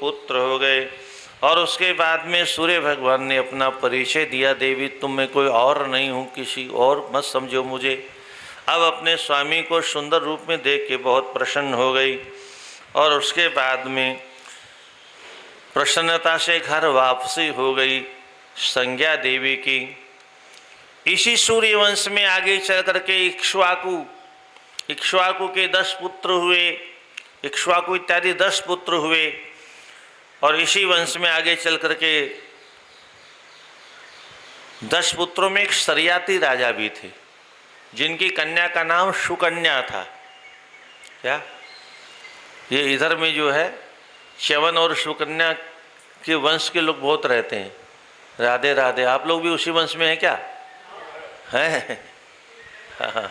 पुत्र हो गए। और उसके बाद में सूर्य भगवान ने अपना परिचय दिया, देवी तुम मैं कोई और नहीं हूँ, किसी और मत समझो मुझे। अब अपने स्वामी को सुंदर रूप में देख के बहुत प्रसन्न हो गई और उसके बाद में प्रसन्नता से घर वापसी हो गई संज्ञा देवी की। इसी सूर्य वंश में आगे चल करके इक्ष्वाकु के 10 पुत्र हुए, इक्ष्वाकु इत्यादि 10 पुत्र हुए। और इसी वंश में आगे चल करके 10 पुत्रों में एक सरियाती राजा भी थे, जिनकी कन्या का नाम सुकन्या था। क्या ये इधर में जो है च्यवन और सुकन्या के वंश के लोग बहुत रहते हैं। राधे राधे, आप लोग भी उसी वंश में हैं क्या? हैं? हाँ।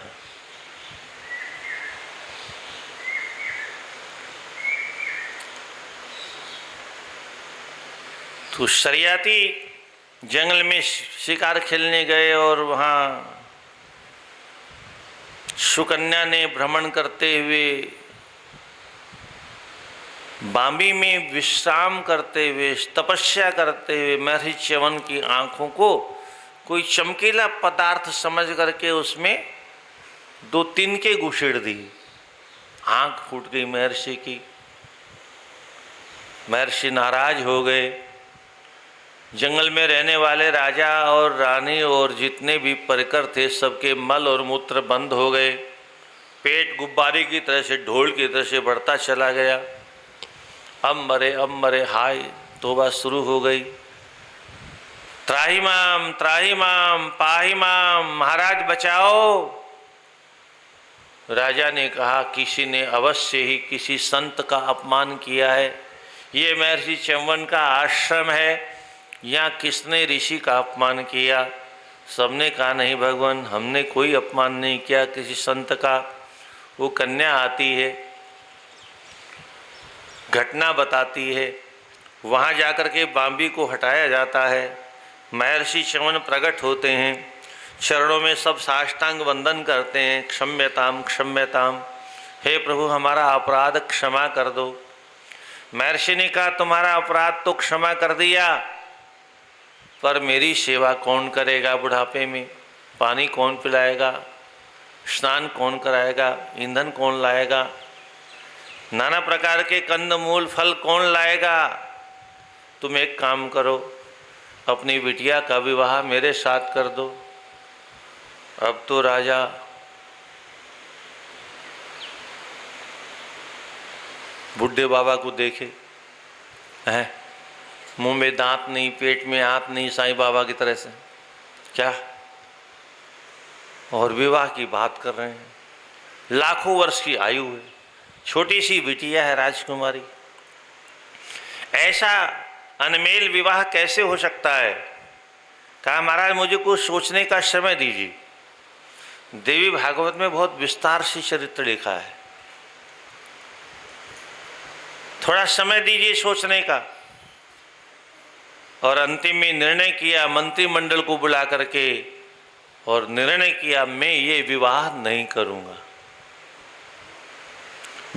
तो सरियाती जंगल में शिकार खेलने गए और वहाँ सुकन्या ने भ्रमण करते हुए बांबी में विश्राम करते हुए तपस्या करते हुए महर्षि च्यवन की आँखों को कोई चमकीला पदार्थ समझ करके उसमें 2 तिनके घुसेड़ दी। आँख फूट गई महर्षि की। महर्षि नाराज हो गए। जंगल में रहने वाले राजा और रानी और जितने भी परिकर थे सबके मल और मूत्र बंद हो गए। पेट गुब्बारे की तरह से, ढोल की तरह से बढ़ता चला गया। अब मरे हाय तौबा शुरू हो गई। त्राही माम पाही माम, महाराज बचाओ। राजा ने कहा किसी ने अवश्य ही किसी संत का अपमान किया है। ये महर्षि च्यवन का आश्रम है, यहाँ किसने ऋषि का अपमान किया? सबने कहा नहीं भगवान, हमने कोई अपमान नहीं किया किसी संत का। वो कन्या आती है, घटना बताती है, वहाँ जाकर के बांबी को हटाया जाता है। महर्षि च्यवन प्रकट होते हैं, चरणों में सब साष्टांग वंदन करते हैं, क्षम्यताम क्षम्यताम, हे प्रभु हमारा अपराध क्षमा कर दो। महर्षि ने कहा तुम्हारा अपराध तो क्षमा कर दिया, पर मेरी सेवा कौन करेगा? बुढ़ापे में पानी कौन पिलाएगा? स्नान कौन कराएगा? ईंधन कौन लाएगा? नाना प्रकार के कंद मूल फल कौन लाएगा? तुम एक काम करो, अपनी बिटिया का विवाह मेरे साथ कर दो। अब तो राजा बुढ़े बाबा को देखे, हैं मुंह में दांत नहीं, पेट में आंत नहीं, साईं बाबा की तरह से क्या, और विवाह की बात कर रहे हैं। लाखों वर्ष की आयु है, छोटी सी बिटिया है राजकुमारी, ऐसा अनमेल विवाह कैसे हो सकता है? कहा महाराज मुझे कुछ सोचने का समय दीजिए। देवी भागवत में बहुत विस्तार से चरित्र लिखा है, थोड़ा समय दीजिए सोचने का। और अंतिम में निर्णय किया, मंत्रिमंडल को बुला करके, और निर्णय किया मैं ये विवाह नहीं करूंगा।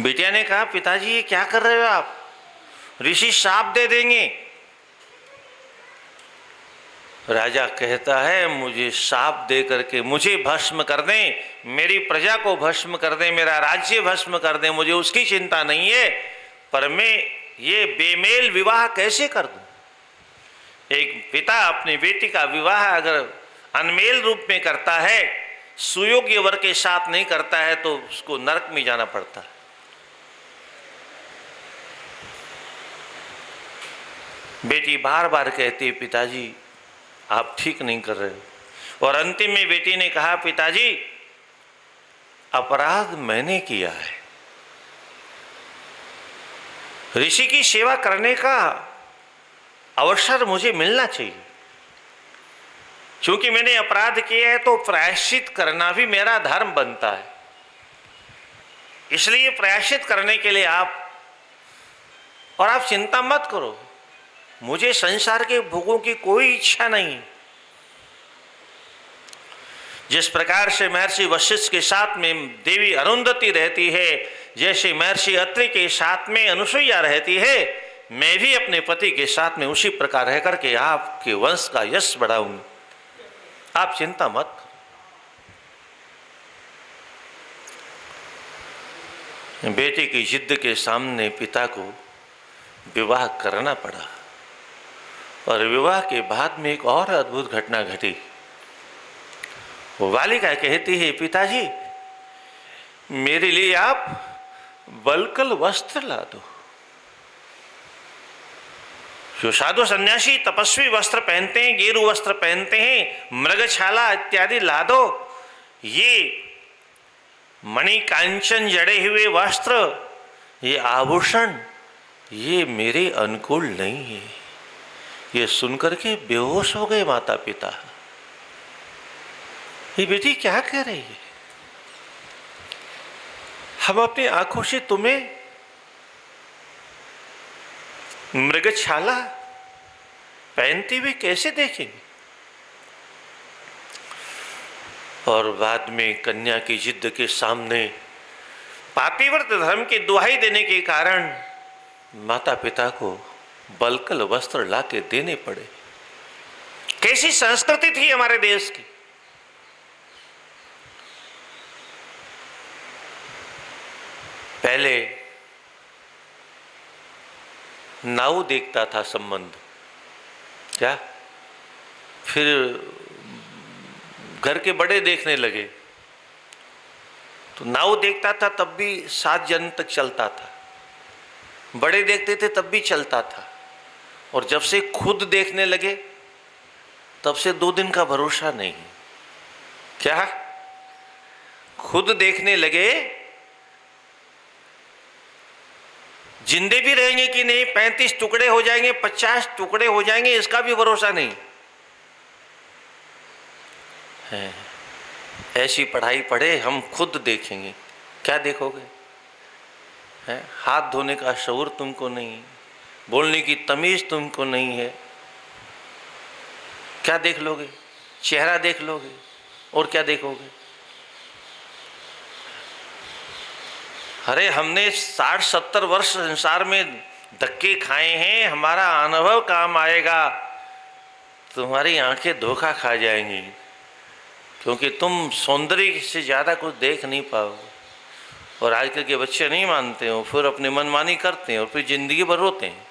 बिटिया ने कहा पिताजी ये क्या कर रहे हो आप? ऋषि शाप दे देंगे। राजा कहता है मुझे शाप दे करके मुझे भस्म कर दें, मेरी प्रजा को भस्म कर दें, मेरा राज्य भस्म कर दें, मुझे उसकी चिंता नहीं है, पर मैं ये बेमेल विवाह कैसे कर दूं? एक पिता अपनी बेटी का विवाह अगर अनमेल रूप में करता है, सुयोग्य वर के साथ नहीं करता है, तो उसको नरक में जाना पड़ता है। बेटी बार बार कहती है पिताजी आप ठीक नहीं कर रहे हो। और अंतिम में बेटी ने कहा पिताजी अपराध मैंने किया है, ऋषि की सेवा करने का अवसर मुझे मिलना चाहिए। क्योंकि मैंने अपराध किया है तो प्रायश्चित करना भी मेरा धर्म बनता है। इसलिए प्रायश्चित करने के लिए आप चिंता मत करो, मुझे संसार के भोगों की कोई इच्छा नहीं। जिस प्रकार से महर्षि वशिष्ठ के साथ में देवी अरुंधति रहती है, जैसे महर्षि अत्रि के साथ में अनुसुईया रहती है, मैं भी अपने पति के साथ में उसी प्रकार रह करके आपके वंश का यश बढ़ाऊंगी, आप चिंता मत करो। बेटे की जिद के सामने पिता को विवाह करना पड़ा और विवाह के बाद में एक और अद्भुत घटना घटी। वो बालिका कहती है, पिताजी मेरे लिए आप वल्कल वस्त्र ला दो। जो साधु सन्यासी तपस्वी वस्त्र पहनते हैं, गेरू वस्त्र पहनते हैं, मृगछाला इत्यादि ला दो। ये मणि कांचन जड़े हुए वस्त्र, ये आभूषण, ये मेरे अनुकूल नहीं है। ये सुनकर के बेहोश हो गए माता पिता। ये बेटी क्या कह रही है? हम अपनी आंखों से तुम्हें मृगछाला पहनते हुए कैसे देखेंगे? और बाद में कन्या की जिद के सामने पातिव्रत धर्म की दुहाई देने के कारण माता पिता को बलकल वस्त्र लाके देने पड़े। कैसी संस्कृति थी हमारे देश की। पहले नाऊ देखता था संबंध, क्या फिर घर के बड़े देखने लगे तो नाऊ देखता था तब भी 7 जन तक चलता था, बड़े देखते थे तब भी चलता था, और जब से खुद देखने लगे तब से 2 दिन का भरोसा नहीं। क्या खुद देखने लगे, जिंदे भी रहेंगे कि नहीं, 35 टुकड़े हो जाएंगे, 50 टुकड़े हो जाएंगे, इसका भी भरोसा नहीं है। ऐसी पढ़ाई पढ़े, हम खुद देखेंगे, क्या देखोगे? है हाथ धोने का शऊर तुमको नहीं, बोलने की तमीज तुमको नहीं है, क्या देख लोगे? चेहरा देख लोगे और क्या देखोगे? अरे हमने 60-70 वर्ष संसार में धक्के खाए हैं, हमारा अनुभव काम आएगा। तुम्हारी आंखें धोखा खा जाएंगी क्योंकि तुम सौंदर्य से ज़्यादा कुछ देख नहीं पाओगे। और आजकल के बच्चे नहीं मानते हो, फिर अपनी मनमानी करते हैं और फिर जिंदगी भर रोते हैं।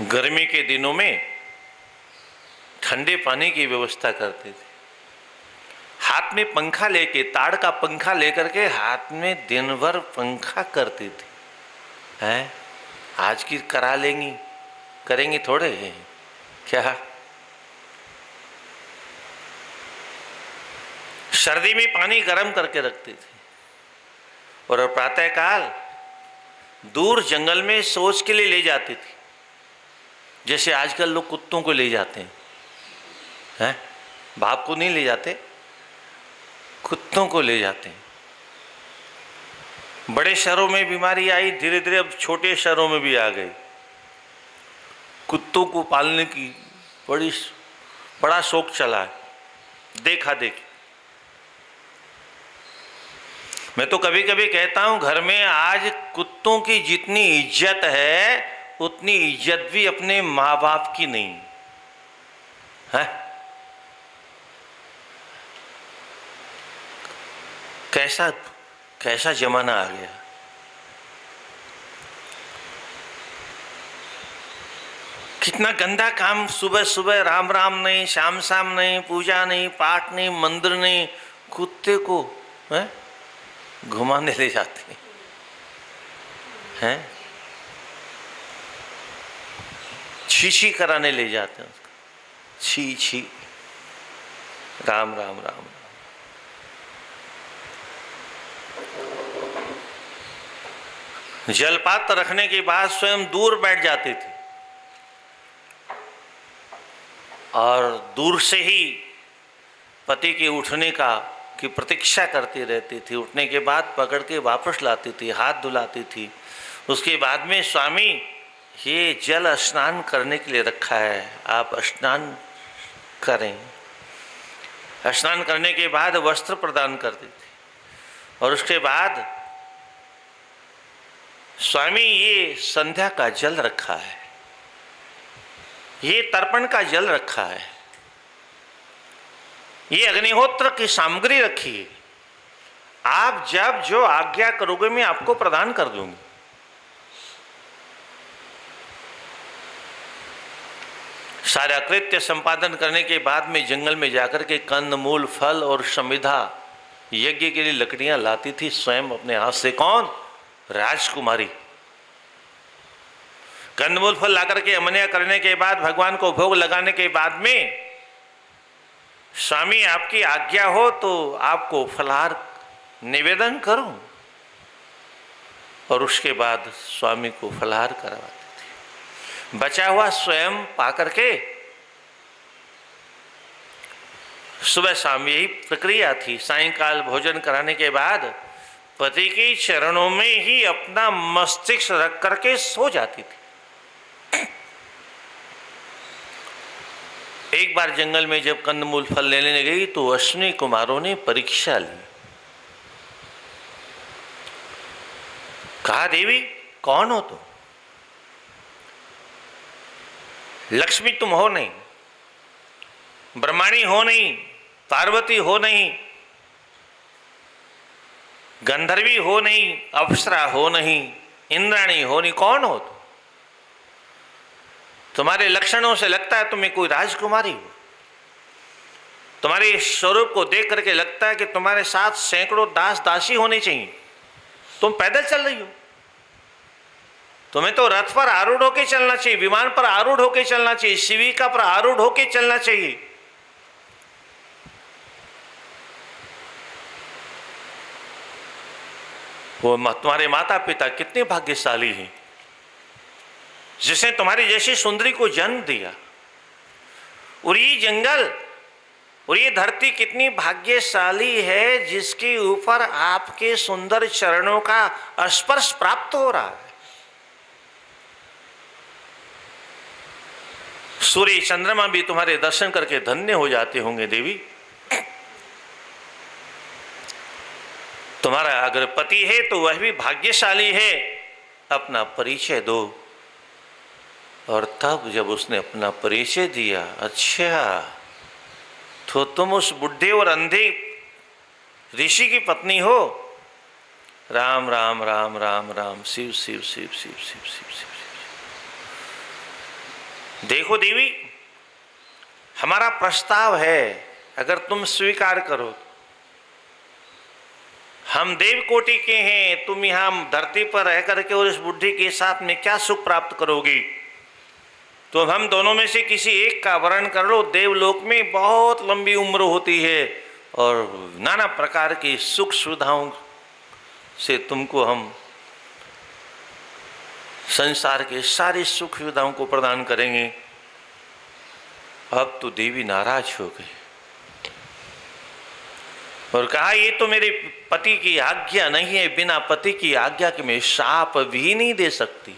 गर्मी के दिनों में ठंडे पानी की व्यवस्था करते थे, हाथ में पंखा लेके, ताड़ का पंखा लेकर के हाथ में दिन भर पंखा करती थी। हैं आज की करा लेंगी, करेंगी थोड़े हैं क्या? सर्दी में पानी गर्म करके रखती थी और प्रातःकाल दूर जंगल में शौच के लिए ले जाती थी, जैसे आजकल लोग कुत्तों को ले जाते हैं। बाप को नहीं ले जाते, कुत्तों को ले जाते हैं। बड़े शहरों में बीमारी आई, धीरे धीरे अब छोटे शहरों में भी आ गई। कुत्तों को पालने की बड़ा शौक चला है, देखा देखी। मैं तो कभी कभी कहता हूं, घर में आज कुत्तों की जितनी इज्जत है उतनी इज्जत भी अपने माँ बाप की नहीं है। कैसा जमाना आ गया। कितना गंदा काम, सुबह सुबह राम राम नहीं, शाम शाम नहीं, पूजा नहीं, पाठ नहीं, मंदिर नहीं, कुत्ते को घुमाने ले जाते हैं, छी कराने ले जाते हैं उसका, छी। राम राम राम राम। जलपात्र रखने के बाद स्वयं दूर बैठ जाती थी और दूर से ही पति के उठने की प्रतीक्षा करती रहती थी। उठने के बाद पकड़ के वापस लाती थी, हाथ धुलाती थी। उसके बाद में, स्वामी ये जल स्नान करने के लिए रखा है, आप स्नान करें। स्नान करने के बाद वस्त्र प्रदान कर देते और उसके बाद स्वामी ये संध्या का जल रखा है, ये तर्पण का जल रखा है, ये अग्निहोत्र की सामग्री रखी है, आप जब जो आज्ञा करोगे मैं आपको प्रदान कर दूंगी। सारा कृत्य संपादन करने के बाद में जंगल में जाकर के कंद मूल फल और समिधा यज्ञ के लिए लकड़ियां लाती थी स्वयं अपने हाथ से। कौन? राजकुमारी। कंदमूल फल लाकर के अमनिया करने के बाद भगवान को भोग लगाने के बाद में स्वामी आपकी आज्ञा हो तो आपको फलाहार निवेदन करूं, और उसके बाद स्वामी को फलाहार करवाते थे। बचा हुआ स्वयं पाकर के सुबह शाम यही प्रक्रिया थी। सायंकाल भोजन कराने के बाद पति के चरणों में ही अपना मस्तिष्क रख करके सो जाती थी। एक बार जंगल में जब कंदमूल फल लेने गई तो अश्विनी कुमारों ने परीक्षा ली। कहा, देवी कौन हो तुम? लक्ष्मी तुम हो नहीं, ब्रह्माणी हो नहीं, पार्वती हो नहीं, गंधर्वी हो नहीं, अप्सरा हो नहीं, इंद्राणी हो नहीं, कौन हो तुम? तुम्हारे लक्षणों से लगता है तुम्हें कोई राजकुमारी हो। तुम्हारे स्वरूप को देख करके लगता है कि तुम्हारे साथ सैकड़ों दास दासी होने चाहिए। तुम पैदल चल रही हो, तुम्हें तो रथ पर आरूढ़ होकर चलना चाहिए, विमान पर आरूढ़ होकर चलना चाहिए, शिविका पर आरूढ़ होकर चलना चाहिए। वो तुम्हारे माता पिता कितने भाग्यशाली हैं जिसने तुम्हारी जैसी सुंदरी को जन्म दिया। और ये जंगल और ये धरती कितनी भाग्यशाली है जिसके ऊपर आपके सुंदर चरणों का स्पर्श प्राप्त हो रहा है। सूर्य चंद्रमा भी तुम्हारे दर्शन करके धन्य हो जाते होंगे। देवी, तुम्हारा अगर पति है तो वह भी भाग्यशाली है। अपना परिचय दो। और तब जब उसने अपना परिचय दिया, अच्छा तो तुम उस बुढ़े और अंधे ऋषि की पत्नी हो? राम राम राम राम राम, शिव शिव शिव शिव शिव शिव शिव। देखो देवी, हमारा प्रस्ताव है, अगर तुम स्वीकार करो। हम देव कोटि के हैं, तुम यहां धरती पर रह करके और इस बुढ़ी के साथ में क्या सुख प्राप्त करोगी? तो हम दोनों में से किसी एक का वर्ण कर लो। देवलोक में बहुत लंबी उम्र होती है और नाना प्रकार की सुख सुविधाओं से तुमको हम संसार के सारी सुख सुविधाओं को प्रदान करेंगे। अब तो देवी नाराज हो गई और कहा, ये तो मेरे पति की आज्ञा नहीं है, बिना पति की आज्ञा के मैं शाप भी नहीं दे सकती।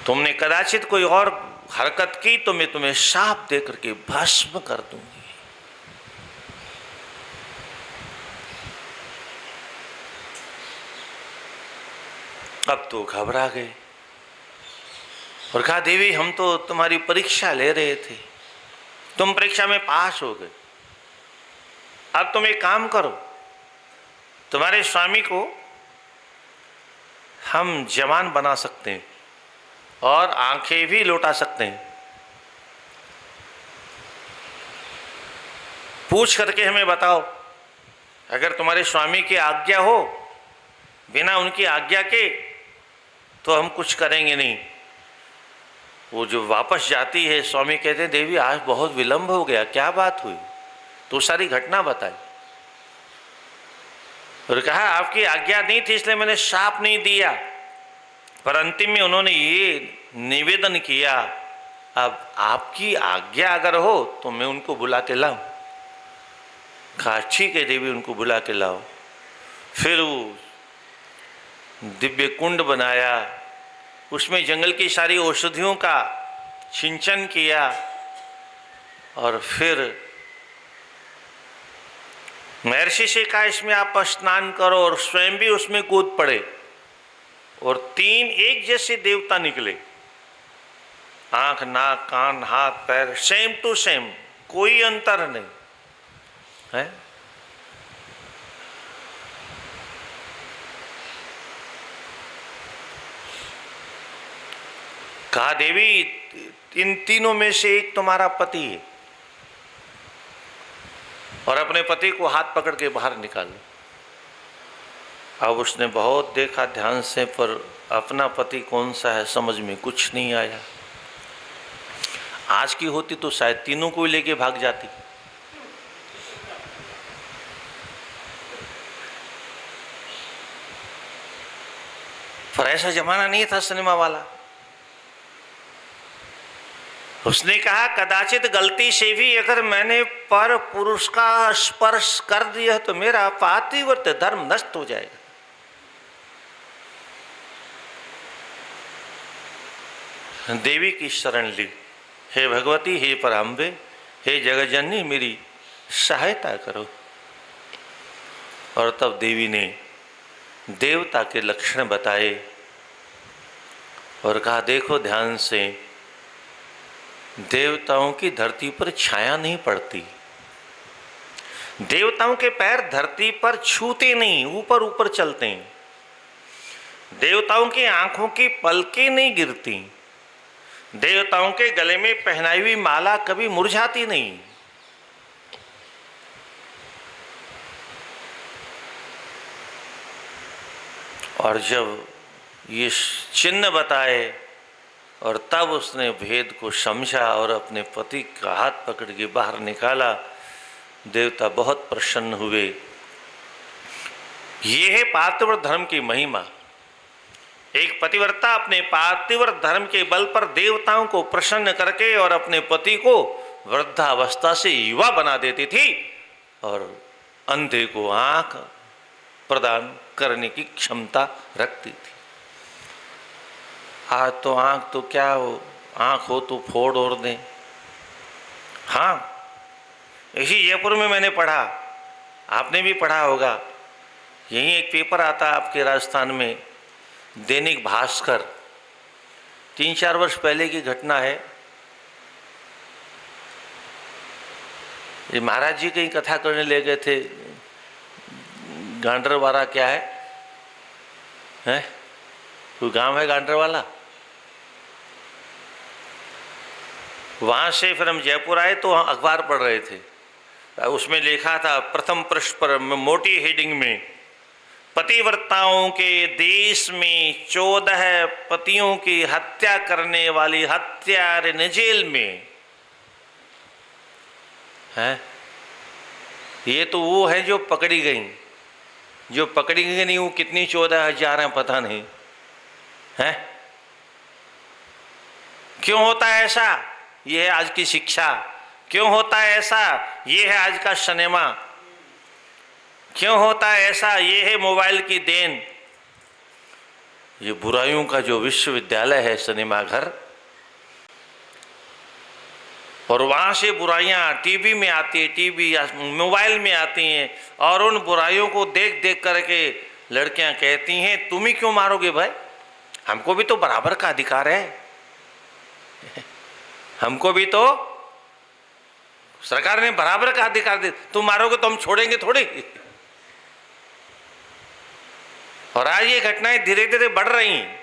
तुमने कदाचित कोई और हरकत की तो मैं तुम्हें शाप दे करके भस्म कर दूंगी। अब तो घबरा गए और कहा, देवी हम तो तुम्हारी परीक्षा ले रहे थे, तुम परीक्षा में पास हो गए। अब तुम एक काम करो, तुम्हारे स्वामी को हम जवान बना सकते हैं और आंखें भी लौटा सकते हैं। पूछ करके हमें बताओ, अगर तुम्हारे स्वामी की आज्ञा हो, बिना उनकी आज्ञा के तो हम कुछ करेंगे नहीं। वो जो वापस जाती है, स्वामी कहते हैं, देवी आज बहुत विलंब हो गया, क्या बात हुई? तो सारी घटना बताई और कहा, आपकी आज्ञा नहीं थी इसलिए मैंने शाप नहीं दिया, पर अंतिम में उन्होंने ये निवेदन किया, अब आपकी आज्ञा अगर हो तो मैं उनको बुला के लाऊं। कहा, ठीक है देवी, उनको बुला के लाओ। फिर वो दिव्य कुंड बनाया, उसमें जंगल की सारी औषधियों का सिंचन किया और फिर महर्षि से कहा इसमें आप स्नान करो, और स्वयं भी उसमें कूद पड़े और 3 एक जैसे देवता निकले, आंख, नाक, कान, हाथ, पैर सेम टू सेम, कोई अंतर नहीं है। कहा देवी इन तीनों में से एक तुम्हारा पति है, और अपने पति को हाथ पकड़ के बाहर निकालो। अब उसने बहुत देखा ध्यान से, पर अपना पति कौन सा है समझ में कुछ नहीं आया। आज की होती तो शायद तीनों को लेके भाग जाती, पर ऐसा जमाना नहीं था सिनेमा वाला। उसने कहा कदाचित गलती से भी अगर मैंने पर पुरुष का स्पर्श कर दिया तो मेरा पातिव्रत्य धर्म नष्ट हो जाएगा। देवी की शरण ली, हे भगवती, हे पराम्बे, हे जगज्जननी, मेरी सहायता करो। और तब देवी ने देवता के लक्षण बताए और कहा देखो ध्यान से, देवताओं की धरती पर छाया नहीं पड़ती, देवताओं के पैर धरती पर छूते नहीं, ऊपर ऊपर चलते हैं, देवताओं की आंखों की पलकें नहीं गिरती, देवताओं के गले में पहनाई हुई माला कभी मुरझाती नहीं। और जब ये चिन्ह बताए और तब उसने भेद को समझा और अपने पति का हाथ पकड़ के बाहर निकाला, देवता बहुत प्रसन्न हुए। ये है पातिव्रत धर्म की महिमा। एक पतिव्रता अपने पातिव्रत धर्म के बल पर देवताओं को प्रसन्न करके और अपने पति को वृद्धावस्था से युवा बना देती थी और अंधे को आंख प्रदान करने की क्षमता रखती थी। आज तो आंख तो क्या हो, आंख हो तो फोड़ और दें। हाँ, इसी जयपुर में मैंने पढ़ा, आपने भी पढ़ा होगा, यही एक पेपर आता आपके राजस्थान में, दैनिक भास्कर, 3-4 वर्ष पहले की घटना है। ये महाराज जी कहीं कथा करने ले गए थे, गांडरवाला क्या है, कोई गांव है गांडरवाला, वहाँ से फिर हम जयपुर आए तो अखबार पढ़ रहे थे, उसमें लिखा था प्रथम पृष्ठ पर मोटी हेडिंग में, पतिव्रताओं के देश में 14 पतियों की हत्या करने वाली हत्यारे जेल में है। ये तो वो है जो पकड़ी गई, जो पकड़ी गई नहीं वो कितनी 14,000 हैं पता नहीं है। क्यों होता है ऐसा? ये है आज की शिक्षा। क्यों होता है ऐसा? ये है आज का सिनेमा। क्यों होता है ऐसा? ये है मोबाइल की देन। ये बुराइयों का जो विश्वविद्यालय है सिनेमा घर, और वहाँ से बुराइयाँ टीवी में आती है, टीवी या मोबाइल में आती हैं, और उन बुराइयों को देख देख करके लड़कियाँ कहती हैं तुम ही क्यों मारोगे भाई, हमको भी तो बराबर का अधिकार है, हमको भी तो सरकार ने बराबर का अधिकार दे, तुम मारोगे तो हम छोड़ेंगे थोड़ी। और आज ये घटनाएं धीरे धीरे बढ़ रही हैं।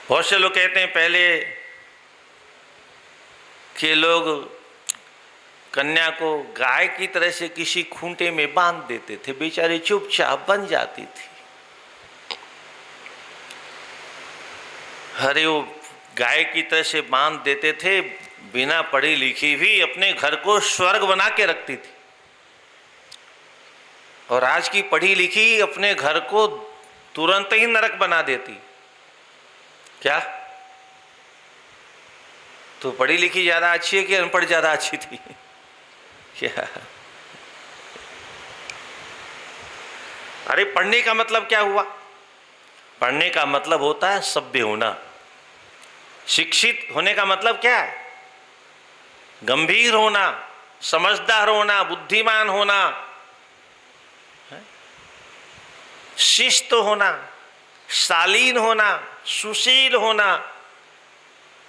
बहुत से लोग कहते हैं पहले के लोग कन्या को गाय की तरह से किसी खूंटे में बांध देते थे, बेचारी चुपचाप बन जाती थी। अरे वो गाय की तरह से बांध देते थे, बिना पढ़ी लिखी भी अपने घर को स्वर्ग बना के रखती थी। और आज की पढ़ी लिखी अपने घर को तुरंत ही नरक बना देती। क्या तो पढ़ी लिखी ज्यादा अच्छी है कि अनपढ़ ज्यादा अच्छी थी? क्या? अरे पढ़ने का मतलब क्या हुआ? पढ़ने का मतलब होता है सभ्य होना, शिक्षित होने का मतलब क्या है? गंभीर होना, समझदार होना, बुद्धिमान होना, शिस्त होना, शालीन होना, सुशील होना,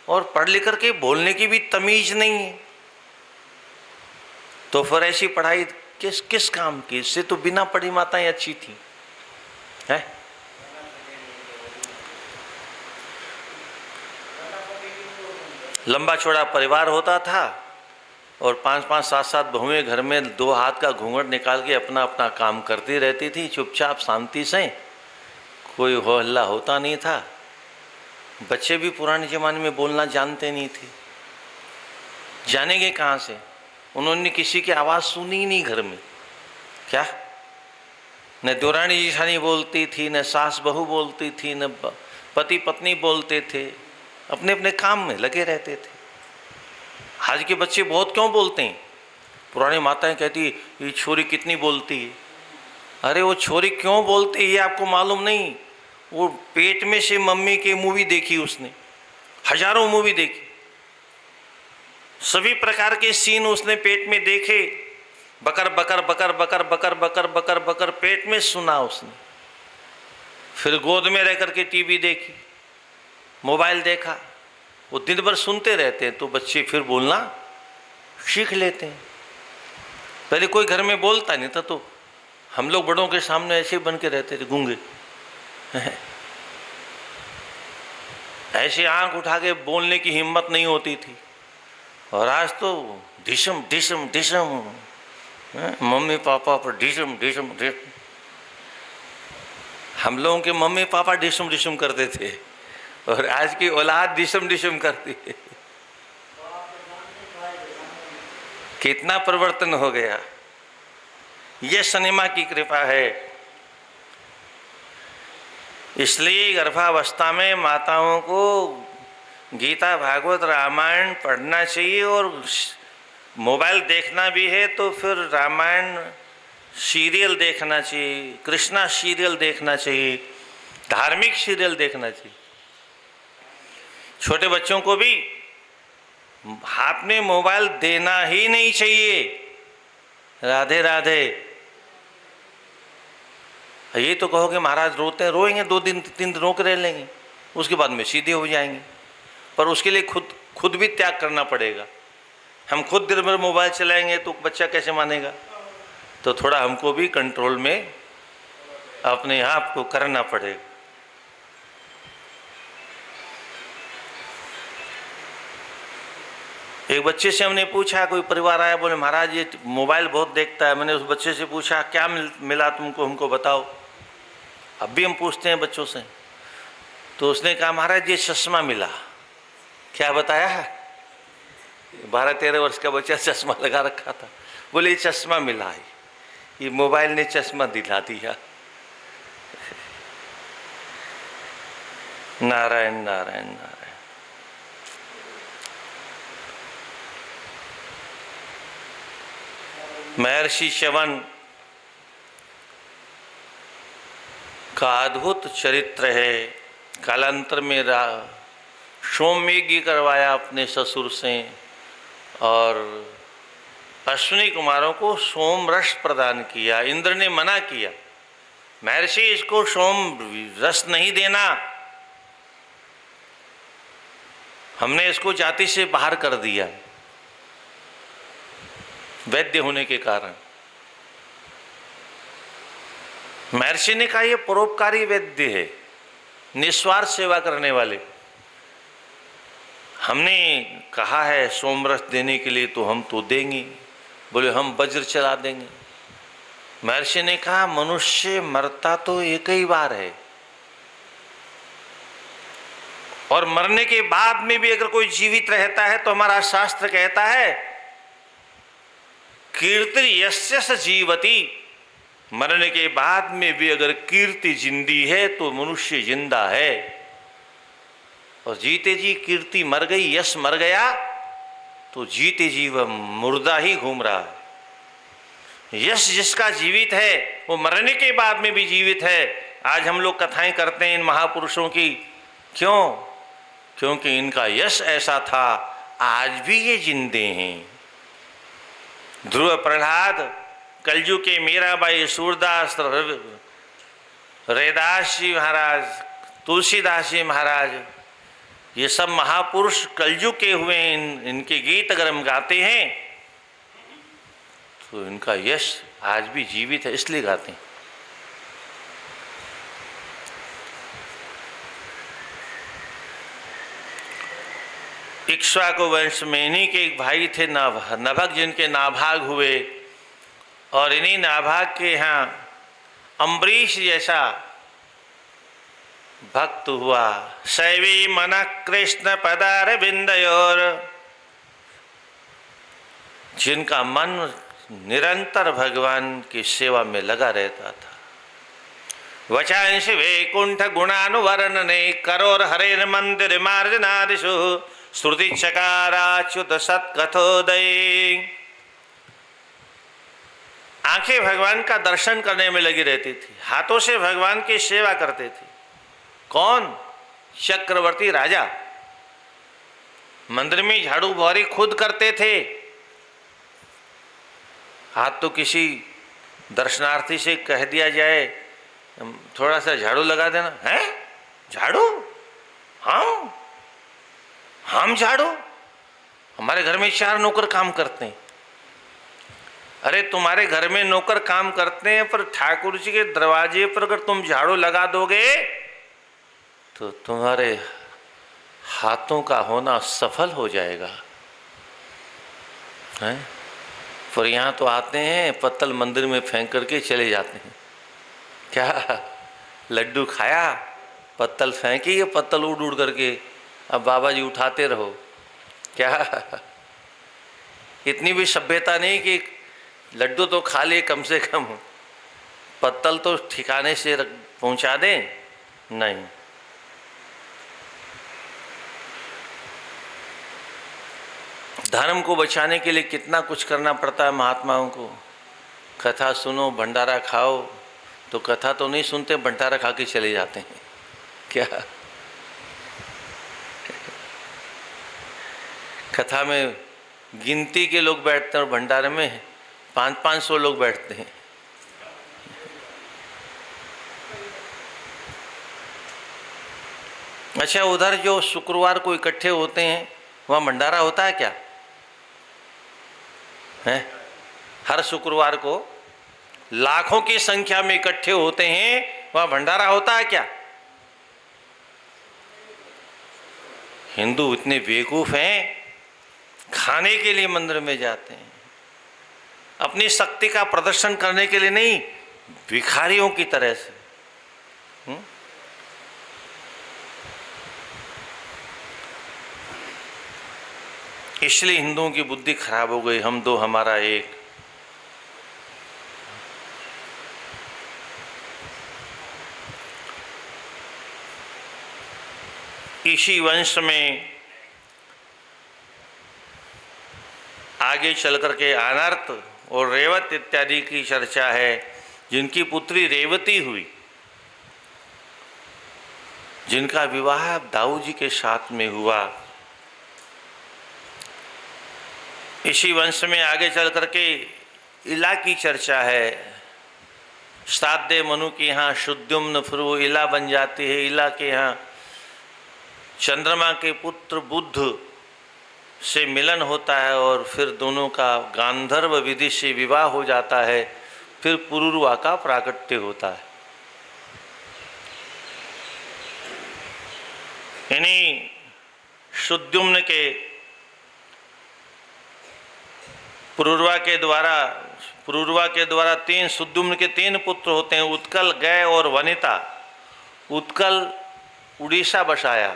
और पढ़ लिख कर के बोलने की भी तमीज नहीं है। तो फिर ऐसी पढ़ाई किस किस काम की? इससे तो बिना पढ़ी माताएं अच्छी थी, है? लंबा चौड़ा परिवार होता था और 5-5, 7-7 बहुएं घर में 2 हाथ का घूंघट निकाल के अपना अपना काम करती रहती थी, चुपचाप शांति से, कोई हो हल्ला होता नहीं था। बच्चे भी पुराने ज़माने में बोलना जानते नहीं थे, जानेंगे कहाँ से? उन्होंने किसी की आवाज़ सुनी ही नहीं घर में। क्या न देवरानी जेठानी बोलती थी, न सास बहू बोलती थी, न पति पत्नी बोलते थे, अपने अपने काम में लगे रहते थे। आज के बच्चे बहुत क्यों बोलते हैं? पुरानी माताएं कहती ये छोरी कितनी बोलती है। अरे वो छोरी क्यों बोलती है ये आपको मालूम नहीं? वो पेट में से मम्मी की मूवी देखी उसने, हजारों मूवी देखी, सभी प्रकार के सीन उसने पेट में देखे, बकर बकर बकर बकर बकर बकर बकर बकर पेट में सुना उसने। फिर गोद में रह करके टीवी देखी, मोबाइल देखा। वो दिन भर सुनते रहते हैं तो बच्चे फिर बोलना सीख लेते हैं। पहले कोई घर में बोलता नहीं था तो हम लोग बड़ों के सामने ऐसे बन के रहते थे, गूंगे ऐसे आंख उठा के बोलने की हिम्मत नहीं होती थी। और आज तो ढिशम ढिशम ढिशम, मम्मी पापा पर ढिशम ढिशम ढिशम। हम लोगों के मम्मी पापा डिशम डिशम करते थे और आज की औलाद डिशम डिशम करती है। कितना परिवर्तन हो गया, ये सिनेमा की कृपा है। इसलिए गर्भावस्था में माताओं को गीता भागवत रामायण पढ़ना चाहिए, और मोबाइल देखना भी है तो फिर रामायण सीरियल देखना चाहिए, कृष्णा सीरियल देखना चाहिए, धार्मिक सीरियल देखना चाहिए। छोटे बच्चों को भी हाथ में मोबाइल देना ही नहीं चाहिए। राधे राधे। ये तो कहोगे महाराज रोते हैं, रोएंगे 2 दिन 3 दिन रोक रह लेंगे, उसके बाद में सीधे हो जाएंगे, पर उसके लिए खुद भी त्याग करना पड़ेगा। हम खुद दिन भर मोबाइल चलाएंगे तो बच्चा कैसे मानेगा? तो थोड़ा हमको भी कंट्रोल में अपने आप को करना पड़ेगा। एक बच्चे से हमने पूछा, कोई परिवार आया, बोले महाराज ये मोबाइल बहुत देखता है। मैंने उस बच्चे से पूछा क्या मिला तुमको, हमको बताओ। अब भी हम पूछते हैं बच्चों से, तो उसने कहा महाराज ये चश्मा मिला। क्या बताया है? 12-13 वर्ष का बच्चा चश्मा लगा रखा था, बोले ये चश्मा मिला है, ये मोबाइल ने चश्मा दिला दिया। नारायण नारायण नारायण। महर्षि च्यवन का अद्भुत चरित्र है। कालांतर में सोमयज्ञ करवाया अपने ससुर से और अश्विनी कुमारों को सोम रस प्रदान किया। इंद्र ने मना किया, महर्षि इसको सोम रस नहीं देना, हमने इसको जाति से बाहर कर दिया वैद्य होने के कारण। महर्षि ने कहा यह परोपकारी वैद्य है, निस्वार्थ सेवा करने वाले। हमने कहा है सोमरस देने के लिए तो हम तो देंगे। बोले हम वज्र चला देंगे। महर्षि ने कहा मनुष्य मरता तो एक ही बार है, और मरने के बाद में भी अगर कोई जीवित रहता है तो हमारा शास्त्र कहता है कीर्ति यस्य स जीवति। मरने के बाद में भी अगर कीर्ति जिंदी है तो मनुष्य जिंदा है, और जीते जी कीर्ति मर गई, यश मर गया, तो जीते जी वह मुर्दा ही घूम रहा है। यश जिसका जीवित है वो मरने के बाद में भी जीवित है। आज हम लोग कथाएं करते हैं इन महापुरुषों की, क्यों? क्योंकि इनका यश ऐसा था, आज भी ये जिंदे हैं। ध्रुव प्रहलाद, कलयुग के मीराबाई, सूरदास, रैदास जी महाराज, तुलसीदास जी महाराज, ये सब महापुरुष कलयुग के हुए हैं। इनके गीत अगर हम गाते हैं तो इनका यश आज भी जीवित है, इसलिए गाते हैं। इक्ष्वाकु वंश में इन्हीं के एक भाई थे नभग, जिनके नाभाग हुए, और इन्हीं नाभाग के यहाँ अम्बरीश जैसा भक्त हुआ। शैवी मन कृष्ण पदार बिंदयोर, जिनका मन निरंतर भगवान की सेवा में लगा रहता था। वचांश वैकुंठ गुणानुवर्णने, करोर हरेर मंदिर मार्जनादिषु, श्रुति चकाराच्युत सत्कथोदय। आंखें भगवान का दर्शन करने में लगी रहती थी, हाथों से भगवान की सेवा करते थे। कौन? चक्रवर्ती राजा। मंदिर में झाड़ू बुहारी खुद करते थे। हाथ तो किसी दर्शनार्थी से कह दिया जाए थोड़ा सा झाड़ू लगा देना, है झाड़ू? हाँ, हम झाड़ू? हमारे घर में 4 नौकर काम करते हैं। अरे तुम्हारे घर में नौकर काम करते हैं, पर ठाकुर जी के दरवाजे पर अगर तुम झाड़ू लगा दोगे तो तुम्हारे हाथों का होना सफल हो जाएगा, हैं? पर यहाँ तो आते हैं, पत्तल मंदिर में फेंक करके चले जाते हैं। क्या लड्डू खाया, पत्तल फेंकी, पत्तल उड़ उड़ करके अब बाबा जी उठाते रहो। क्या इतनी भी सभ्यता नहीं कि लड्डू तो खा लिए, कम से कम पत्तल तो ठिकाने से पहुंचा दें? नहीं। धर्म को बचाने के लिए कितना कुछ करना पड़ता है महात्माओं को। कथा सुनो, भंडारा खाओ, तो कथा तो नहीं सुनते, भंडारा खा के चले जाते हैं। क्या कथा में गिनती के लोग बैठते हैं और भंडारे में 500-500 लोग बैठते हैं। अच्छा, उधर जो शुक्रवार को इकट्ठे होते हैं वहाँ भंडारा होता है क्या? है? हर शुक्रवार को लाखों की संख्या में इकट्ठे होते हैं, वहाँ भंडारा होता है क्या? हिंदू इतने बेवकूफ हैं, खाने के लिए मंदिर में जाते हैं, अपनी शक्ति का प्रदर्शन करने के लिए नहीं, भिखारियों की तरह से। इसलिए हिंदुओं की बुद्धि खराब हो गई, हम दो हमारा एक। इसी वंश में आगे चल करके अनर्त और रेवत इत्यादि की चर्चा है, जिनकी पुत्री रेवती हुई, जिनका विवाह दाऊ जी के साथ में हुआ। इसी वंश में आगे चल करके इला की चर्चा है। श्राद्ध मनु के यहाँ शुद्युम्न, फिर वो इला बन जाती है। इला के यहाँ चंद्रमा के पुत्र बुध से मिलन होता है और फिर दोनों का गांधर्व विधि से विवाह हो जाता है। फिर पुरुरवा का प्राकट्य होता है। इन्हीं शुद्युम्न के पुरुरवा के द्वारा 3 शुद्युम्न के 3 पुत्र होते हैं, उत्कल, गय और वनिता। उत्कल उड़ीसा बसाया,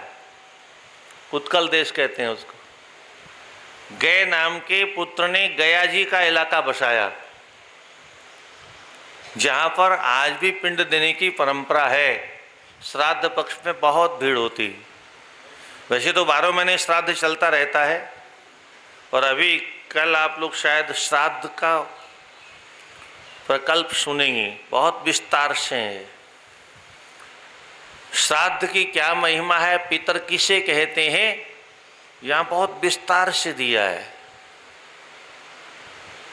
उत्कल देश कहते हैं उसको। गय नाम के पुत्र ने गया जी का इलाका बसाया, जहाँ पर आज भी पिंड देने की परंपरा है। श्राद्ध पक्ष में बहुत भीड़ होती। वैसे तो 12 महीने श्राद्ध चलता रहता है, और अभी कल आप लोग शायद श्राद्ध का प्रकल्प सुनेंगे, बहुत विस्तार से है। श्राद्ध की क्या महिमा है, पितर किसे कहते हैं, यहाँ बहुत विस्तार से दिया है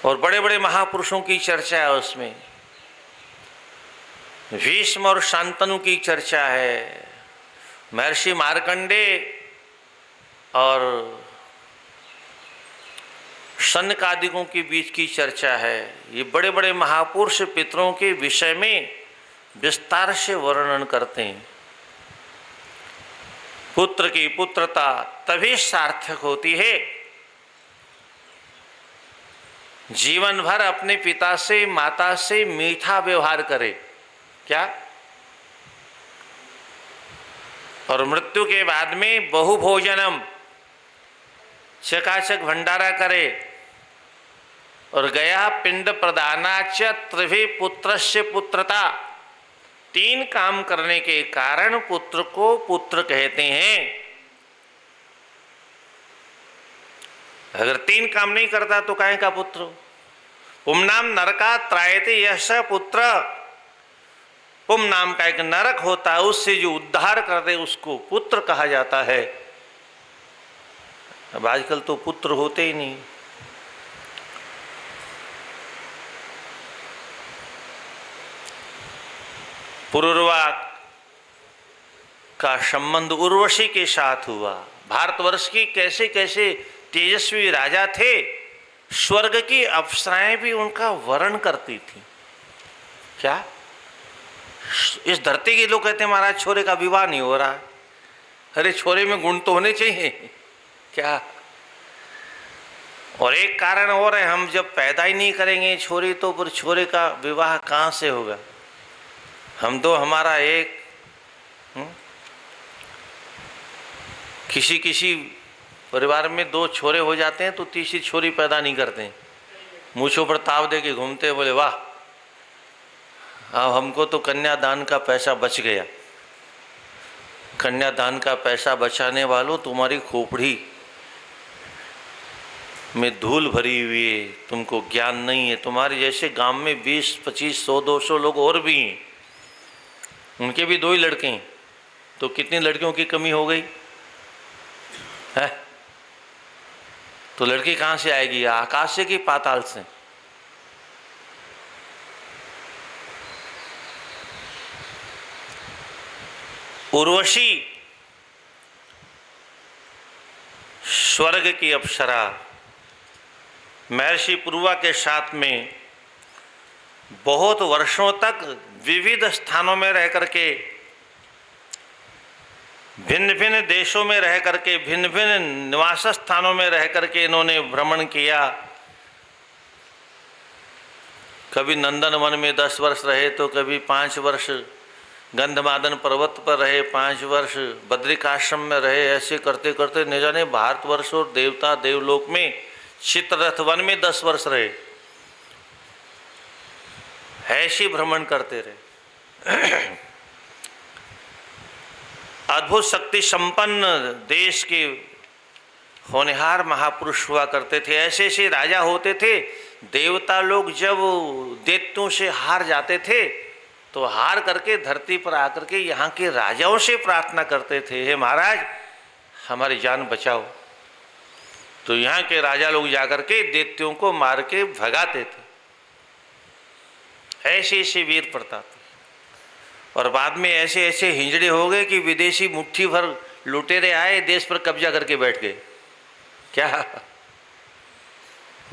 और बड़े बड़े महापुरुषों की चर्चा है उसमें। भीष्म और शांतनु की चर्चा है, महर्षि मार्कंडे और सनकादिकों के बीच की चर्चा है। ये बड़े बड़े महापुरुष पितरों के विषय में विस्तार से वर्णन करते हैं। पुत्र की पुत्रता तभी सार्थक होती है जीवन भर अपने पिता से माता से मीठा व्यवहार करे। क्या? और मृत्यु के बाद में बहुभोजनम, चकाचक भंडारा करे। और गया पिंड प्रदानाच त्रिभि पुत्रस्य पुत्रता, 3 काम करने के कारण पुत्र को पुत्र कहते हैं। अगर 3 काम नहीं करता तो काहे का पुत्र? पुमनाम नरका त्रायते यश पुत्र, पुम नाम का एक नरक होता है, उससे जो उद्धार कर दे उसको पुत्र कहा जाता है। अब आजकल तो पुत्र होते ही नहीं। पुरुरवा का संबंध उर्वशी के साथ हुआ। भारतवर्ष की कैसे कैसे तेजस्वी राजा थे, स्वर्ग की अप्सराएं भी उनका वर्ण करती थी। क्या? इस धरती के लोग कहते हैं महाराज छोरे का विवाह नहीं हो रहा। अरे छोरे में गुण तो होने चाहिए। क्या? और एक कारण और है, हम जब पैदा ही नहीं करेंगे छोरी तो फिर छोरे का विवाह कहाँ से होगा? हम तो हमारा एक किसी परिवार में 2 छोरे हो जाते हैं तो तीसरी छोरी पैदा नहीं करते हैं। मूछों पर ताव दे के घूमते बोले वाह, अब हमको तो कन्यादान का पैसा बच गया। कन्यादान का पैसा बचाने वालों, तुम्हारी खोपड़ी में धूल भरी हुई है, तुमको ज्ञान नहीं है। तुम्हारे जैसे गांव में 20, 25, 100, 200 लोग और भी हैं, उनके भी 2 ही लड़के हैं, तो कितनी लड़कियों की कमी हो गई है? तो लड़की कहाँ से आएगी? आकाश से कि पाताल से? उर्वशी स्वर्ग की अप्सरा महर्षि पुरुवा के साथ में बहुत वर्षों तक विविध स्थानों में रह करके, भिन्न भिन्न देशों में रह करके, भिन्न भिन्न निवास स्थानों में रह करके इन्होंने भ्रमण किया। कभी नंदनवन में 10 वर्ष रहे तो कभी 5 वर्ष गंधमादन पर्वत पर रहे, 5 वर्ष बद्रिकाश्रम में रहे। ऐसे करते करते न जाने भारतवर्ष और देवता देवलोक में चित्ररथ वन में 10 वर्ष रहे। ऐसे भ्रमण करते रहे। अद्भुत शक्ति संपन्न देश के होनहार महापुरुष हुआ करते थे। ऐसे ऐसे राजा होते थे, देवता लोग जब दैत्यों से हार जाते थे तो हार करके धरती पर आकर के यहाँ के राजाओं से प्रार्थना करते थे, हे महाराज हमारी जान बचाओ। तो यहाँ के राजा लोग जाकर के दैत्यों को मार के भगाते थे। ऐसे ऐसे वीर प्रताप। और बाद में ऐसे ऐसे हिंजड़े हो गए कि विदेशी मुट्ठी भर लुटेरे आए, देश पर कब्जा करके बैठ गए। क्या?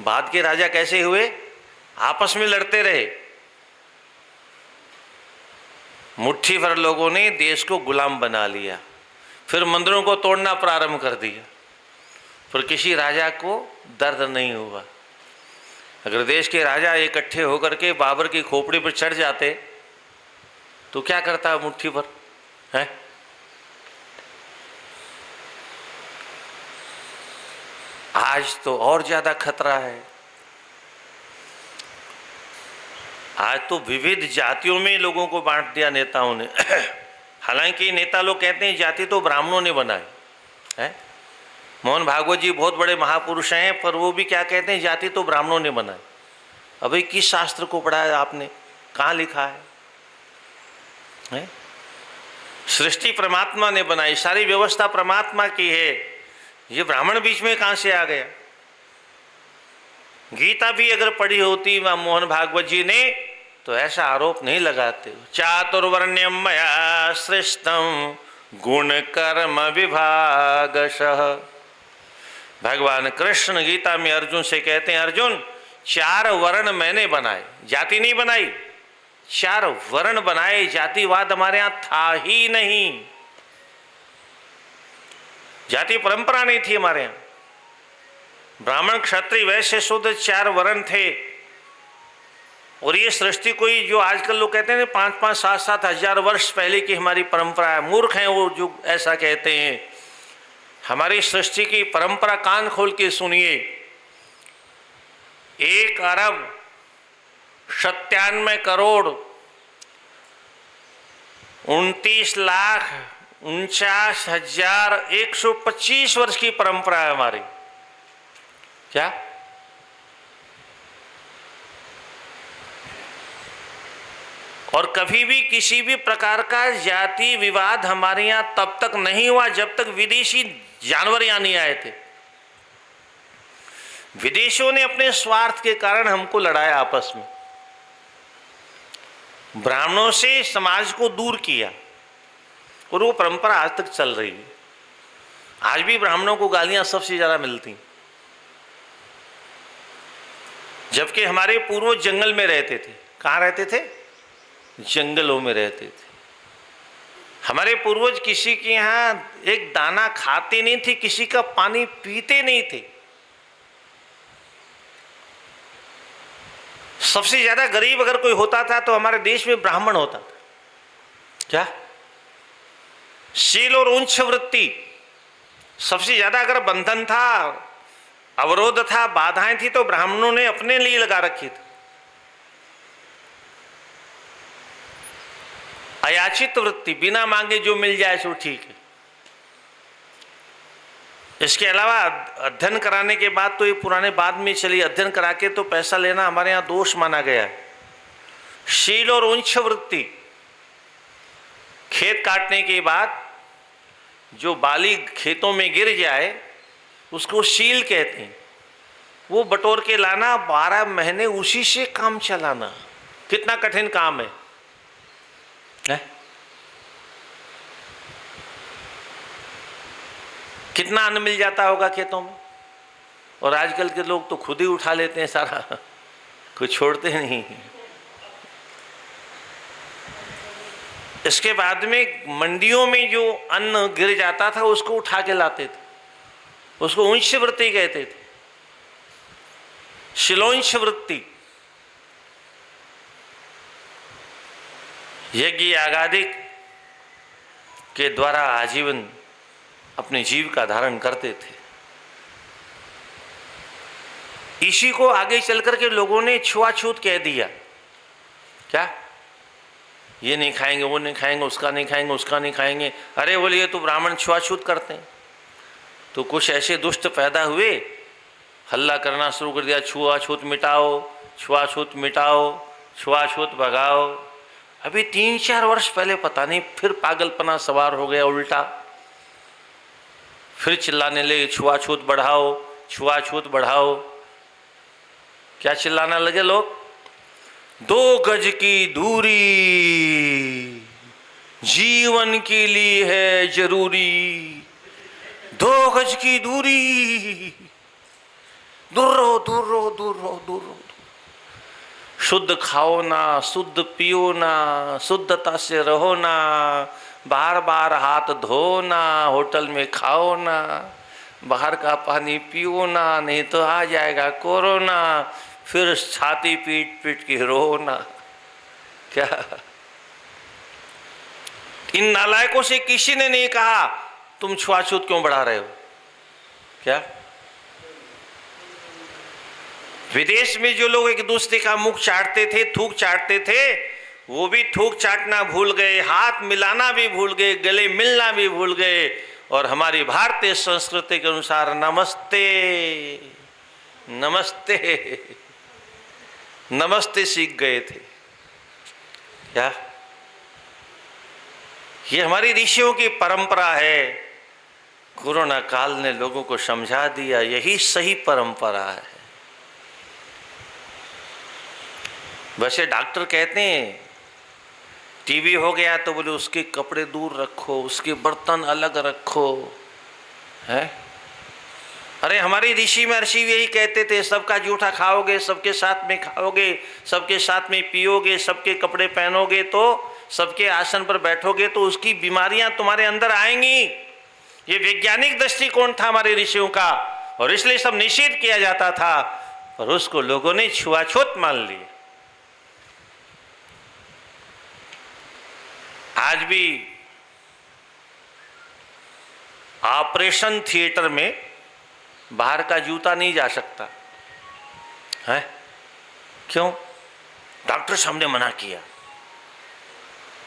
बाद के राजा कैसे हुए? आपस में लड़ते रहे। मुट्ठी भर लोगों ने देश को गुलाम बना लिया, फिर मंदिरों को तोड़ना प्रारंभ कर दिया, फिर किसी राजा को दर्द नहीं हुआ। अगर देश के राजा इकट्ठे होकर के बाबर की खोपड़ी पर चढ़ जाते तो क्या करता मुट्ठी भर है? आज तो और ज्यादा खतरा है। आज तो विविध जातियों में लोगों को बांट दिया नेताओं ने। हालांकि नेता लोग कहते हैं जाति तो ब्राह्मणों ने बनाई है। मोहन भागवत जी बहुत बड़े महापुरुष हैं, पर वो भी क्या कहते हैं, जाति तो ब्राह्मणों ने बनाई। अभी किस शास्त्र को पढ़ा है आपने? कहाँ लिखा है? सृष्टि परमात्मा ने बनाई, सारी व्यवस्था परमात्मा की है, ये ब्राह्मण बीच में कहां से आ गया? गीता भी अगर पढ़ी होती वह मोहन भागवत जी ने तो ऐसा आरोप नहीं लगाते। चातुर्वर्ण्यम मया सृष्टम गुण कर्म विभागशः। भगवान कृष्ण गीता में अर्जुन से कहते हैं, अर्जुन 4 वर्ण मैंने बनाए, जाति नहीं बनाई, 4 वर्ण बनाए। जातिवाद हमारे यहां था ही नहीं, जाति परंपरा नहीं थी हमारे यहां। ब्राह्मण क्षत्रिय वैश्य शूद्र 4 वर्ण थे। और ये सृष्टि कोई जो आजकल लोग कहते हैं 5-5, 7-7 हजार वर्ष पहले की हमारी परंपरा है, मूर्ख हैं वो जो ऐसा कहते हैं। हमारी सृष्टि की परंपरा कान खोल के सुनिए। 1,29,49,125 वर्ष की परंपरा है हमारी। क्या? और कभी भी किसी भी प्रकार का जाति विवाद हमारे यहां तब तक नहीं हुआ जब तक विदेशी जानवर यहां नहीं आए थे। विदेशियों ने अपने स्वार्थ के कारण हमको लड़ाया आपस में, ब्राह्मणों से समाज को दूर किया, और वो परंपरा आज तक चल रही है। आज भी ब्राह्मणों को गालियां सबसे ज्यादा मिलती, जबकि हमारे पूर्वज जंगल में रहते थे। कहाँ रहते थे? जंगलों में रहते थे। हमारे पूर्वज किसी के यहां एक दाना खाते नहीं थे, किसी का पानी पीते नहीं थे। सबसे ज्यादा गरीब अगर कोई होता था तो हमारे देश में ब्राह्मण होता था। क्या? शील और उच्च वृत्ति सबसे ज्यादा अगर बंधन था, अवरोध था, बाधाएं थी तो ब्राह्मणों ने अपने लिए लगा रखी थी। अयाचित वृत्ति, बिना मांगे जो मिल जाए सो ठीक है। इसके अलावा अध्ययन कराने के बाद तो ये पुराने बाद में चली, अध्ययन करा के तो पैसा लेना हमारे यहाँ दोष माना गया है। शील और उच्च वृत्ति, खेत काटने के बाद जो बाली खेतों में गिर जाए उसको शील कहते हैं। वो बटोर के लाना, 12 महीने उसी से काम चलाना, कितना कठिन काम है। कितना अन्न मिल जाता होगा खेतों में, और आजकल के लोग तो खुद ही उठा लेते हैं सारा, कुछ छोड़ते नहीं। इसके बाद में मंडियों में जो अन्न गिर जाता था उसको उठा के लाते थे, उसको उच्च वृत्ति कहते थे, शिलोंच वृत्ति। यज्ञ यागादिक के द्वारा आजीवन अपने जीव का धारण करते थे। इसी को आगे चल करके लोगों ने छुआछूत कह दिया। क्या? ये नहीं खाएंगे, वो नहीं खाएंगे, उसका नहीं खाएंगे, उसका नहीं खाएंगे। अरे बोलिए तो ब्राह्मण छुआछूत करते हैं। तो कुछ ऐसे दुष्ट पैदा हुए, हल्ला करना शुरू कर दिया, छुआछूत मिटाओ, छुआछूत मिटाओ, छुआछूत भगाओ। अभी 3-4 वर्ष पहले पता नहीं फिर पागलपना सवार हो गया उल्टा, फिर चिल्लाने लगे छुआछूत बढ़ाओ, छुआछूत बढ़ाओ। क्या चिल्लाना लगे लोग? 2 गज की दूरी जीवन के लिए है जरूरी, 2 गज की दूरी, दूर रहो, दूर रहो, दूर रहो, दूर रहो। शुद्ध खाओ ना, शुद्ध पियो ना, शुद्धता से रहो ना, बार बार हाथ धो ना, होटल में खाओ ना, बाहर का पानी पियो ना, नहीं तो आ जाएगा कोरोना, फिर छाती पीट पीट के रो ना। क्या? इन नालायकों से किसी ने नहीं कहा तुम छुआछूत क्यों बढ़ा रहे हो। क्या? विदेश में जो लोग एक दूसरे का मुख चाटते थे, थूक चाटते थे, वो भी थूक चाटना भूल गए, हाथ मिलाना भी भूल गए, गले मिलना भी भूल गए, और हमारी भारतीय संस्कृति के अनुसार नमस्ते नमस्ते नमस्ते सीख गए थे। क्या? ये हमारी ऋषियों की परंपरा है। कोरोना काल ने लोगों को समझा दिया, यही सही परंपरा है। वैसे डॉक्टर कहते हैं टीबी हो गया तो बोले उसके कपड़े दूर रखो, उसके बर्तन अलग रखो, है। अरे हमारे ऋषि महर्षि यही कहते थे, सबका जूठा खाओगे, सबके साथ में खाओगे, सबके साथ में पियोगे, सबके कपड़े पहनोगे, तो सबके आसन पर बैठोगे तो उसकी बीमारियां तुम्हारे अंदर आएंगी। ये वैज्ञानिक दृष्टिकोण था हमारे ऋषियों का, और इसलिए सब निषेध किया जाता था, और उसको लोगों ने छुआछूत मान लिया। आज भी ऑपरेशन थिएटर में बाहर का जूता नहीं जा सकता है। क्यों? डॉक्टर साहब ने मना किया।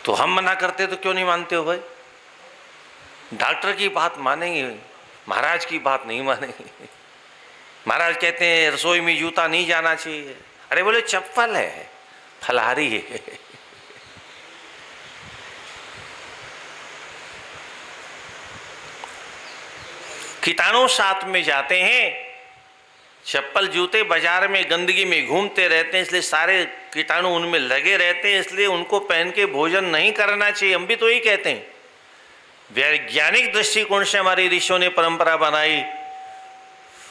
तो हम मना करते तो क्यों नहीं मानते हो भाई? डॉक्टर की बात मानेंगे, महाराज की बात नहीं मानेंगे। महाराज कहते हैं रसोई में जूता नहीं जाना चाहिए। अरे बोले चप्पल है, फलाहारी है। कीटाणु साथ में जाते हैं, चप्पल जूते बाजार में गंदगी में घूमते रहते हैं, इसलिए सारे कीटाणु उनमें लगे रहते हैं, इसलिए उनको पहन के भोजन नहीं करना चाहिए। हम भी तो यही कहते हैं। वैज्ञानिक दृष्टिकोण से हमारी ऋषियों ने परंपरा बनाई,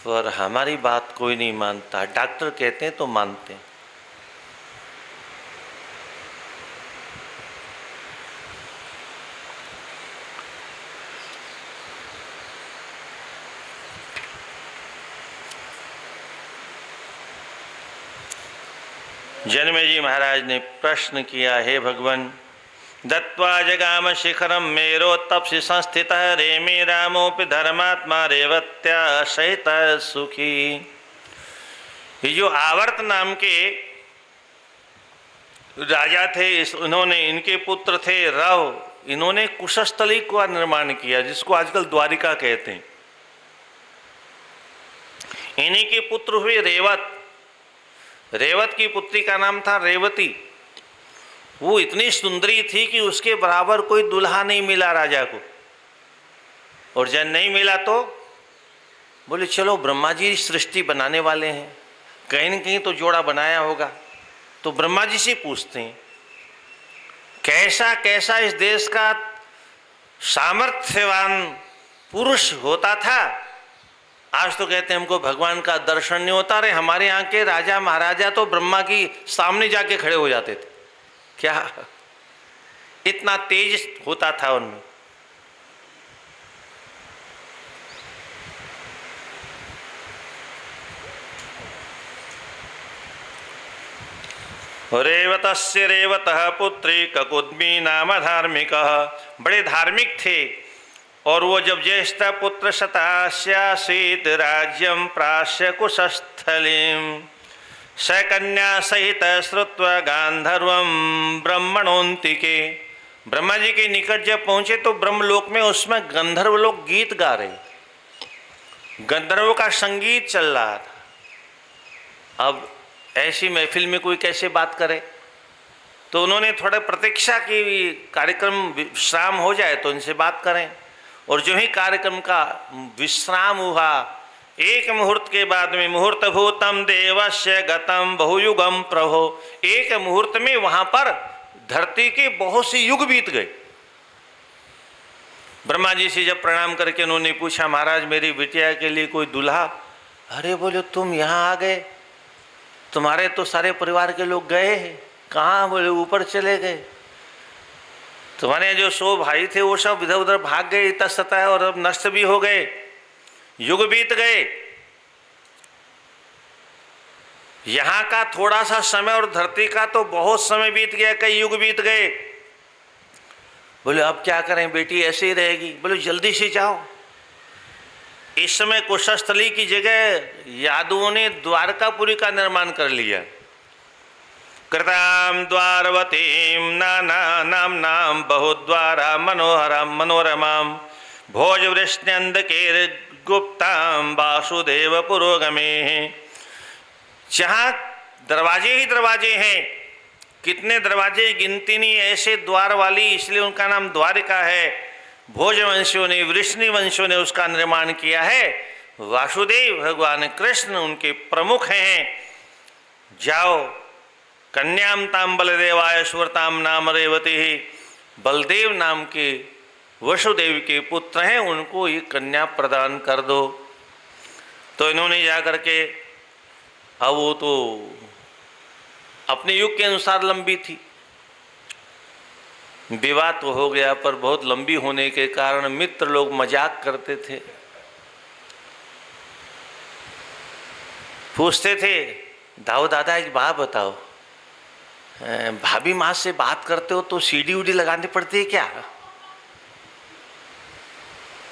और हमारी बात कोई नहीं मानता। डॉक्टर कहते हैं तो मानते हैं। जनमेजय महाराज ने प्रश्न किया, हे भगवान, दत्वा जगाम शिखरम मेरो तपसि संस्थित रेमे रामोपि धर्मात्मा रेवत्या सहित सुखी। ये जो आवर्त नाम के राजा थे, इन्होंने, इनके पुत्र थे रव, इन्होंने कुशस्थली का निर्माण किया, जिसको आजकल द्वारिका कहते हैं। इन्हीं के पुत्र हुए रेवत। रेवत की पुत्री का नाम था रेवती। वो इतनी सुंदरी थी कि उसके बराबर कोई दुल्हा नहीं मिला राजा को, और जब नहीं मिला तो बोले चलो ब्रह्मा जी सृष्टि बनाने वाले हैं, कहीं न कहीं तो जोड़ा बनाया होगा। तो ब्रह्मा जी से पूछते हैं कैसा कैसा इस देश का सामर्थ्यवान पुरुष होता था। आज तो कहते हैं हमको भगवान का दर्शन नहीं होता। अरे हमारे यहाँ के राजा महाराजा तो ब्रह्मा की सामने जाके खड़े हो जाते थे। क्या इतना तेज होता था उनमें। रेवतस्य रेवतः पुत्री ककुद्मी नाम धार्मिक। बड़े धार्मिक थे, और वो जब ज्येष्ठ पुत्र शतास्यासीत राज्यम प्राश्य कुशस्थलीम सकन्या सहित श्रुत्वा गांधर्वम ब्रह्मणोन्तिके। ब्रह्मा जी के निकट जब पहुंचे तो ब्रह्मलोक में उसमें गंधर्व लोग गीत गा रहे, गंधर्वों का संगीत चल रहा था। अब ऐसी महफिल में कोई कैसे बात करे? तो उन्होंने थोड़ा प्रतीक्षा की, कार्यक्रम विश्राम हो जाए तो इनसे बात करें। और जो ही कार्यक्रम का विश्राम हुआ, एक मुहूर्त के बाद में मुहूर्त भूतम देवस्य गतम बहुयुगम प्रभो, एक मुहूर्त में वहां पर धरती के बहुत से युग बीत गए। ब्रह्मा जी से जब प्रणाम करके उन्होंने पूछा महाराज मेरी बिटिया के लिए कोई दूल्हा। अरे बोले तुम यहाँ आ गए, तुम्हारे तो सारे परिवार के लोग गए हैं। कहाँ? बोले ऊपर चले गए। तुम्हारे जो 100 भाई थे वो सब इधर उधर भाग गए, इतस्ततः है, और अब नष्ट भी हो गए, युग बीत गए। यहाँ का थोड़ा सा समय और धरती का तो बहुत समय बीत गया, कई युग बीत गए। बोले अब क्या करें, बेटी ऐसे ही रहेगी। बोले जल्दी से जाओ। इस समय कुशस्थली की जगह यादवों ने द्वारकापुरी का निर्माण कर लिया। कृताम द्वारवतीम नाना नाम बहुद्वारा मनोहरम मनोरमाम भोजवृष्ण्यंधकेर गुप्ताम वासुदेव पुरोगमे। जहाँ दरवाजे ही दरवाजे हैं, कितने दरवाजे गिनती नहीं, ऐसे द्वार वाली, इसलिए उनका नाम द्वारिका है। भोजवंशियों ने, वृष्णि वंशियों ने उसका निर्माण किया है। वासुदेव भगवान कृष्ण उनके प्रमुख हैं। जाओ, कन्याम ताम बलदेवाय सुव्रताम नाम रेवती, बलदेव नाम के वसुदेव के पुत्र हैं, उनको ये कन्या प्रदान कर दो। तो इन्होंने जाकर के, अब वो तो अपने युग के अनुसार लंबी थी, विवाह तो हो गया, पर बहुत लंबी होने के कारण मित्र लोग मजाक करते थे, पूछते थे, दाऊ दादा एक बात बताओ, भाभी माँ से बात करते हो तो सीढ़ी उडी लगानी पड़ती है क्या?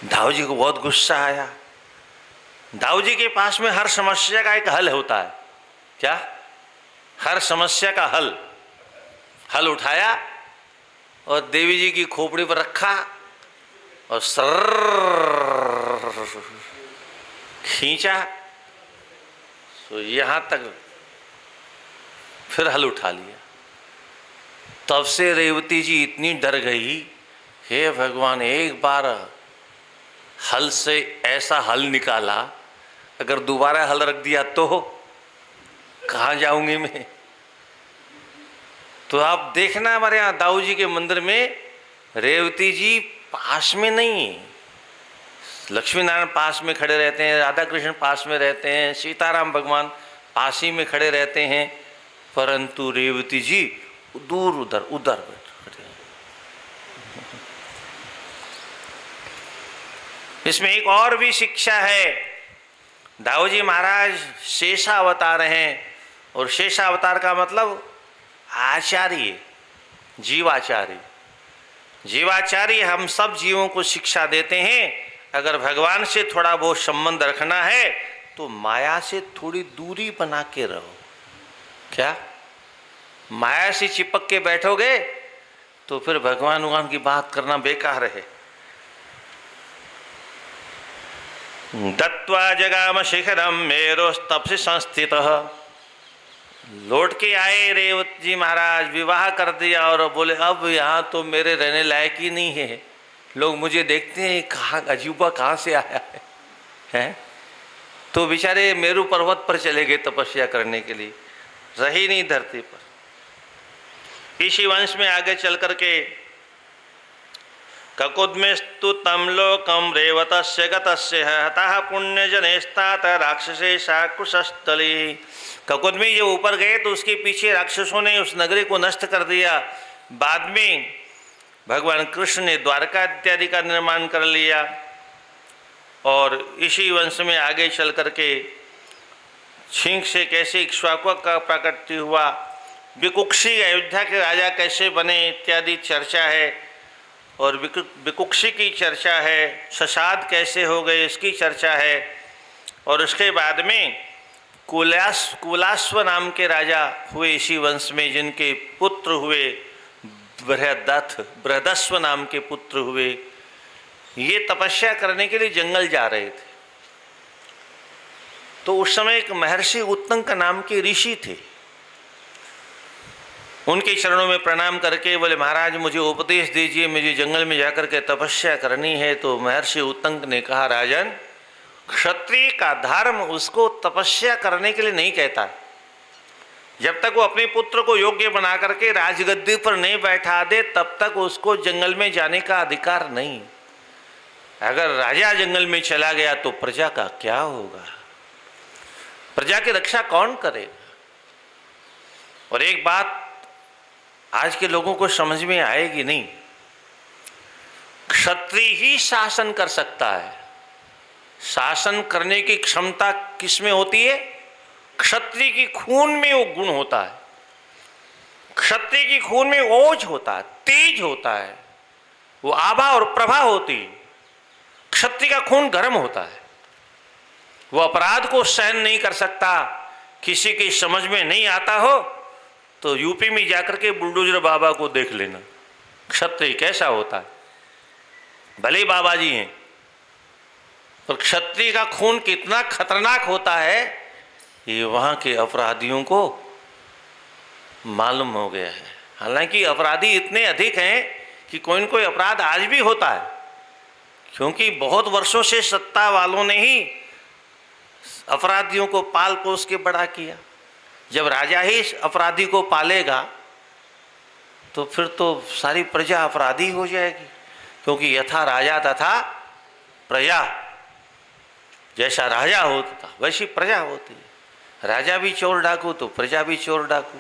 दाऊ जी को बहुत गुस्सा आया। दाऊ जी के पास में हर समस्या का एक हल होता है। क्या? हर समस्या का हल उठाया और देवी जी की खोपड़ी पर रखा और सर खींचा, तो यहां तक, फिर हल उठा लिया। तब से रेवती जी इतनी डर गई, हे भगवान, एक बार हल से ऐसा हल निकाला, अगर दोबारा हल रख दिया तो कहाँ जाऊंगी मैं? तो आप देखना, हमारे यहाँ दाऊ जी के मंदिर में रेवती जी पास में नहीं, लक्ष्मी नारायण पास में खड़े रहते हैं, राधा कृष्ण पास में रहते हैं, सीताराम भगवान पास ही में खड़े रहते हैं, परंतु रेवती जी दूर उधर खड़े। इसमें एक और भी शिक्षा है। दाऊ जी महाराज शेषावतार हैं, और शेषावतार का मतलब आचार्य, जीवाचार्य। जीवाचार्य हम सब जीवों को शिक्षा देते हैं, अगर भगवान से थोड़ा बहुत संबंध रखना है तो माया से थोड़ी दूरी बना के रहो। क्या? माया से चिपक के बैठोगे तो फिर भगवान की बात करना बेकार है। दत्वा जगाम शिखरम मेरोस्तपसि संस्थितः, लौट के आए रेवती जी महाराज, विवाह कर दिया और बोले अब यहाँ तो मेरे रहने लायक ही नहीं है, लोग मुझे देखते हैं कहाँ अजूबा कहाँ से आया है? तो बेचारे मेरू पर्वत पर चले गए तपस्या करने के लिए, रही नहीं धरती पर। इसी वंश में आगे चल करके ककुद्मेस्तु तम लोकम रेवतस्य गतस्य हतः पुण्यजनेस्तात राक्षसे शाकुशस्थली। ककुद्मी जब ऊपर गए तो उसके पीछे राक्षसों ने उस नगरी को नष्ट कर दिया। बाद में भगवान कृष्ण ने द्वारका इत्यादि का निर्माण कर लिया। और इसी वंश में आगे चल करके छिंक से कैसे इक्ष्वाकु का प्राकट्य हुआ, विकुक्षी अयोध्या के राजा कैसे बने इत्यादि चर्चा है, और विकुक्षी की चर्चा है, शशाद कैसे हो गए इसकी चर्चा है। और उसके बाद में कुलास्व नाम के राजा हुए इसी वंश में, जिनके पुत्र हुए बृहदस्व नाम के पुत्र हुए। ये तपस्या करने के लिए जंगल जा रहे थे। तो उस समय एक महर्षि उत्तंक नाम के ऋषि थे। उनके चरणों में प्रणाम करके बोले, महाराज मुझे उपदेश दीजिए, मुझे जंगल में जाकर के तपस्या करनी है। तो महर्षि उत्तंक ने कहा, राजन, क्षत्रिय का धर्म उसको तपस्या करने के लिए नहीं कहता। जब तक वो अपने पुत्र को योग्य बना करके राजगद्दी पर नहीं बैठा दे, तब तक उसको जंगल में जाने का अधिकार नहीं। अगर राजा जंगल में चला गया तो प्रजा का क्या होगा? प्रजा की रक्षा कौन करेगा? और एक बात आज के लोगों को समझ में आएगी नहीं, क्षत्रिय ही शासन कर सकता है। शासन करने की क्षमता किसमें होती है? क्षत्रिय की खून में वो गुण होता है। क्षत्रिय की खून में ओज होता है, तेज होता है, वो आभा और प्रभा होती है। क्षत्रिय का खून गर्म होता है, वो अपराध को सहन नहीं कर सकता। किसी की समझ में नहीं आता हो तो यूपी में जाकर के बुलडोजर बाबा को देख लेना, क्षत्रिय कैसा होता है। भले बाबा जी हैं, पर क्षत्रिय का खून कितना खतरनाक होता है, ये वहाँ के अपराधियों को मालूम हो गया है। हालांकि अपराधी इतने अधिक हैं कि कोई न कोई अपराध आज भी होता है, क्योंकि बहुत वर्षों से सत्ता वालों ने ही अपराधियों को पाल पोस के बड़ा किया। जब राजा ही अपराधी को पालेगा तो फिर तो सारी प्रजा अपराधी हो जाएगी, क्योंकि यथा राजा तथा प्रजा, जैसा राजा होता वैसी प्रजा होती है। राजा भी चोर डाकू तो प्रजा भी चोर डाकू।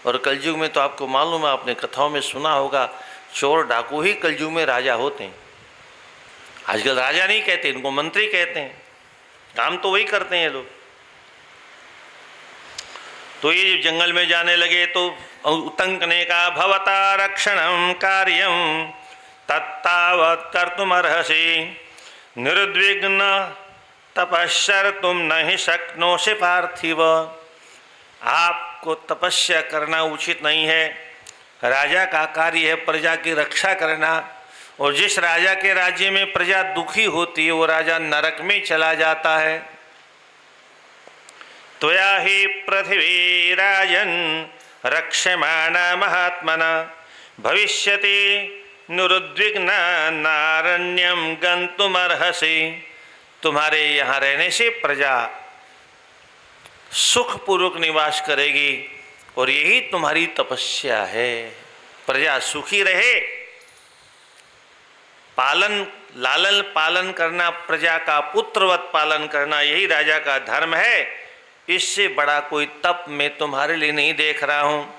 और कलयुग में तो आपको मालूम है, आपने कथाओं में सुना होगा, चोर डाकू ही कलयुग में राजा होते हैं। आजकल राजा नहीं कहते, इनको मंत्री कहते हैं, काम तो वही करते हैं लोग। तो ये जंगल में जाने लगे तो उतंक ने कहा, भवता रक्षणं कार्यं तत्तावत् कर्तुमर्हसि निर्विघ्न तपश्चर्तुं न हि शक्नोषि पार्थिव। आपको तपस्या करना उचित नहीं है। राजा का कार्य है प्रजा की रक्षा करना, और जिस राजा के राज्य में प्रजा दुखी होती है वो राजा नरक में चला जाता है। त्वया हि पृथिवी राजन् रक्ष्यमाणा महात्मना भविष्यति निरुद्विग्न नारण्यं गन्तुमर्हसि। तुम्हारे यहाँ रहने से प्रजा सुखपूर्वक निवास करेगी, और यही तुम्हारी तपस्या है। प्रजा सुखी रहे, पालन लालन पालन करना, प्रजा का पुत्रवत पालन करना, यही राजा का धर्म है। इससे बड़ा कोई तप मैं तुम्हारे लिए नहीं देख रहा हूँ,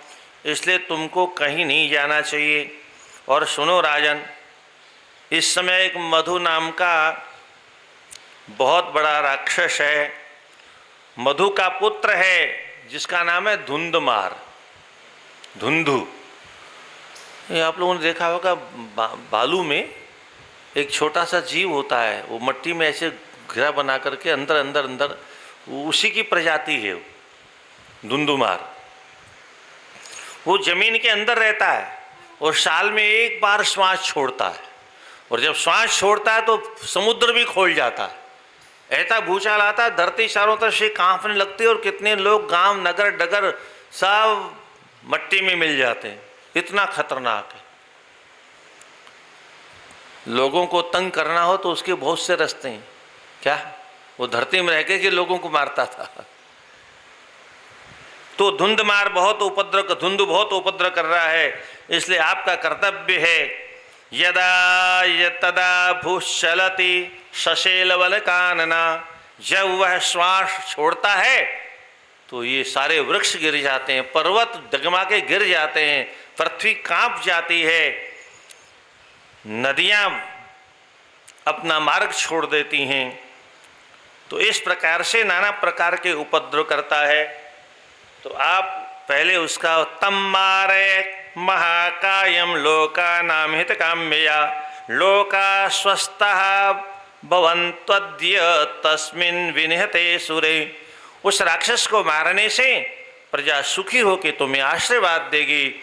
इसलिए तुमको कहीं नहीं जाना चाहिए। और सुनो राजन, इस समय एक मधु नाम का बहुत बड़ा राक्षस है, मधु का पुत्र है, जिसका नाम है धुंधमार, धुंधु। ये आप लोगों ने देखा होगा, बालू में एक छोटा सा जीव होता है, वो मट्टी में ऐसे घेरा बना करके अंदर अंदर अंदर, उसी की प्रजाति है वो धुंधुमार। वो जमीन के अंदर रहता है और साल में एक बार श्वास छोड़ता है, और जब श्वास छोड़ता है तो समुद्र भी खोल जाता है। ऐसा भूचाल आता है, धरती चारों तरफ से कांपने लगती है, और कितने लोग गांव नगर डगर सब मट्टी में मिल जाते हैं। इतना खतरनाक है। लोगों को तंग करना हो तो उसके बहुत से रास्ते हैं। क्या वो धरती में रह के लोगों को मारता था। तो धुंधमार बहुत उपद्रव, धुंधु बहुत उपद्रव कर रहा है, इसलिए आपका कर्तव्य है, यदा तदा भूचलति सशेलवल कानना, जब वह श्वास छोड़ता है तो ये सारे वृक्ष गिर जाते हैं, पर्वत डगमा के गिर जाते हैं, पृथ्वी कांप जाती है, नदियां अपना मार्ग छोड़ देती हैं। तो इस प्रकार से नाना प्रकार के उपद्रव करता है। तो आप पहले उसका तम मारे महाकायम लोका नाम हित काम्यया लोका स्वस्थः भवन्त्वद्य तस्मिन् विनिहते सुरे। उस राक्षस को मारने से प्रजा सुखी होकर तुम्हें आशीर्वाद देगी,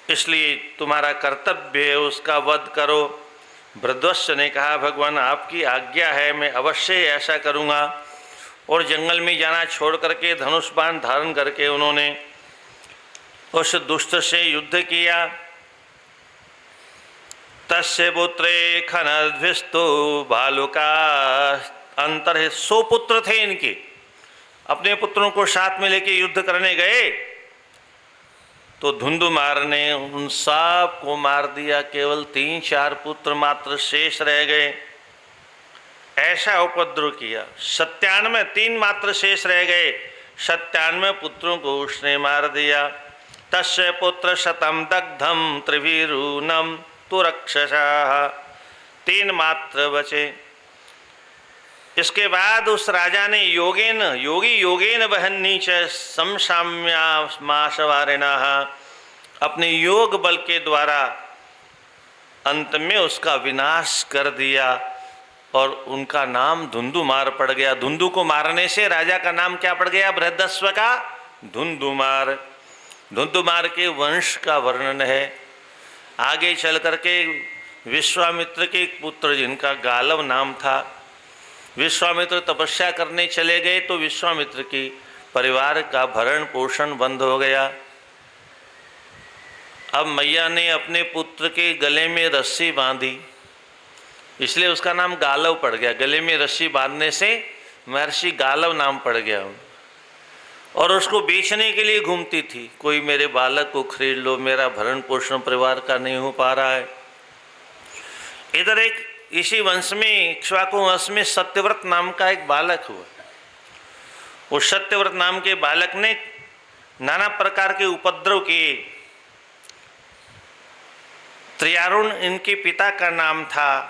इसलिए तुम्हारा कर्तव्य है उसका वध करो। भृद्वस्य ने कहा, भगवान आपकी आज्ञा है, मैं अवश्य ऐसा करूँगा। और जंगल में जाना छोड़ करके धनुष बाण धारण करके उन्होंने उस दुष्ट से युद्ध किया। तस्य पुत्रे खनद्भिस्तु भालुका अंतर्हित। 100 पुत्र थे इनके, अपने पुत्रों को साथ में लेके युद्ध करने गए तो धुंधुमार ने उन सब को मार दिया, केवल 3-4 पुत्र मात्र शेष रह गए। ऐसा उपद्रव किया। 97, 3 मात्र शेष रह गए, 97 पुत्रों को उसने मार दिया। तस्य पुत्र शतम दग्धम त्रिभिरूनम तो रक्षसा, 3 मात्र बचे। इसके बाद उस राजा ने योगेन वहन्नी च समसाम्यामाशवारिणः, अपने योग बल के द्वारा अंत में उसका विनाश कर दिया और उनका नाम धुंधुमार पड़ गया। धुंधु को मारने से राजा का नाम क्या पड़ गया? बृहदस्व का धुंधुमार। धुंधुमार के वंश का वर्णन है। आगे चल करके विश्वामित्र के पुत्र जिनका गालव नाम था, विश्वामित्र तपस्या करने चले गए तो विश्वामित्र की परिवार का भरण पोषण बंद हो गया। अब मैया ने अपने पुत्र के गले में रस्सी बांधी, इसलिए उसका नाम गालव पड़ गया। गले में रस्सी बांधने से महर्षि गालव नाम पड़ गया। और उसको बेचने के लिए घूमती थी, कोई मेरे बालक को खरीद लो, मेरा भरण पोषण परिवार का नहीं हो पा रहा है। इधर एक इसी वंश में, इक्ष्वाकु वंश में सत्यव्रत नाम का एक बालक हुआ। उस सत्यव्रत नाम के बालक ने नाना प्रकार के उपद्रव किए। त्रियारुण इनके पिता का नाम था।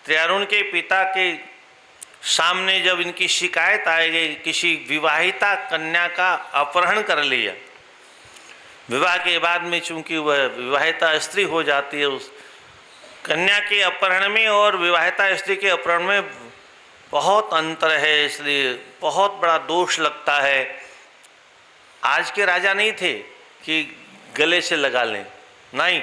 त्रियारुण के पिता के सामने जब इनकी शिकायत आई गई, किसी विवाहिता कन्या का अपहरण कर लिया। विवाह के बाद में चूंकि वह विवाहिता स्त्री हो जाती है, उस कन्या के अपहरण में और विवाहिता स्त्री के अपहरण में बहुत अंतर है, इसलिए बहुत बड़ा दोष लगता है। आज के राजा नहीं थे कि गले से लगा लें, नहीं,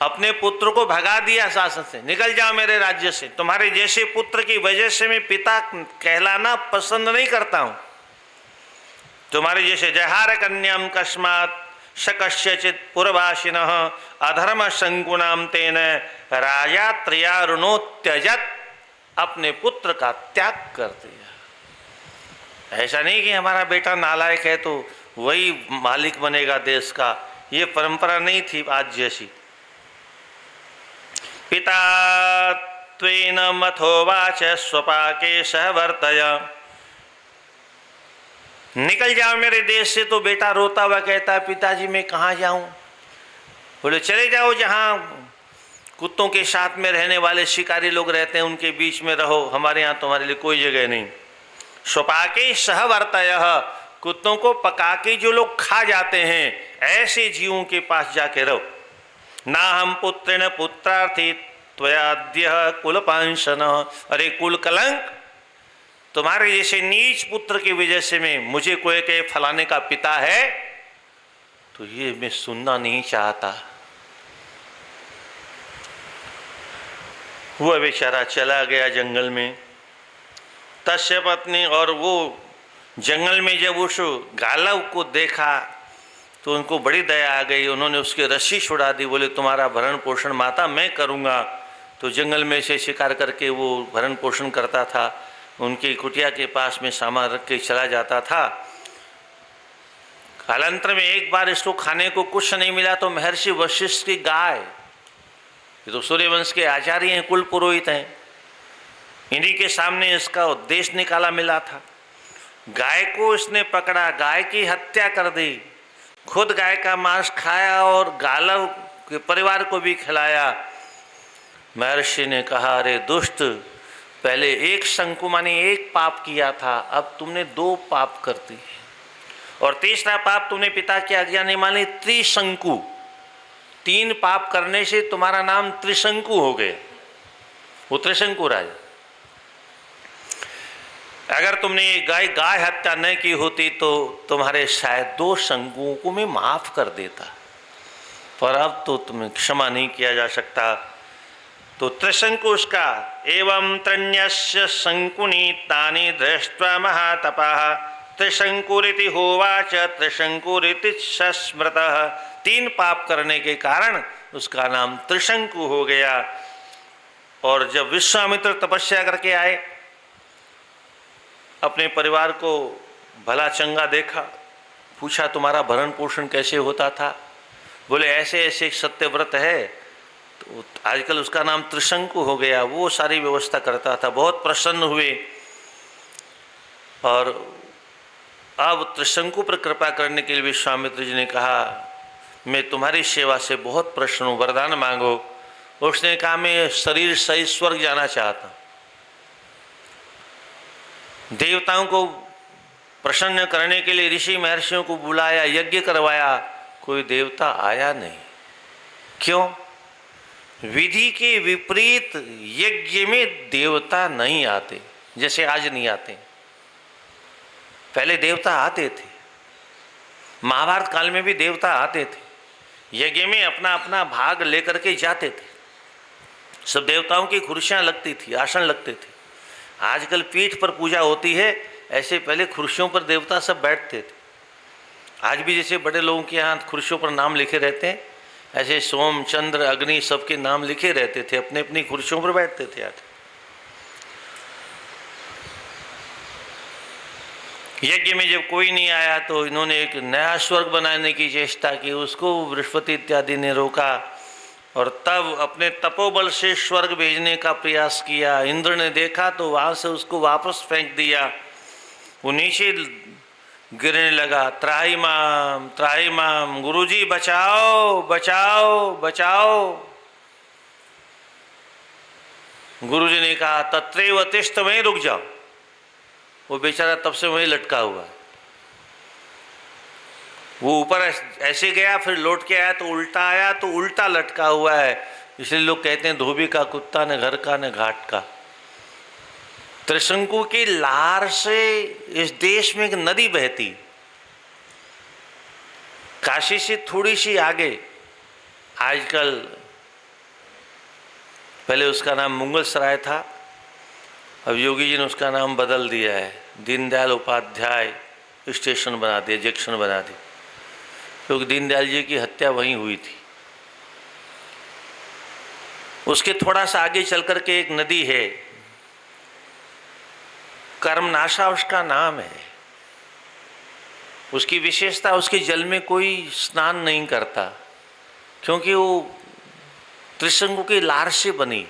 अपने पुत्र को भगा दिया शासन से, निकल जाओ मेरे राज्य से, तुम्हारे जैसे पुत्र की वजह से मैं पिता कहलाना पसंद नहीं करता हूं। तुम्हारे जैसे जहार कन्याम कस्मात् सकस्यचित् पुरवासिनः अधर्म शंकुनाम तेन राजा त्रियारुणो त्यजत, अपने पुत्र का त्याग कर दिया। ऐसा नहीं कि हमारा बेटा नालायक है तो वही मालिक बनेगा देश का, ये परंपरा नहीं थी आज जैसी। पिता त्वेन मथोवाच स्वपाके सहवर्तय, निकल जाओ मेरे देश से। तो बेटा रोता हुआ कहता है, पिताजी मैं कहाँ जाऊं? बोले चले जाओ जहाँ कुत्तों के साथ में रहने वाले शिकारी लोग रहते हैं, उनके बीच में रहो, हमारे यहाँ तुम्हारे लिए कोई जगह नहीं। स्वपाके सहवर्तय, कुत्तों को पका के जो लोग खा जाते हैं ऐसे जीवों के पास जाके रहो। ना हम पुत्रेण पुत्रार्थी त्वयाद्य कुलपांशन, अरे कुल कलंक, तुम्हारे जैसे नीच पुत्र की वजह से मुझे कोई कहे फलाने का पिता है, तो ये मैं सुनना नहीं चाहता। वह बेचारा चला गया जंगल में। तस्य पत्नी, और वो जंगल में जब उस गालव को देखा तो उनको बड़ी दया आ गई, उन्होंने उसकी रस्सी छुड़ा दी। बोले तुम्हारा भरण पोषण माता मैं करूँगा। तो जंगल में से शिकार करके वो भरण पोषण करता था, उनकी कुटिया के पास में सामान रख के चला जाता था। कालांतर में एक बार इसको खाने को कुछ नहीं मिला तो महर्षि वशिष्ठ की गाय, ये तो सूर्यवंश के आचार्य हैं, कुल पुरोहित हैं, इन्हीं के सामने इसका उद्देश्य निकाला मिला था। गाय को इसने पकड़ा, गाय की हत्या कर दी, खुद गाय का मांस खाया और गालव के परिवार को भी खिलाया। महर्षि ने कहा, अरे दुष्ट, पहले एक शंकु माने एक पाप किया था, अब तुमने 2 पाप कर दिए, और तीसरा पाप तुमने पिता की आज्ञा नहीं मानी, त्रिशंकु। 3 पाप करने से तुम्हारा नाम त्रिशंकु हो गया, वो त्रिशंकु राजा। अगर तुमने गाय हत्या न की होती तो तुम्हारे शायद 2 शंकुओं को मैं माफ कर देता, पर अब तो तुम्हें क्षमा नहीं किया जा सकता। तो त्रिशंकु उसका, एवं त्रण्यस्य शंकुनि तानि दृष्ट्वा महातपः त्रिशंकुरिति होवाच त्रिशंकुरिति सस्मृतः। 3 पाप करने के कारण उसका नाम त्रिशंकु हो गया। और जब विश्वामित्र तपस्या करके आए, अपने परिवार को भला चंगा देखा, पूछा तुम्हारा भरण पोषण कैसे होता था? बोले ऐसे ऐसे एक सत्यव्रत है, तो आजकल उसका नाम त्रिशंकु हो गया, वो सारी व्यवस्था करता था। बहुत प्रसन्न हुए और अब त्रिशंकु पर कृपा करने के लिए विश्वामित्र जी ने कहा, मैं तुम्हारी सेवा से बहुत प्रसन्न हूँ, वरदान मांगो। उसने कहा, मैं शरीर सहित स्वर्ग जाना चाहता हूँ। देवताओं को प्रसन्न करने के लिए ऋषि महर्षियों को बुलाया, यज्ञ करवाया, कोई देवता आया नहीं। क्यों? विधि के विपरीत यज्ञ में देवता नहीं आते, जैसे आज नहीं आते। पहले देवता आते थे, महाभारत काल में भी देवता आते थे, यज्ञ में अपना अपना भाग लेकर के जाते थे। सब देवताओं की कुर्सियां लगती थी, आसन लगते थे। आजकल पीठ पर पूजा होती है, ऐसे पहले कुर्सियों पर देवता सब बैठते थे। आज भी जैसे बड़े लोगों के यहाँ कुर्सियों पर नाम लिखे रहते हैं, ऐसे सोम, चंद्र, अग्नि सबके नाम लिखे रहते थे, अपने अपनी कुर्सियों पर बैठते थे। आज यज्ञ में जब कोई नहीं आया तो इन्होंने एक नया स्वर्ग बनाने की चेष्टा की, उसको बृहस्पति इत्यादि ने रोका और तब अपने तपोबल से स्वर्ग भेजने का प्रयास किया। इंद्र ने देखा तो वहाँ से उसको वापस फेंक दिया, वो नीचे गिरने लगा। त्राही माम, गुरुजी बचाओ बचाओ बचाओ। गुरुजी ने कहा तत्रैव तिष्ठ, वहीं रुक जाओ। वो बेचारा तब से वहीं लटका हुआ है। वो ऊपर ऐसे गया, फिर लौट के आया तो उल्टा आया, तो उल्टा लटका हुआ है। इसलिए लोग कहते हैं धोबी का कुत्ता न घर का न घाट का। त्रिशंकु की लार से इस देश में एक नदी बहती, काशी से थोड़ी सी आगे। आजकल, पहले उसका नाम मुगल सराय था, अब योगी जी ने उसका नाम बदल दिया है, दीनदयाल उपाध्याय स्टेशन बना दिया, जंक्शन बना दी, क्योंकि दीनदयाल जी की हत्या वहीं हुई थी। उसके थोड़ा सा आगे चल कर के एक नदी है, कर्मनाशा उसका नाम है। उसकी विशेषता, उसके जल में कोई स्नान नहीं करता, क्योंकि वो त्रिशंकु की लार से बनी।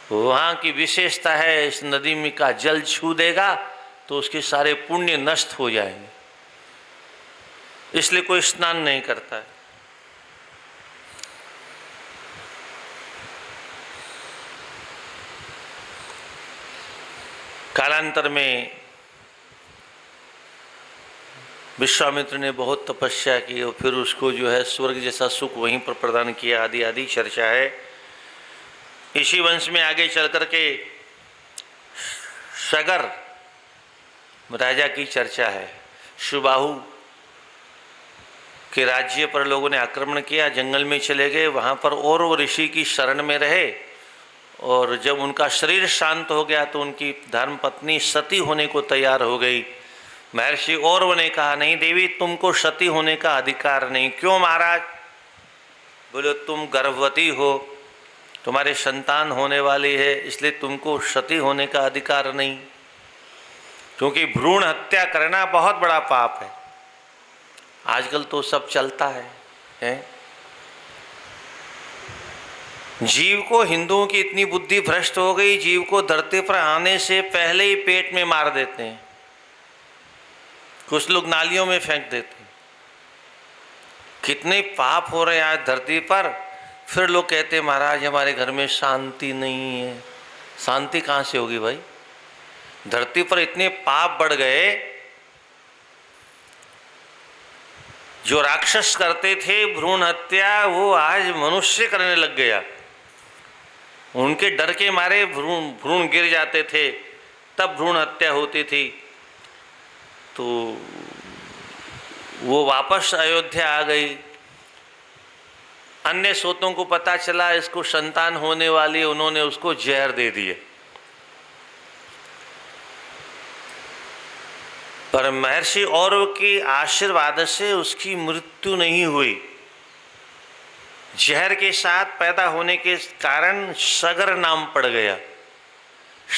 वहाँ की विशेषता है, इस नदी में का जल छू देगा तो उसके सारे पुण्य नष्ट हो जाएंगे, इसलिए कोई स्नान नहीं करता है। कालांतर में विश्वामित्र ने बहुत तपस्या की और फिर उसको जो है स्वर्ग जैसा सुख वहीं पर प्रदान किया, आदि आदि चर्चा है। इसी वंश में आगे चल कर के सगर राजा की चर्चा है। सुबाहु के राज्य पर लोगों ने आक्रमण किया, जंगल में चले गए, वहाँ पर और वो ऋषि की शरण में रहे, और जब उनका शरीर शांत हो गया तो उनकी धर्मपत्नी सती होने को तैयार हो गई। महर्षि औरव ने कहा नहीं देवी, तुमको सती होने का अधिकार नहीं। क्यों महाराज? बोले तुम गर्भवती हो, तुम्हारे संतान होने वाली है, इसलिए तुमको सती होने का अधिकार नहीं, क्योंकि भ्रूण हत्या करना बहुत बड़ा पाप है। आजकल तो सब चलता है? जीव को, हिंदुओं की इतनी बुद्धि भ्रष्ट हो गई, जीव को धरती पर आने से पहले ही पेट में मार देते हैं, कुछ लोग नालियों में फेंक देते हैं। कितने पाप हो रहे हैं आज धरती पर। फिर लोग कहते हैं महाराज हमारे घर में शांति नहीं है। शांति कहाँ से होगी भाई? धरती पर इतने पाप बढ़ गए, जो राक्षस करते थे भ्रूण हत्या, वो आज मनुष्य करने लग गया। उनके डर के मारे भ्रूण गिर जाते थे, तब भ्रूण हत्या होती थी। तो वो वापस अयोध्या आ गई। अन्य सोतों को पता चला इसको संतान होने वाली, उन्होंने उसको जहर दे दिए। पर महर्षि औरव के आशीर्वाद से उसकी मृत्यु नहीं हुई। जहर के साथ पैदा होने के कारण सगर नाम पड़ गया।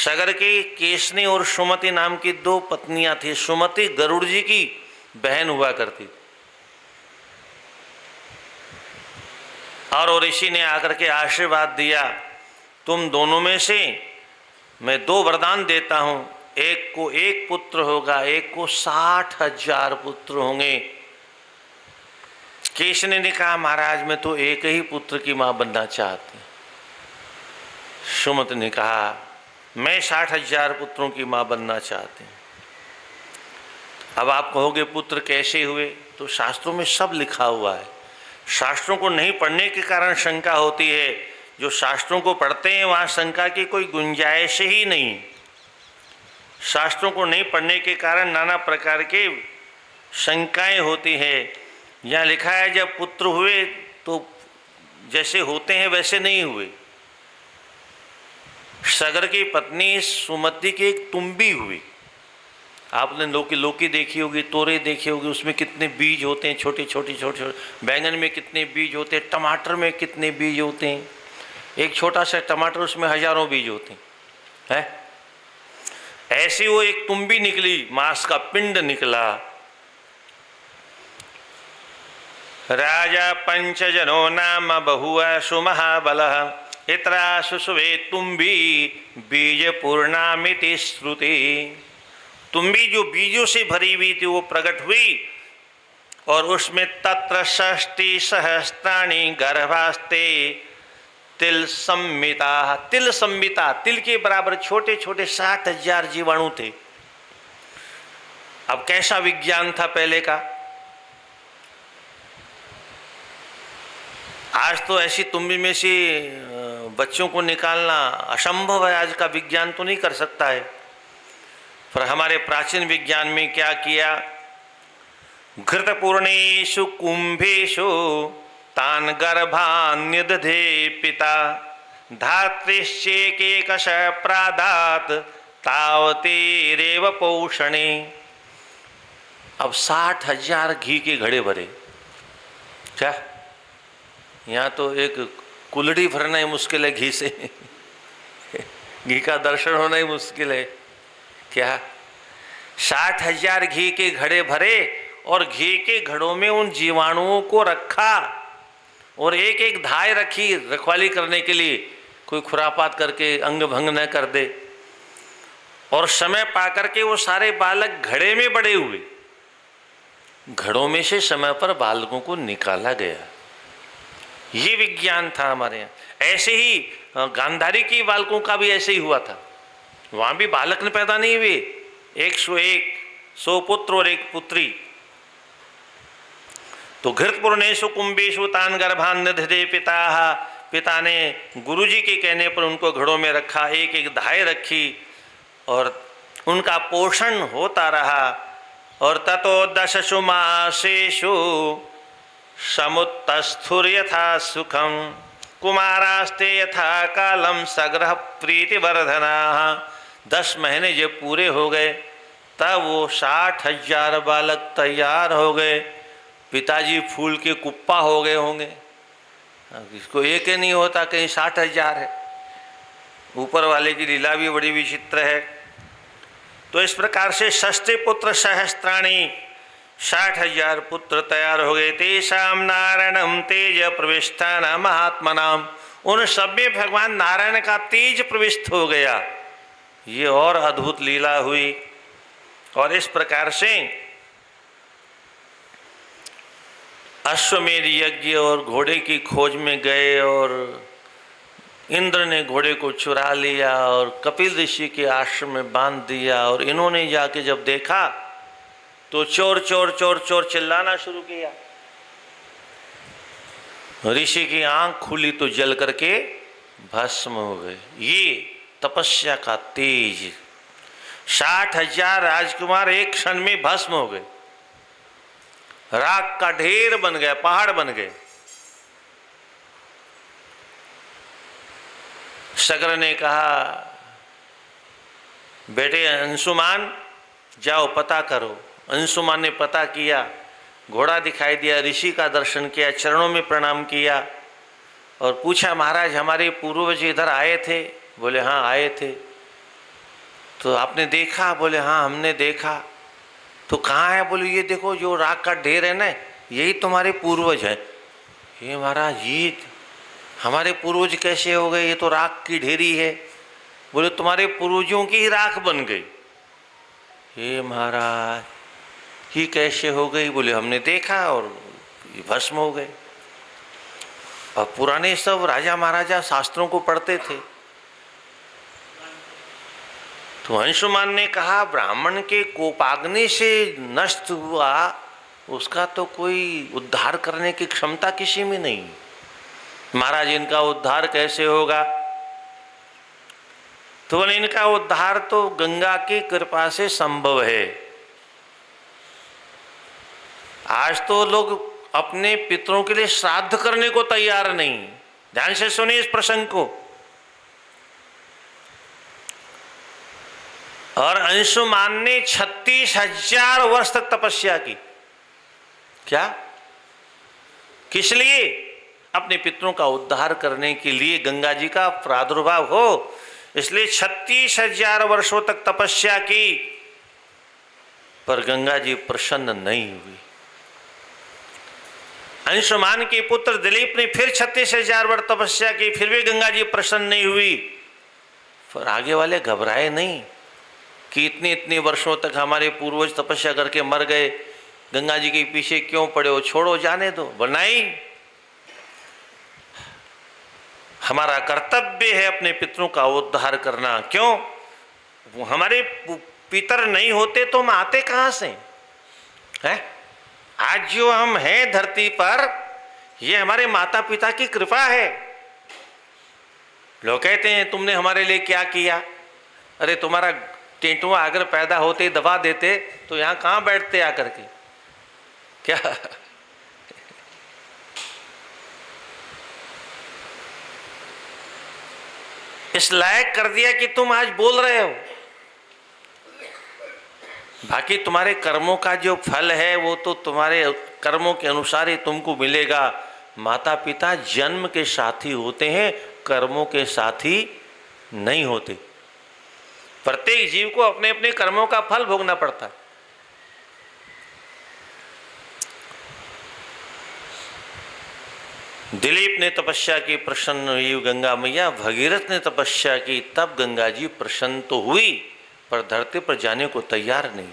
सगर की केशनी और सुमति नाम की दो पत्नियां थी। सुमति गरुड़ जी की बहन हुआ करती थी, और ऋषि ने आकर के आशीर्वाद दिया, तुम दोनों में से मैं 2 वरदान देता हूं, एक को 1 पुत्र होगा, एक को 60,000 पुत्र होंगे। केशनी ने कहा महाराज मैं तो एक ही पुत्र की मां बनना चाहती। सुमति ने कहा मैं 60,000 पुत्रों की मां बनना चाहती हूं। अब आप कहोगे पुत्र कैसे हुए? तो शास्त्रों में सब लिखा हुआ है। शास्त्रों को नहीं पढ़ने के कारण शंका होती है, जो शास्त्रों को पढ़ते हैं वहाँ शंका की कोई गुंजाइश ही नहीं। शास्त्रों को नहीं पढ़ने के कारण नाना प्रकार के शंकाएं होती हैं। यहाँ लिखा है जब पुत्र हुए तो जैसे होते हैं वैसे नहीं हुए। सगर की पत्नी सुमति की एक तुम्बी हुई, आपने लौकी देखी होगी, तोरई देखी होगी, उसमें कितने बीज होते हैं, छोटे छोटे छोटे छोटे। बैंगन में कितने बीज होते हैं, टमाटर में कितने बीज होते हैं। एक छोटा सा टमाटर, उसमें हजारों बीज होते हैं। ऐसी वो एक तुम्बी निकली, मांस का पिंड निकला। राजा पंचजनो नाम बहुआशु महाबलः इतराशु सुवे तुम्बी बीज पूर्णामिति श्रुति। तुम्बी जो बीजों से भरी हुई थी वो प्रकट हुई, और उसमें तत्र 60 सहस्त्राणि गर्भास्ते तिल संमिता। तिल संमिता, तिल के बराबर छोटे छोटे 60,000 जीवाणु थे। अब कैसा विज्ञान था पहले का। आज तो ऐसी तुम्बी में से बच्चों को निकालना असंभव है, आज का विज्ञान तो नहीं कर सकता है। पर हमारे प्राचीन विज्ञान में क्या किया, घृतपूर्णेषु कुंभेषु तान गर्भान्यदधे पिता धात्रिश्चेकेकश प्रादात तावतेरेव पोषणे। अब 60,000 घी के घड़े भरे। क्या यहाँ तो एक कुल्हड़ी भरना ही मुश्किल है घी से घी का दर्शन होना ही मुश्किल है। क्या 60,000 घी के घड़े भरे, और घी के घड़ों में उन जीवाणुओं को रखा, और एक एक धाय रखी रखवाली करने के लिए, कोई खुरापात करके अंग भंग न कर दे। और समय पाकर के वो सारे बालक घड़े में बड़े हुए। घड़ों में से समय पर बालकों को निकाला गया। ये विज्ञान था हमारे यहाँ। ऐसे ही गांधारी की बालकों का भी ऐसे ही हुआ था। वहां भी बालक ने पैदा नहीं हुए, 101 100 पुत्र और एक पुत्री। तो घृतपूर्णेषु कुंभेषु तान गर्भान्यदधे पिता। पिता ने गुरुजी के कहने पर उनको घड़ों में रखा, एक एक धाय रखी, और उनका पोषण होता रहा। और ततो 10 मासेषु समुत्तस्थुर यथा सुखम कुमारास्ते यथा कालम सग्रह प्रीतिवर्धना। 10 महीने जब पूरे हो गए, तब वो 60,000 बालक तैयार हो गए। पिताजी फूल के कुप्पा हो गए होंगे। इसको एक ही नहीं होता, कहीं 60,000 है। ऊपर वाले की लीला भी बड़ी विचित्र है। तो इस प्रकार से 60 पुत्र सहस्त्राणी, 60,000 पुत्र तैयार हो गए। तेषाम नारायणम तेज प्रविष्टानाम महात्मनाम। उन सब में भगवान नारायण का तेज प्रविष्ट हो गया। ये और अद्भुत लीला हुई। और इस प्रकार से अश्वमेध यज्ञ और घोड़े की खोज में गए, और इंद्र ने घोड़े को चुरा लिया और कपिल ऋषि के आश्रम में बांध दिया। और इन्होंने जाके जब देखा तो चोर चोर चोर चोर चिल्लाना शुरू किया। ऋषि की आंख खुली तो जल करके भस्म हो गए। ये तपस्या का तेज। 60,000 राजकुमार एक क्षण में भस्म हो गए, राख का ढेर बन गया, पहाड़ बन गए। शक्र ने कहा, बेटे अंशुमान जाओ पता करो। अंशुमान ने पता किया, घोड़ा दिखाई दिया, ऋषि का दर्शन किया, चरणों में प्रणाम किया और पूछा, महाराज हमारे पूर्वज इधर आए थे? बोले हाँ आए थे। तो आपने देखा? बोले हाँ हमने देखा। तो कहाँ है? बोले ये देखो जो राख का ढेर है ना, यही तुम्हारे पूर्वज है। ये महाराज ये हमारे पूर्वज कैसे हो गए? ये तो राख की ढेरी है। बोले तुम्हारे पूर्वजों की ही राख बन गई। ये महाराज ये कैसे हो गई? बोले हमने देखा और ये भस्म हो गए। और पुराने सब राजा महाराजा शास्त्रों को पढ़ते थे। तो अंशुमान ने कहा, ब्राह्मण के कोपाग्नि से नष्ट हुआ, उसका तो कोई उद्धार करने की क्षमता किसी में नहीं। महाराज इनका उद्धार कैसे होगा? तो इनका उद्धार तो गंगा की कृपा से संभव है। आज तो लोग अपने पितरों के लिए श्राद्ध करने को तैयार नहीं। ध्यान से सुनिए इस प्रसंग को। और अंशुमान ने 36,000 वर्ष तक तपस्या की। क्या? किस लिए? अपने पितरों का उद्धार करने के लिए, गंगा जी का प्रादुर्भाव हो, इसलिए 36,000 वर्षों तक तपस्या की, पर गंगा जी प्रसन्न नहीं हुई। अंशुमान के पुत्र दिलीप ने फिर 36,000 वर्ष तपस्या की, फिर भी गंगा जी प्रसन्न नहीं हुई। पर आगे वाले घबराए नहीं कि इतने इतने वर्षों तक हमारे पूर्वज तपस्या करके मर गए, गंगा जी के पीछे क्यों पड़े हो, छोड़ो, जाने दो। बनाई, हमारा कर्तव्य है अपने पितरों का उद्धार करना। क्यों? वो हमारे पितर नहीं होते तो हम आते कहां से हैं? आज जो हम हैं धरती पर, ये हमारे माता पिता की कृपा है। लोग कहते हैं तुमने हमारे लिए क्या किया? अरे तुम्हारा टेंटुआ अगर पैदा होते दबा देते तो यहां कहां बैठते आकर के? क्या? इस लायक कर दिया कि तुम आज बोल रहे हो। बाकी तुम्हारे कर्मों का जो फल है वो तो तुम्हारे कर्मों के अनुसार ही तुमको मिलेगा। माता पिता जन्म के साथी होते हैं, कर्मों के साथी नहीं होते। प्रत्येक जीव को अपने अपने कर्मों का फल भोगना पड़ता है। दिलीप ने तपस्या की, प्रसन्न हुई गंगा मैया। भगीरथ ने तपस्या की, तब गंगा जी प्रसन्न तो हुई, पर धरती पर जाने को तैयार नहीं।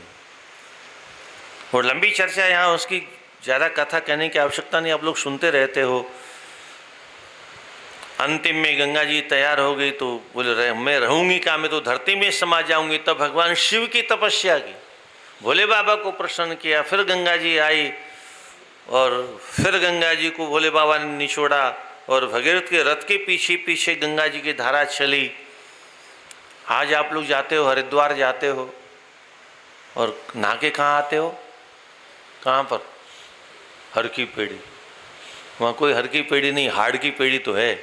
और लंबी चर्चा, यहाँ उसकी ज़्यादा कथा कहने की आवश्यकता नहीं, आप लोग सुनते रहते हो। अंतिम में गंगा जी तैयार हो गई तो बोले मैं रहूंगी क्या, मैं तो धरती में समा जाऊंगी। तब भगवान शिव की तपस्या की, भोले बाबा को प्रसन्न किया। फिर गंगा जी आई और फिर गंगा जी को भोले बाबा ने निचोड़ा और भगीरथ के रथ के पीछे पीछे गंगा जी की धारा चली। आज आप लोग जाते हो, हरिद्वार जाते हो और नहा के कहाँ आते हो? कहाँ पर? हर की पेड़ी। वहाँ कोई हर की पेड़ी नहीं, हाड़ की पेड़ी तो है।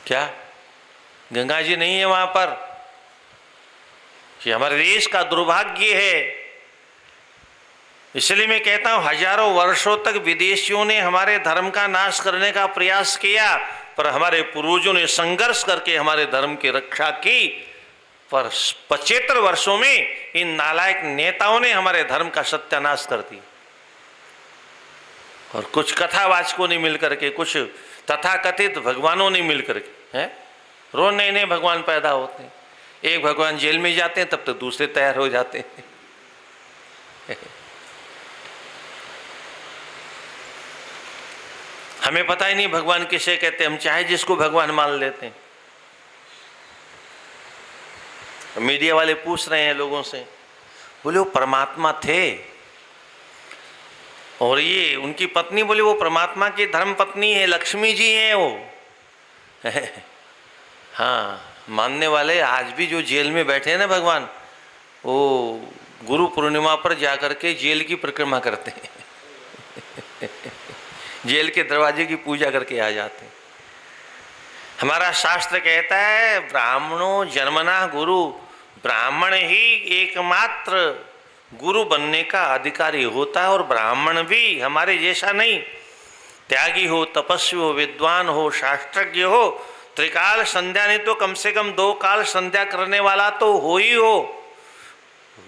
क्या? गंगा जी नहीं है वहाँ पर। कि हमारे देश का दुर्भाग्य है। इसलिए मैं कहता हूँ, हजारों वर्षों तक विदेशियों ने हमारे धर्म का नाश करने का प्रयास किया, पर हमारे पूर्वजों ने संघर्ष करके हमारे धर्म की रक्षा की। पर 75 वर्षों में इन नालायक नेताओं ने हमारे धर्म का सत्यानाश कर दिया। और कुछ कथावाचकों ने मिलकर के, कुछ तथाकथित भगवानों ने मिलकर के, हैं, रोज नए नए भगवान पैदा होते हैं। एक भगवान जेल में जाते हैं तब तक दूसरे तैयार हो जाते हैं। हमें पता ही नहीं भगवान किसे कहते हैं, हम चाहे जिसको भगवान मान लेते हैं। मीडिया वाले पूछ रहे हैं लोगों से, बोले वो परमात्मा थे, और ये उनकी पत्नी बोली वो परमात्मा की धर्म पत्नी है, लक्ष्मी जी हैं वो। हाँ, मानने वाले आज भी जो जेल में बैठे हैं ना भगवान, वो गुरु पूर्णिमा पर जाकर के जेल की परिक्रमा करते हैं। जेल के दरवाजे की पूजा करके आ जाते हैं। हमारा शास्त्र कहता है ब्राह्मणों जन्मना गुरु, ब्राह्मण ही एकमात्र गुरु बनने का अधिकारी होता है। और ब्राह्मण भी हमारे जैसा नहीं, त्यागी हो, तपस्वी हो, विद्वान हो, शास्त्रज्ञ हो, त्रिकाल संध्या नहीं तो कम से कम 2 काल संध्या करने वाला तो हो ही हो,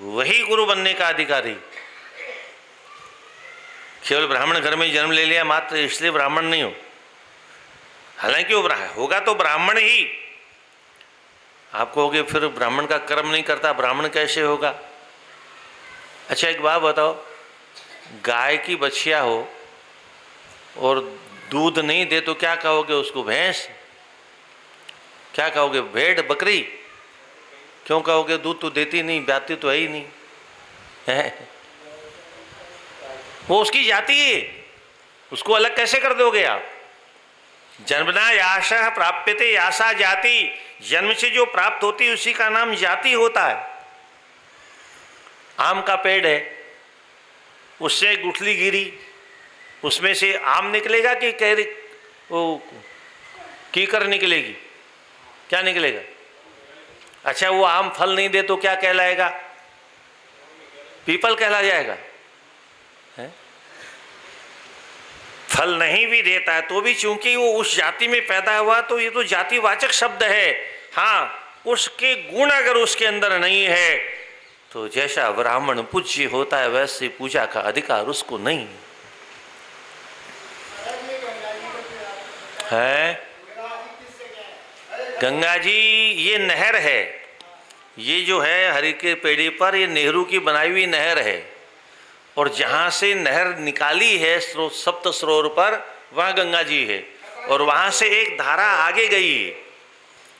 वही गुरु बनने का अधिकारी। केवल ब्राह्मण घर में जन्म ले लिया मात्र इसलिए ब्राह्मण नहीं हो। हालांकि वो होगा तो ब्राह्मण ही। आप कहोगे फिर ब्राह्मण का कर्म नहीं करता, ब्राह्मण कैसे होगा? अच्छा एक बात बताओ, गाय की बछिया हो और दूध नहीं दे तो क्या कहोगे उसको? भैंस? क्या कहोगे? भेड़, बकरी? क्यों कहोगे? दूध तो देती नहीं, ब्याती तो है ही नहीं, है? वो उसकी जाति है, उसको अलग कैसे कर दोगे आप? जन्मना याशा प्राप्यते यासा जाति, जन्म से जो प्राप्त होती है उसी का नाम जाति होता है। आम का पेड़ है, उससे गुठली गिरी, उसमें से आम निकलेगा कि कैरी, वो कीकर निकलेगी? क्या निकलेगा? अच्छा, वो आम फल नहीं दे तो क्या कहलाएगा? पीपल कहला जाएगा। है? फल नहीं भी देता है तो भी चूंकि वो उस जाति में पैदा हुआ तो ये तो जातिवाचक शब्द है। हाँ, उसके गुण अगर उसके अंदर नहीं है तो जैसा ब्राह्मण पूज्य होता है वैसे पूजा का अधिकार उसको नहीं है। गंगा जी ये नहर है, ये जो है हरि के पेड़ी पर, ये नेहरू की बनाई हुई नहर है, और जहाँ से नहर निकाली है सप्त सरोवर पर, वहाँ गंगा जी है। और वहाँ से एक धारा आगे गई,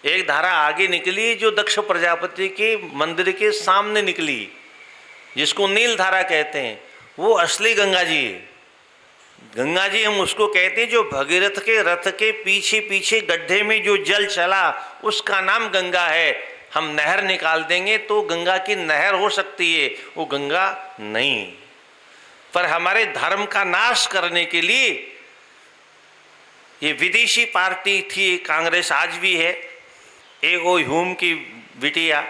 एक धारा आगे निकली जो दक्ष प्रजापति के मंदिर के सामने निकली, जिसको नील धारा कहते हैं, वो असली गंगा जी है। गंगा जी हम उसको कहते हैं जो भगीरथ के रथ के पीछे पीछे गड्ढे में जो जल चला उसका नाम गंगा है। हम नहर निकाल देंगे तो गंगा की नहर हो सकती है, वो गंगा नहीं। पर हमारे धर्म का नाश करने के लिए ये विदेशी पार्टी थी, कांग्रेस आज भी है, एक वो ह्यूम की बिटिया,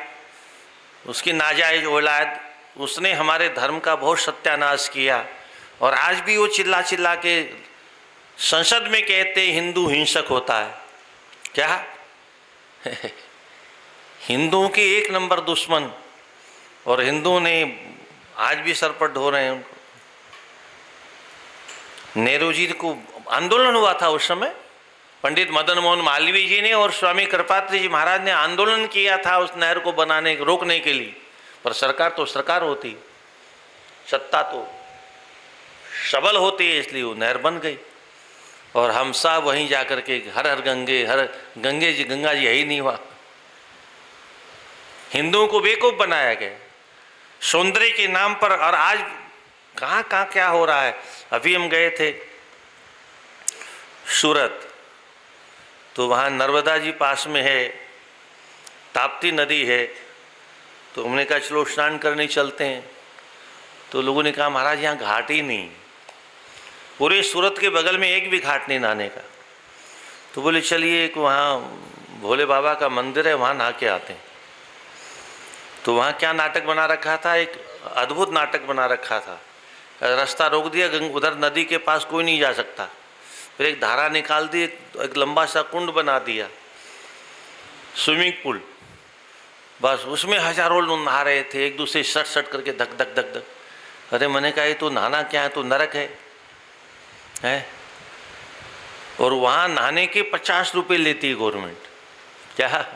उसकी नाजायज औलाद, उसने हमारे धर्म का बहुत सत्यानाश किया। और आज भी वो चिल्ला चिल्ला के संसद में कहते हिंदू हिंसक होता है। क्या? हिंदुओं की एक नंबर दुश्मन, और हिंदुओं ने आज भी सर पर ढो रहे हैं उनको। नेहरू जी को आंदोलन हुआ था उस समय, पंडित मदन मोहन मालवीय जी ने और स्वामी कृपात्री जी महाराज ने आंदोलन किया था उस नहर को बनाने रोकने के लिए। पर सरकार तो सरकार होती, सत्ता तो सबल होती है, इसलिए वो नहर बन गई। और हम सब वहीं जाकर के हर हर गंगे जी, गंगा जी है ही नहीं हुआ। हिंदुओं को बेवकूफ बनाया गया सौंदर्य के नाम पर। और आज कहाँ कहाँ क्या हो रहा है। अभी हम गए थे सूरत, तो वहाँ नर्मदा जी पास में है, ताप्ती नदी है, तो हमने कहा चलो स्नान करने चलते हैं। तो लोगों ने कहा महाराज यहाँ घाट ही नहीं, पूरे सूरत के बगल में एक भी घाट नहीं नहाने का। तो बोले चलिए एक वहाँ भोले बाबा का मंदिर है, वहाँ नहा के आते हैं। तो वहाँ क्या नाटक बना रखा था, एक अद्भुत नाटक बना रखा था। रास्ता रोक दिया, उधर नदी के पास कोई नहीं जा सकता, फिर एक धारा निकाल दी, एक लंबा सा कुंड बना दिया, स्विमिंग पूल, बस उसमें हजारों लोग नहा रहे थे, एक दूसरे सट सट करके धक धक धक धक। अरे मैंने कहा ये तो नहाना क्या है, तो नरक है। और वहाँ नहाने के 50 रुपये लेती है गवर्नमेंट। क्या?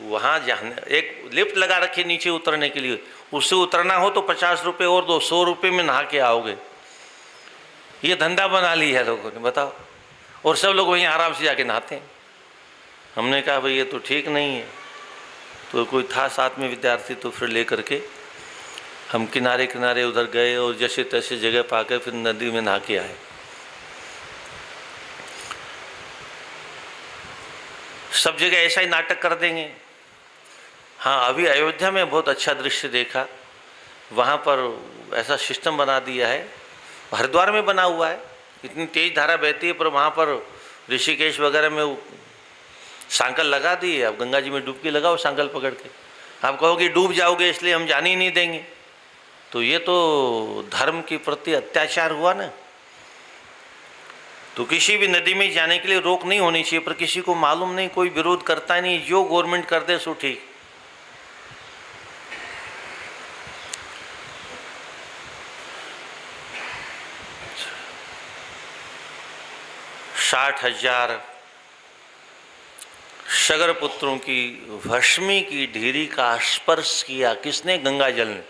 वहाँ जाने एक लिफ्ट लगा रखी नीचे उतरने के लिए, उससे उतरना हो तो 50 रुपये और 200 रुपये में नहा के आओगे। ये धंधा बना लिया है लोगों ने, बताओ। और सब लोग वहीं आराम से जाके नहाते हैं। हमने कहा भाई ये तो ठीक नहीं है। तो कोई था साथ में विद्यार्थी, तो फिर ले करके हम किनारे किनारे उधर गए और जैसे तैसे जगह पाकर फिर नदी में नहा के आए। सब जगह ऐसा ही नाटक कर देंगे। हाँ, अभी अयोध्या में बहुत अच्छा दृश्य देखा, वहाँ पर ऐसा सिस्टम बना दिया है, हरिद्वार में बना हुआ है, इतनी तेज धारा बहती है, पर वहाँ पर ऋषिकेश वगैरह में सांकल लगा दी है। अब गंगा जी में डुबकी लगाओ सांकल पकड़ के, आप कहोगे डूब जाओगे इसलिए हम जाने ही नहीं देंगे। तो ये तो धर्म के प्रति अत्याचार हुआ ना। तो किसी भी नदी में जाने के लिए रोक नहीं होनी चाहिए, पर किसी को मालूम नहीं, कोई विरोध करता नहीं, जो गवर्नमेंट कर दे सो ठीक। साठ 60,000 सगर पुत्रों की भस्मी की ढीरी का स्पर्श किया किसने? गंगा जल ने।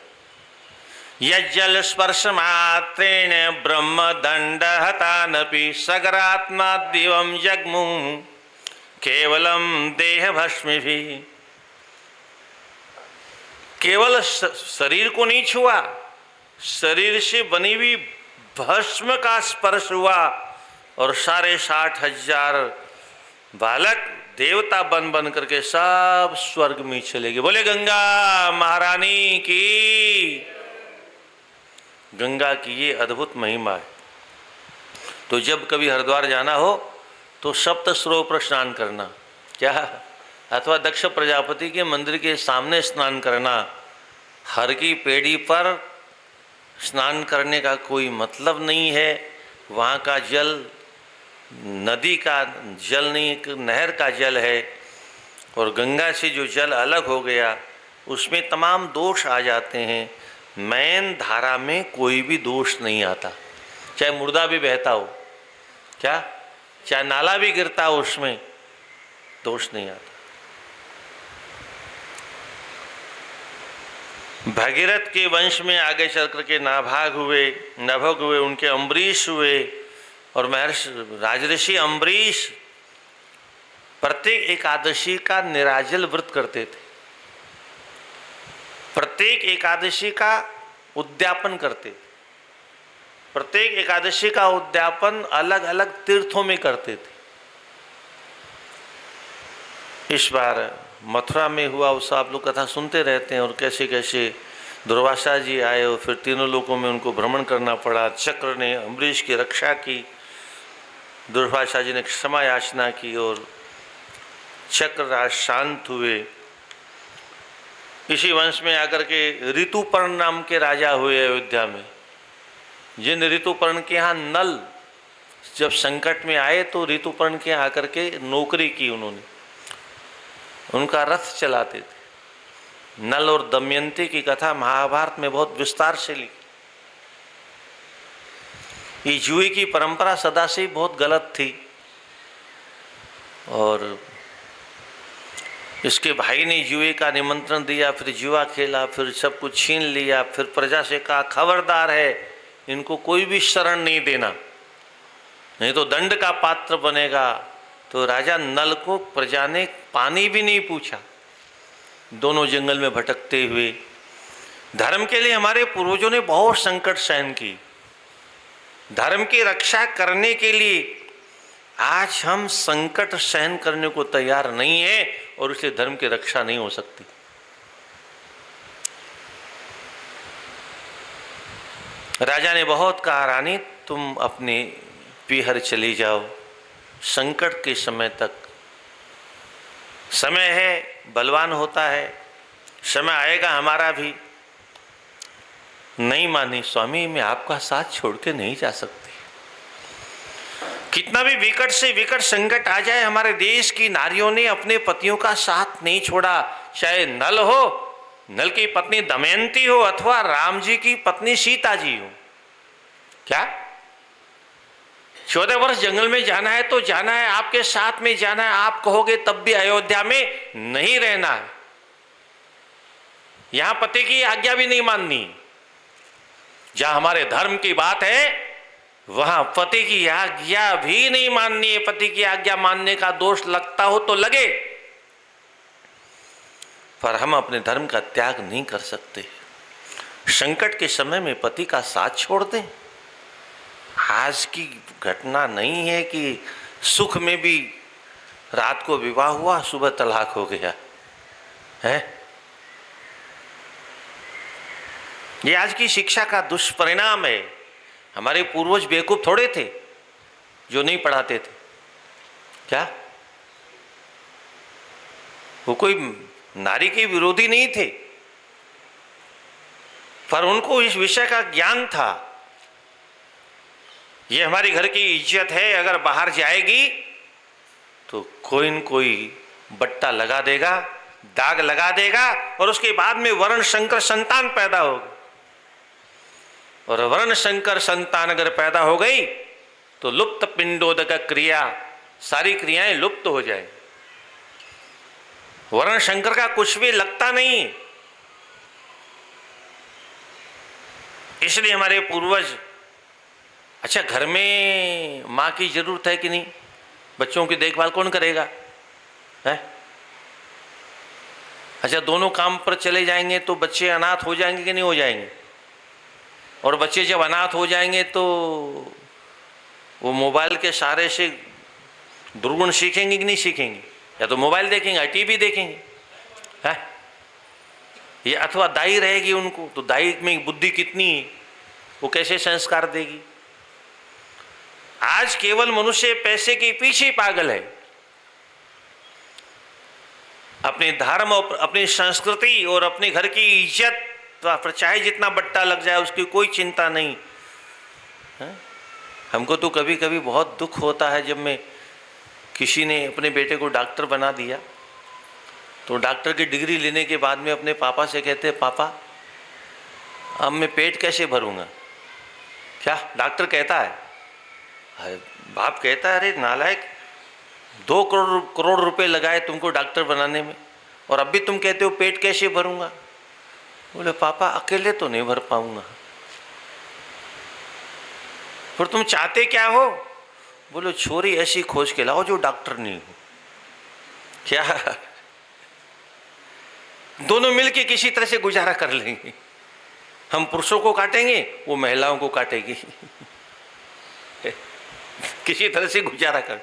यज्जल स्पर्श मात्रेण ब्रह्म दंड हतानपि सगरात्मा दिवम जगमु केवलम देह भस्मी भी। केवल शरीर को नहीं छुआ, शरीर से बनी हुई भस्म का स्पर्श हुआ और 60,000 बालक देवता बन बन करके सब स्वर्ग में चले गए। बोले गंगा महारानी की। गंगा की ये अद्भुत महिमा है। तो जब कभी हरिद्वार जाना हो तो सप्त सरोवर पर स्नान करना। क्या? अथवा दक्ष प्रजापति के मंदिर के सामने स्नान करना, हर की पेड़ी पर स्नान करने का कोई मतलब नहीं है। वहाँ का जल नदी का जल नहीं, एक नहर का जल है, और गंगा से जो जल अलग हो गया उसमें तमाम दोष आ जाते हैं। मैन धारा में कोई भी दोष नहीं आता, चाहे मुर्दा भी बहता हो, क्या चाहे नाला भी गिरता हो, उसमें दोष नहीं आता। भगीरथ के वंश में आगे चल करके नभग हुए, उनके अम्बरीश हुए, और महर्षि राजऋषि अम्बरीश प्रत्येक एकादशी का निराजल व्रत करते थे, प्रत्येक एकादशी का उद्यापन करते थे, प्रत्येक एकादशी का उद्यापन अलग अलग तीर्थों में करते थे। इस बार मथुरा में हुआ उसका आप लोग कथा सुनते रहते हैं, और कैसे कैसे दुर्वासा जी आए और फिर तीनों लोकों में उनको भ्रमण करना पड़ा। चक्र ने अम्बरीश की रक्षा की, दुर्वासा जी ने क्षमा याचना की, और चक्र राज शांत हुए। इसी वंश में आकर के ऋतुपर्ण नाम के राजा हुए अयोध्या में, जिन ऋतुपर्ण के यहाँ नल जब संकट में आए तो ऋतुपर्ण के यहाँ आकर के नौकरी की उन्होंने, उनका रथ चलाते थे। नल और दमयंती की कथा महाभारत में बहुत विस्तार से लिखी। ये जुए की परंपरा सदा से बहुत गलत थी, और इसके भाई ने जुए का निमंत्रण दिया, फिर जुआ खेला, फिर सब कुछ छीन लिया, फिर प्रजा से कहा खबरदार है, इनको कोई भी शरण नहीं देना, नहीं तो दंड का पात्र बनेगा। तो राजा नल को प्रजा ने पानी भी नहीं पूछा, दोनों जंगल में भटकते हुए। धर्म के लिए हमारे पूर्वजों ने बहुत संकट सहन की, धर्म की रक्षा करने के लिए आज हम संकट सहन करने को तैयार नहीं है, और इसलिए धर्म की रक्षा नहीं हो सकती। राजा ने बहुत कहा, रानी तुम अपने पीहर चली जाओ, संकट के समय तक समय है, बलवान होता है, समय आएगा हमारा भी। नहीं मानी, स्वामी मैं आपका साथ छोड़ के नहीं जा सकती। कितना भी विकट से विकट संकट आ जाए, हमारे देश की नारियों ने अपने पतियों का साथ नहीं छोड़ा, चाहे नल हो, नल की पत्नी दमयंती हो, अथवा राम जी की पत्नी सीता जी हो। क्या 14 वर्ष जंगल में जाना है तो जाना है, आपके साथ में जाना है, आप कहोगे तब भी अयोध्या में नहीं रहना है। यहां पति की आज्ञा भी नहीं माननी। जहां हमारे धर्म की बात है वहां पति की आज्ञा भी नहीं माननी है। पति की आज्ञा मानने का दोष लगता हो तो लगे, पर हम अपने धर्म का त्याग नहीं कर सकते। संकट के समय में पति का साथ छोड़ दें। आज की घटना नहीं है कि सुख में भी रात को विवाह हुआ, सुबह तलाक हो गया है। ये आज की शिक्षा का दुष्परिणाम है। हमारे पूर्वज बेवकूफ थोड़े थे जो नहीं पढ़ाते थे। क्या वो कोई नारी के विरोधी नहीं थे, पर उनको इस विषय का ज्ञान था। ये हमारी घर की इज्जत है, अगर बाहर जाएगी तो कोई न कोई बट्टा लगा देगा, दाग लगा देगा, और उसके बाद में वर्ण शंकर संतान पैदा होगी। और वर्ण शंकर संतान अगर पैदा हो गई तो लुप्त पिंडोदक क्रिया, सारी क्रियाएं लुप्त हो जाए। वर्ण शंकर का कुछ भी लगता नहीं। इसलिए हमारे पूर्वज, अच्छा घर में माँ की जरूरत है कि नहीं? बच्चों की देखभाल कौन करेगा है? अच्छा दोनों काम पर चले जाएंगे तो बच्चे अनाथ हो जाएंगे कि नहीं हो जाएंगे? और बच्चे जब अनाथ हो जाएंगे तो वो मोबाइल के सहारे से दुर्गुण सीखेंगे कि नहीं सीखेंगे? या तो मोबाइल देखेंगे, टीवी देखेंगे है? ये अथवा दाई रहेगी उनको, तो दाई में बुद्धि कितनी है, वो कैसे संस्कार देगी? आज केवल मनुष्य पैसे के पीछे पागल है। अपने धर्म और अपनी संस्कृति और अपने घर की इज्जत पर चाहे जितना बट्टा लग जाए उसकी कोई चिंता नहीं है? हमको तो कभी कभी बहुत दुख होता है जब मैं किसी ने अपने बेटे को डॉक्टर बना दिया तो डॉक्टर की डिग्री लेने के बाद में अपने पापा से कहते, पापा अब मैं पेट कैसे भरूंगा? क्या डॉक्टर कहता है? बाप कहता है, अरे नालायक, 2 करोड़ रुपए लगाए तुमको डॉक्टर बनाने में और अब भी तुम कहते हो पेट कैसे भरूंगा? बोले, पापा अकेले तो नहीं भर पाऊंगा। फिर तुम चाहते क्या हो? बोलो, छोरी ऐसी खोज के लाओ जो डॉक्टर नहीं हो। क्या दोनों मिलके किसी तरह से गुजारा कर लेंगे। हम पुरुषों को काटेंगे, वो महिलाओं को काटेगी। किसी तरह से गुजारा कर।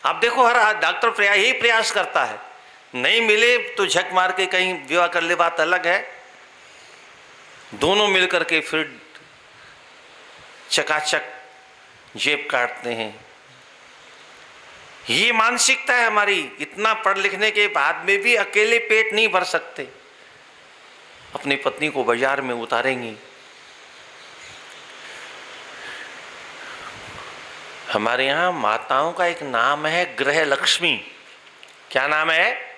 आप देखो हर डॉक्टर यही प्रयास करता है, नहीं मिले तो झक मार के कहीं विवाह कर ले, बात अलग है। दोनों मिलकर के फिर चकाचक जेब काटते हैं। ये मानसिकता है हमारी। इतना पढ़ लिखने के बाद में भी अकेले पेट नहीं भर सकते, अपनी पत्नी को बाजार में उतारेंगी। हमारे यहाँ माताओं का एक नाम है गृह लक्ष्मी। क्या नाम है?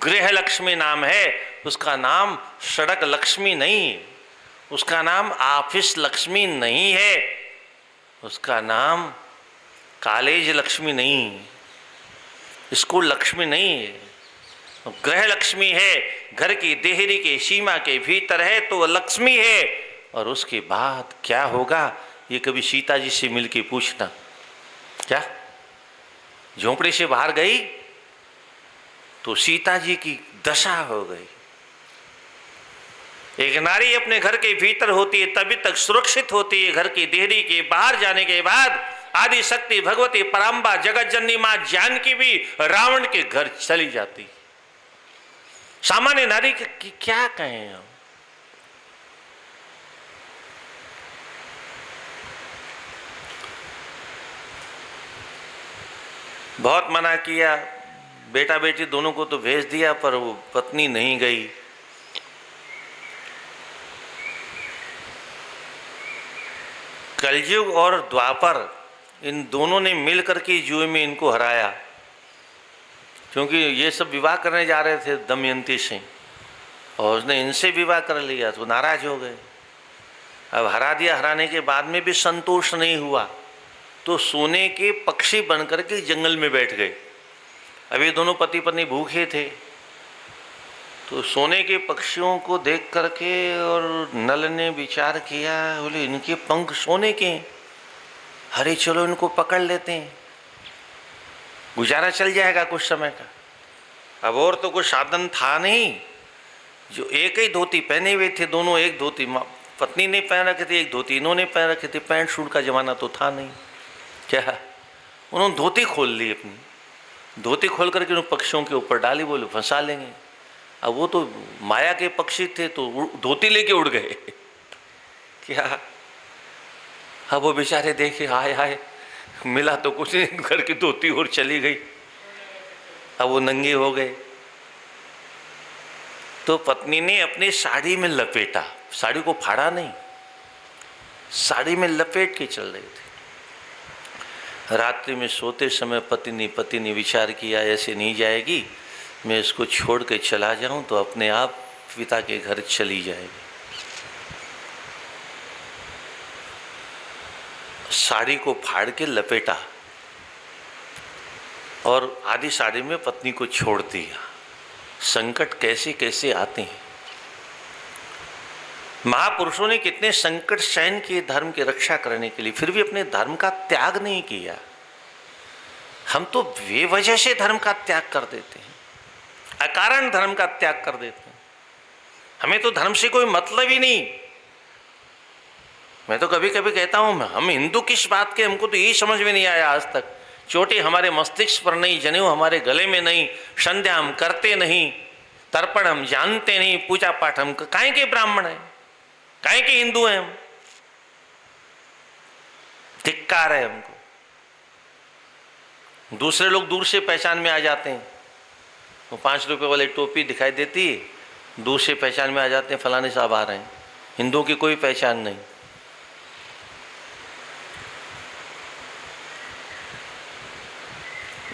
गृह लक्ष्मी नाम है। उसका नाम सड़क लक्ष्मी नहीं है, उसका नाम ऑफिस लक्ष्मी नहीं है, उसका नाम कॉलेज लक्ष्मी नहीं है, स्कूल लक्ष्मी नहीं है। गृह लक्ष्मी है, घर की देहरी के सीमा के भीतर है तो वह लक्ष्मी है। और उसके बाद क्या होगा ये कभी सीता जी से मिलके पूछना। क्या झोंपड़े से बाहर गई तो सीता जी की दशा हो गई। एक नारी अपने घर के भीतर होती है तभी तक सुरक्षित होती है। घर की देहरी के बाहर जाने के बाद आदि शक्ति भगवती पराम्बा जगत जननी मां जानकी भी रावण के घर चली जाती। सामान्य नारी की क्या कहें हम? बहुत मना किया, बेटा बेटी दोनों को तो भेज दिया, पर वो पत्नी नहीं गई। कलयुग और द्वापर इन दोनों ने मिलकर के जुए में इनको हराया, क्योंकि ये सब विवाह करने जा रहे थे दमयंती से और उसने इनसे विवाह कर लिया तो नाराज हो गए। अब हरा दिया, हराने के बाद में भी संतोष नहीं हुआ तो सोने के पक्षी बनकर के जंगल में बैठ गए। अब ये दोनों पति पत्नी भूखे थे तो सोने के पक्षियों को देख करके और नल ने विचार किया, बोले इनके पंख सोने के, अरे चलो इनको पकड़ लेते हैं, गुजारा चल जाएगा कुछ समय का। अब और तो कुछ साधन था नहीं, जो एक ही धोती पहने हुए थे दोनों, एक धोती पत्नी ने पहन रखे थे, एक धोती इन्होंने पहन रखे थे। पैंट शूट का जमाना तो था नहीं। क्या उन्होंने धोती खोल ली, अपनी धोती खोल करके उन पक्षियों के ऊपर डाली, बोले फंसा लेंगे। अब वो तो माया के पक्षी थे तो धोती लेके उड़ गए। क्या अब वो बेचारे देखे, हाय हाय मिला तो कुछ नहीं, घर की धोती और चली गई। अब वो नंगे हो गए तो पत्नी ने अपनी साड़ी में लपेटा, साड़ी को फाड़ा नहीं, साड़ी में लपेट के चल रहे थे। रात्रि में सोते समय पति ने विचार किया ऐसे नहीं जाएगी, मैं इसको छोड़ के चला जाऊं तो अपने आप पिता के घर चली जाएगी। साड़ी को फाड़ के लपेटा और आधी साड़ी में पत्नी को छोड़ दिया। संकट कैसे कैसे आते हैं। महापुरुषों ने कितने संकट सहन किए धर्म की रक्षा करने के लिए, फिर भी अपने धर्म का त्याग नहीं किया। हम तो बेवजह से धर्म का त्याग कर देते हैं, अकारण धर्म का त्याग कर देते हैं। हमें तो धर्म से कोई मतलब ही नहीं। मैं तो कभी कभी कहता हूं हम हिंदू किस बात के, हमको तो यही समझ में नहीं आया आज तक। चोटी हमारे मस्तिष्क पर नहीं, जनेऊ हमारे गले में नहीं, संध्या हम करते नहीं, तर्पण हम जानते नहीं, पूजा पाठ हम काहे के ब्राह्मण हैं, काहे के हिंदू हैं हम। धिक्कार है हमको। दूसरे लोग दूर से पहचान में आ जाते हैं। वो 5 रुपये वाली टोपी दिखाई देती, दूर से पहचान में आ जाते हैं फलाने साहब आ रहे हैं। हिंदुओं की कोई पहचान नहीं।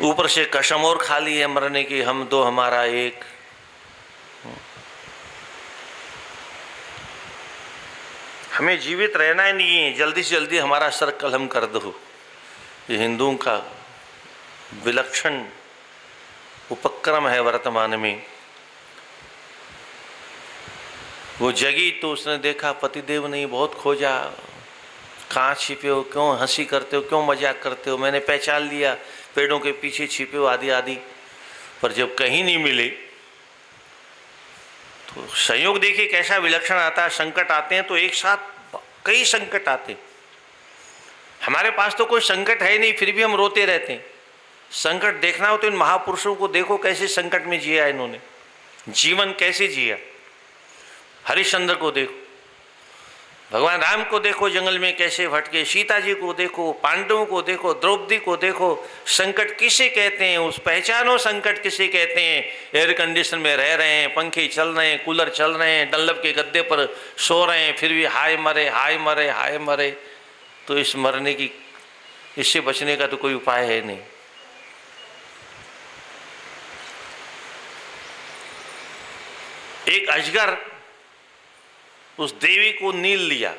ऊपर से कसम और खा ली है मरने की, हम दो हमारा एक। हमें जीवित रहना ही नहीं है, जल्दी से जल्दी हमारा सर कलम कर दो। ये हिंदुओं का विलक्षण उपक्रम है वर्तमान में। वो जगी तो उसने देखा पतिदेव नहीं, बहुत खोजा, कहाँ छिपे हो, क्यों हंसी करते हो, क्यों मजाक करते हो, मैंने पहचान लिया, पेड़ों के पीछे छिपे हो आदि आदि। पर जब कहीं नहीं मिले तो संयोग देखिए कैसा विलक्षण आता है। संकट आते हैं तो एक साथ कई संकट आते। हमारे पास तो कोई संकट है नहीं, फिर भी हम रोते रहते हैं। संकट देखना हो तो इन महापुरुषों को देखो, कैसे संकट में जिया इन्होंने, जीवन कैसे जिया। हरिश्चंद्र को देखो, भगवान राम को देखो जंगल में कैसे भटके, सीता जी को देखो, पांडवों को देखो, द्रौपदी को देखो। संकट किसे कहते हैं, उस पहचानो संकट किसे कहते हैं। एयर कंडीशन में रह रहे हैं, पंखे चल रहे हैं, कूलर चल रहे हैं, डल्लब के गद्दे पर सो रहे हैं, फिर भी हाय मरे हाय मरे हाय मरे। तो इस मरने की, इससे बचने का तो कोई उपाय है नहीं। एक अजगर उस देवी को नील लिया,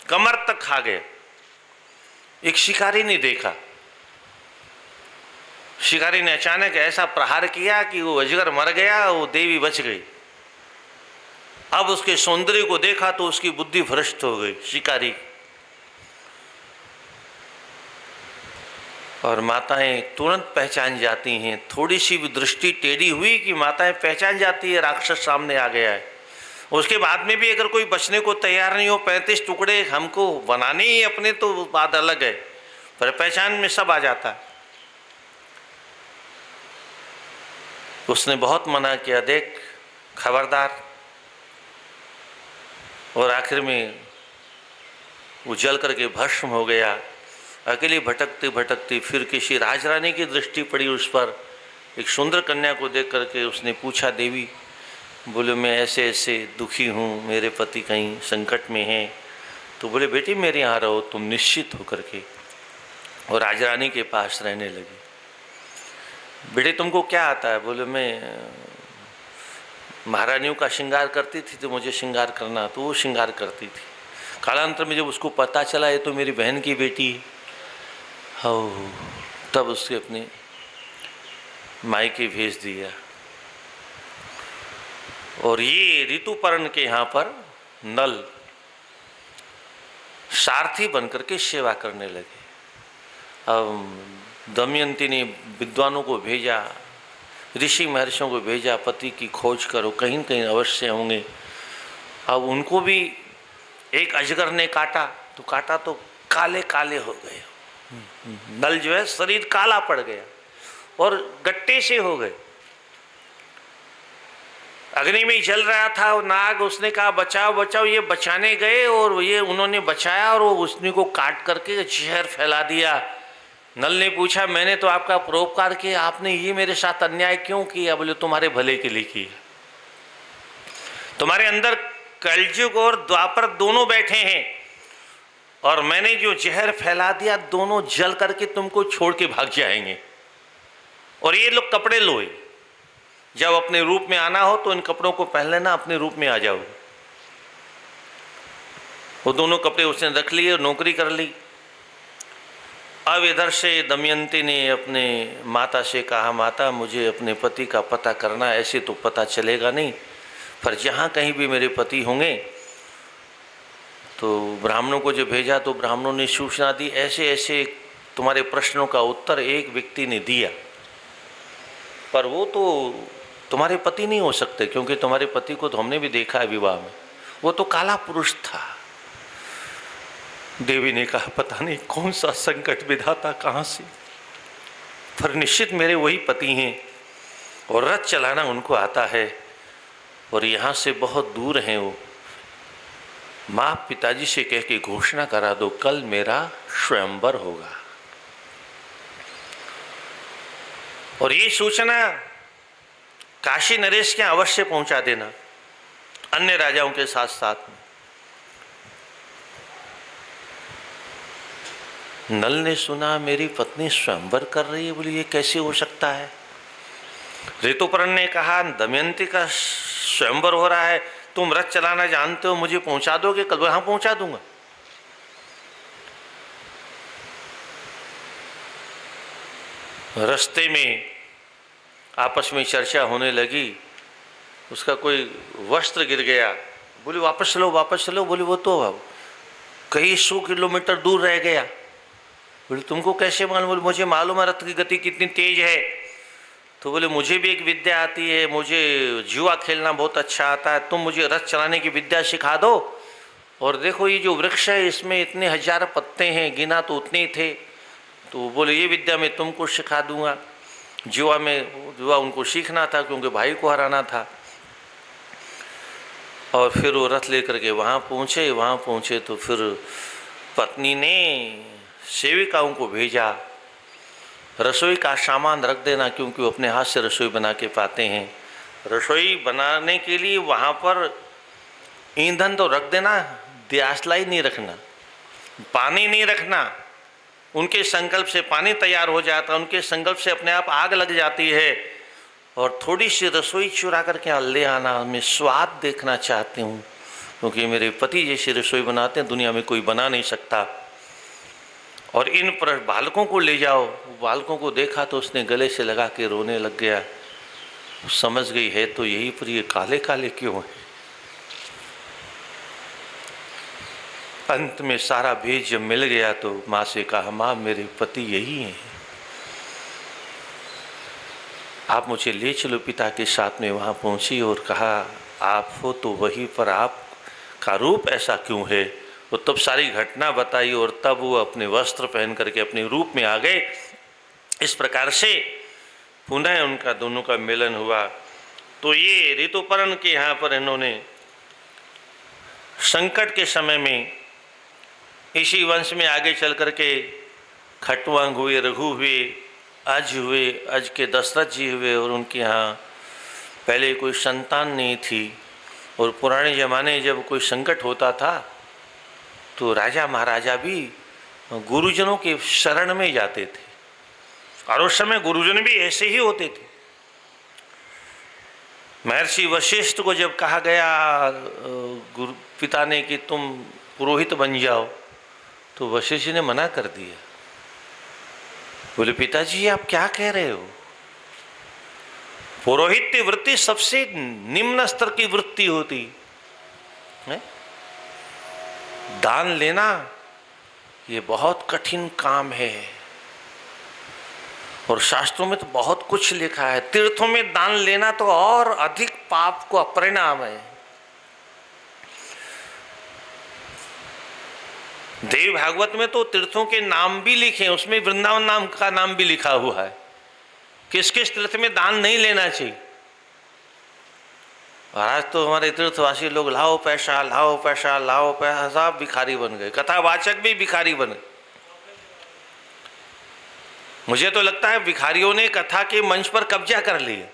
कमर तक खा गया। एक शिकारी ने देखा, शिकारी ने अचानक ऐसा प्रहार किया कि वो अजगर मर गया, वो देवी बच गई। अब उसके सौंदर्य को देखा तो उसकी बुद्धि भ्रष्ट हो गई शिकारी। और माताएं तुरंत पहचान जाती हैं, थोड़ी सी भी दृष्टि टेढ़ी हुई कि माताएं पहचान जाती है राक्षस सामने आ गया है। उसके बाद में भी अगर कोई बचने को तैयार नहीं हो, 35 टुकड़े हमको बनाने ही अपने, तो बात अलग है, पर पहचान में सब आ जाता है। उसने बहुत मना किया, देख खबरदार। और आखिर में वो जल करके भस्म हो गया। अकेली भटकती भटकती फिर किसी राजरानी की दृष्टि पड़ी उस पर। एक सुंदर कन्या को देख करके उसने पूछा, देवी, बोले मैं ऐसे ऐसे दुखी हूँ, मेरे पति कहीं संकट में हैं। तो बोले बेटी मेरे यहाँ रहो तुम निश्चित होकर के। और राजरानी के पास रहने लगी। बेटे तुमको क्या आता है? बोले मैं महारानियों का श्रृंगार करती थी तो मुझे श्रृंगार करना, तो वो श्रृंगार करती थी। कालांतर में जब उसको पता चला ये तो मेरी बहन की बेटी हो, तब उसके अपने मायके भेज दिया। और ये ऋतुपर्ण के यहाँ पर नल सारथी बनकर के सेवा करने लगे। अब दमयंती ने विद्वानों को भेजा, ऋषि महर्षियों को भेजा, पति की खोज करो, कहीं कहीं अवश्य होंगे। अब उनको भी एक अजगर ने काटा तो काले काले हो गए। नल जो है शरीर काला पड़ गया और गट्टे से हो गए। अग्नि में जल रहा था वो नाग, उसने कहा बचाओ बचाओ, ये बचाने गए और ये उन्होंने बचाया और वो उसने को काट करके जहर फैला दिया। नल ने पूछा मैंने तो आपका परोपकार किया, आपने ये मेरे साथ अन्याय क्यों किया? बोले तुम्हारे भले के लिए किया। तुम्हारे अंदर कलयुग और द्वापर दोनों बैठे हैं और मैंने जो जहर फैला दिया दोनों जल करके तुमको छोड़ के भाग जाएंगे। और ये लोग कपड़े लो, जब अपने रूप में आना हो तो इन कपड़ों को पहन लेना, अपने रूप में आ जाओ। वो दोनों कपड़े उसने रख लिए और नौकरी कर ली। अब इधर से दमयंती ने अपने माता से कहा, माता मुझे अपने पति का पता करना, ऐसे तो पता चलेगा नहीं, पर जहाँ कहीं भी मेरे पति होंगे। तो ब्राह्मणों को जो भेजा तो ब्राह्मणों ने सूचना दी, ऐसे ऐसे तुम्हारे प्रश्नों का उत्तर एक व्यक्ति ने दिया, पर वो तो तुम्हारे पति नहीं हो सकते, क्योंकि तुम्हारे पति को तो हमने भी देखा है विवाह में, वो तो काला पुरुष था। देवी ने कहा पता नहीं कौन सा संकट विधाता कहाँ से, पर निश्चित मेरे वही पति हैं और रथ चलाना उनको आता है और यहाँ से बहुत दूर हैं वो। माँ पिताजी से कह के घोषणा करा दो कल मेरा स्वयंवर होगा। और ये सूचना काशी नरेश के यहाँ अवश्य पहुंचा देना, अन्य राजाओं के साथ साथ में। नल ने सुना मेरी पत्नी स्वयंवर कर रही है, बोली ये कैसे हो सकता है। ऋतुपर्ण ने कहा दमयंती का स्वयंवर हो रहा है, तुम रथ चलाना जानते हो, मुझे पहुंचा दोगे कल? हाँ पहुंचा दूंगा। रास्ते में आपस में चर्चा होने लगी, उसका कोई वस्त्र गिर गया, बोली वापस चलो वापस चलो। बोली वो तो कई 100 किलोमीटर दूर रह गया। बोले तुमको कैसे मालूम? बोले मुझे मालूम है रथ की गति कितनी तेज है। तो बोले मुझे भी एक विद्या आती है, मुझे जुआ खेलना बहुत अच्छा आता है, तुम मुझे रथ चलाने की विद्या सिखा दो। और देखो ये जो वृक्ष है इसमें इतने 1000 पत्ते हैं, गिना तो उतने ही थे। तो बोले ये विद्या मैं तुमको सिखा दूंगा। जुआ उनको सीखना था क्योंकि भाई को हराना था। और फिर वो रथ लेकर के वहाँ पहुँचे तो फिर पत्नी ने सेविकाओं को भेजा, रसोई का सामान रख देना, क्योंकि वो अपने हाथ से रसोई बना के पाते हैं। रसोई बनाने के लिए वहाँ पर ईंधन तो रख देना, दियासलाई नहीं रखना, पानी नहीं रखना। उनके संकल्प से पानी तैयार हो जाता, उनके संकल्प से अपने आप आग लग जाती है। और थोड़ी सी रसोई चुरा करके ले आना, मैं स्वाद देखना चाहती हूँ, क्योंकि मेरे पति जैसी रसोई बनाते हैं दुनिया में कोई बना नहीं सकता। और इन पर बालकों को ले जाओ। बालकों को देखा तो उसने गले से लगा के रोने लग गया। समझ गई है तो यही, पर ये काले काले क्यों है। अंत में सारा भेद जब मिल गया तो माँ से कहा माँ मेरे पति यही हैं, आप मुझे ले चलो। पिता के साथ में वहाँ पहुँची और कहा आप हो तो वही, पर आप का रूप ऐसा क्यों है। वो तब सारी घटना बताई और तब वो अपने वस्त्र पहन करके अपने रूप में आ गए। इस प्रकार से पुनः उनका दोनों का मिलन हुआ। तो ये ऋतुपर्ण के यहाँ पर इन्होंने संकट के समय में इसी वंश में आगे चल करके खटवांग हुए, रघु हुए, अज के दशरथ जी हुए। और उनके यहाँ पहले कोई संतान नहीं थी। और पुराने ज़माने जब कोई संकट होता था तो राजा महाराजा भी गुरुजनों के शरण में जाते थे, और उस समय गुरुजन भी ऐसे ही होते थे। महर्षि वशिष्ठ को जब कहा गया गुरु पिता ने कि तुम पुरोहित बन जाओ, तो वशिष्ठ जी ने मना कर दिया। बोले पिताजी आप क्या कह रहे हो, पुरोहित्य वृत्ति सबसे निम्न स्तर की वृत्ति होती है। दान लेना ये बहुत कठिन काम है, और शास्त्रों में तो बहुत कुछ लिखा है। तीर्थों में दान लेना तो और अधिक पाप को अपरिणाम है। देव भागवत में तो तीर्थों के नाम भी लिखे हैं, उसमें वृंदावन नाम का नाम भी लिखा हुआ है, किस किस तीर्थ में दान नहीं लेना चाहिए। और आज तो हमारे तीर्थवासी लोग लाओ पैसा लाओ पैसा लाओ पैसा, सब भिखारी बन गए, कथावाचक भी भिखारी बन गए। मुझे तो लगता है भिखारियों ने कथा के मंच पर कब्जा कर लिया।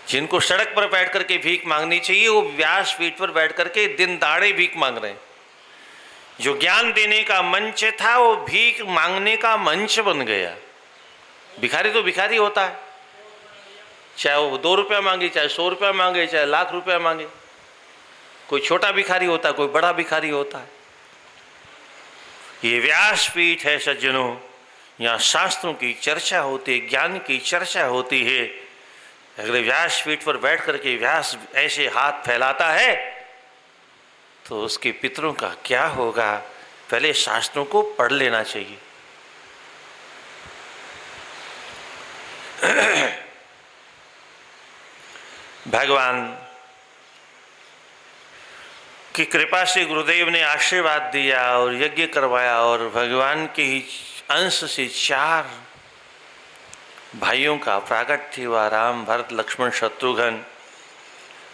जिनको सड़क पर बैठ करके भीख मांगनी चाहिए वो व्यास पीठ पर बैठ करके दिन दाड़े भीख मांग रहे हैं। जो ज्ञान देने का मंच था वो भीख मांगने का मंच बन गया। भिखारी तो भिखारी होता है, चाहे वो 2 रुपया मांगे, चाहे 100 रुपया मांगे, चाहे लाख रुपया मांगे। कोई छोटा भिखारी होता है, कोई बड़ा भिखारी होता है। ये व्यासपीठ है सज्जनों, यहाँ शास्त्रों की चर्चा होती है, ज्ञान की चर्चा होती है। अगले व्यासपीठ पर बैठ करके व्यास ऐसे हाथ फैलाता है तो उसके पितरों का क्या होगा। पहले शास्त्रों को पढ़ लेना चाहिए। भगवान की कृपा से गुरुदेव ने आशीर्वाद दिया और यज्ञ करवाया, और भगवान के ही अंश से 4 भाइयों का प्राकट्य हुआ, राम भरत लक्ष्मण शत्रुघ्न।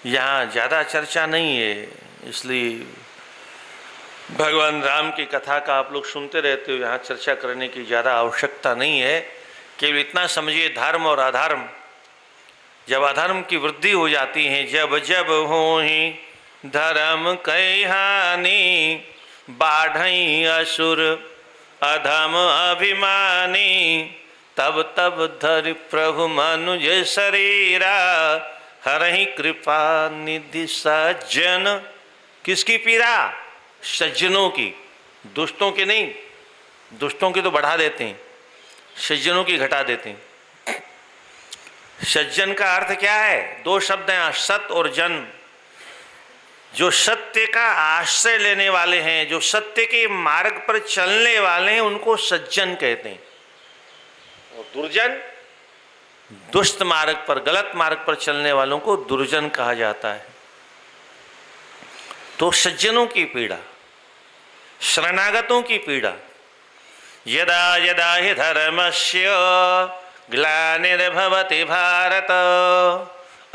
यहाँ ज़्यादा चर्चा नहीं है, इसलिए भगवान राम की कथा का आप लोग सुनते रहते हो, यहाँ चर्चा करने की ज़्यादा आवश्यकता नहीं है। केवल इतना समझिए, धर्म और अधर्म, जब अधर्म की वृद्धि हो जाती है, जब जब हो ही धर्म कई हानि, बाढ़ई असुर अधम अभिमानी, तब तब धरि प्रभु मनुज शरीरा, हरहि कृपा निधि सज्जन। किसकी पीड़ा? सज्जनों की, दुष्टों की नहीं। दुष्टों की तो बढ़ा देते हैं, सज्जनों की घटा देते हैं। सज्जन का अर्थ क्या है? दो शब्द हैं, सत और जन। जो सत्य का आश्रय लेने वाले हैं, जो सत्य के मार्ग पर चलने वाले हैं, उनको सज्जन कहते हैं। और दुर्जन, दुष्ट मार्ग पर, गलत मार्ग पर चलने वालों को दुर्जन कहा जाता है। तो सज्जनों की पीड़ा, शरणागतों की पीड़ा। यदा यदा हि धर्मस्य ग्लानिर्भवति भारत,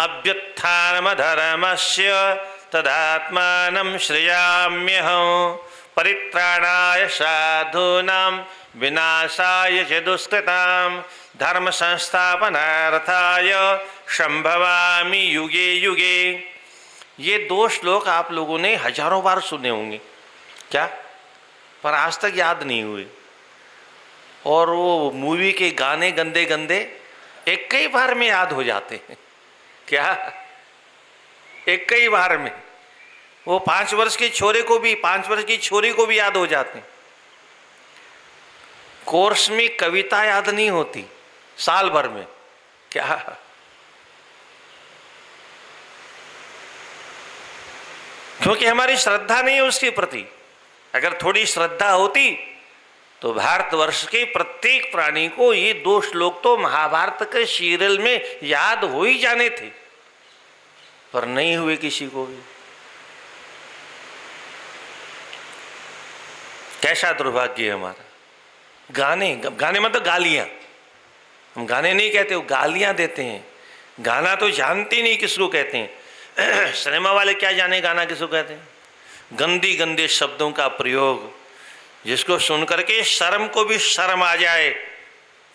अभ्युत्थानमधर्मस्य तदात्मानं सृजाम्यहं, परित्राणाय साधूनां विनाशाय च दुष्कृतां, धर्म संस्थापनार्थाय संभवामि युगे युगे। ये दो श्लोक आप लोगों ने हजारों बार सुने होंगे, क्या? पर आज तक याद नहीं हुए। और वो मूवी के गाने गंदे गंदे एक कई बार में याद हो जाते हैं, क्या? एक कई बार में। वो 5 वर्ष के छोरे को भी, 5 वर्ष की छोरी को भी याद हो जाते हैं। कोर्स में कविता याद नहीं होती साल भर में, क्या? क्योंकि हमारी श्रद्धा नहीं है उसके प्रति। अगर थोड़ी श्रद्धा होती तो भारतवर्ष के प्रत्येक प्राणी को ये 2 श्लोक तो महाभारत के सीरियल में याद हो ही जाने थे, पर नहीं हुए किसी को भी। कैसा दुर्भाग्य है हमारा। गाने, गाने मतलब गालियां। हम गाने नहीं कहते, वो गालियां देते हैं। गाना तो जानते नहीं किसको कहते हैं। सिनेमा वाले क्या जाने गाना किसको कहते हैं। गंदी गंदे शब्दों का प्रयोग, जिसको सुन करके शर्म को भी शर्म आ जाए।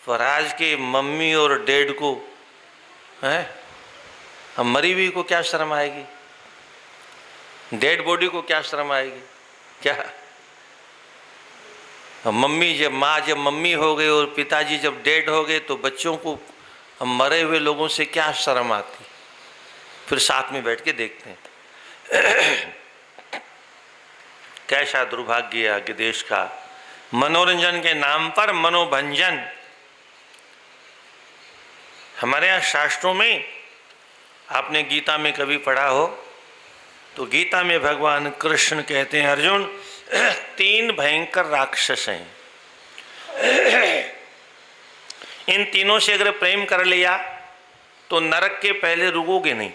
पर आज के मम्मी और डैड को है, हम मरी हुई को क्या शर्म आएगी? डेड बॉडी को क्या शर्म आएगी? क्या मम्मी जब, माँ जब मम्मी हो गई और पिताजी जब डेड हो गए, तो बच्चों को हम मरे हुए लोगों से क्या शर्म आती? फिर साथ में बैठ के देखते हैं। कैसा दुर्भाग्य है कि देश का। मनोरंजन के नाम पर मनोभंजन। हमारे यहाँ शास्त्रों में, आपने गीता में कभी पढ़ा हो तो गीता में भगवान कृष्ण कहते हैं, अर्जुन 3 भयंकर राक्षस हैं। इन तीनों से अगर प्रेम कर लिया तो नरक के पहले रुकोगे नहीं।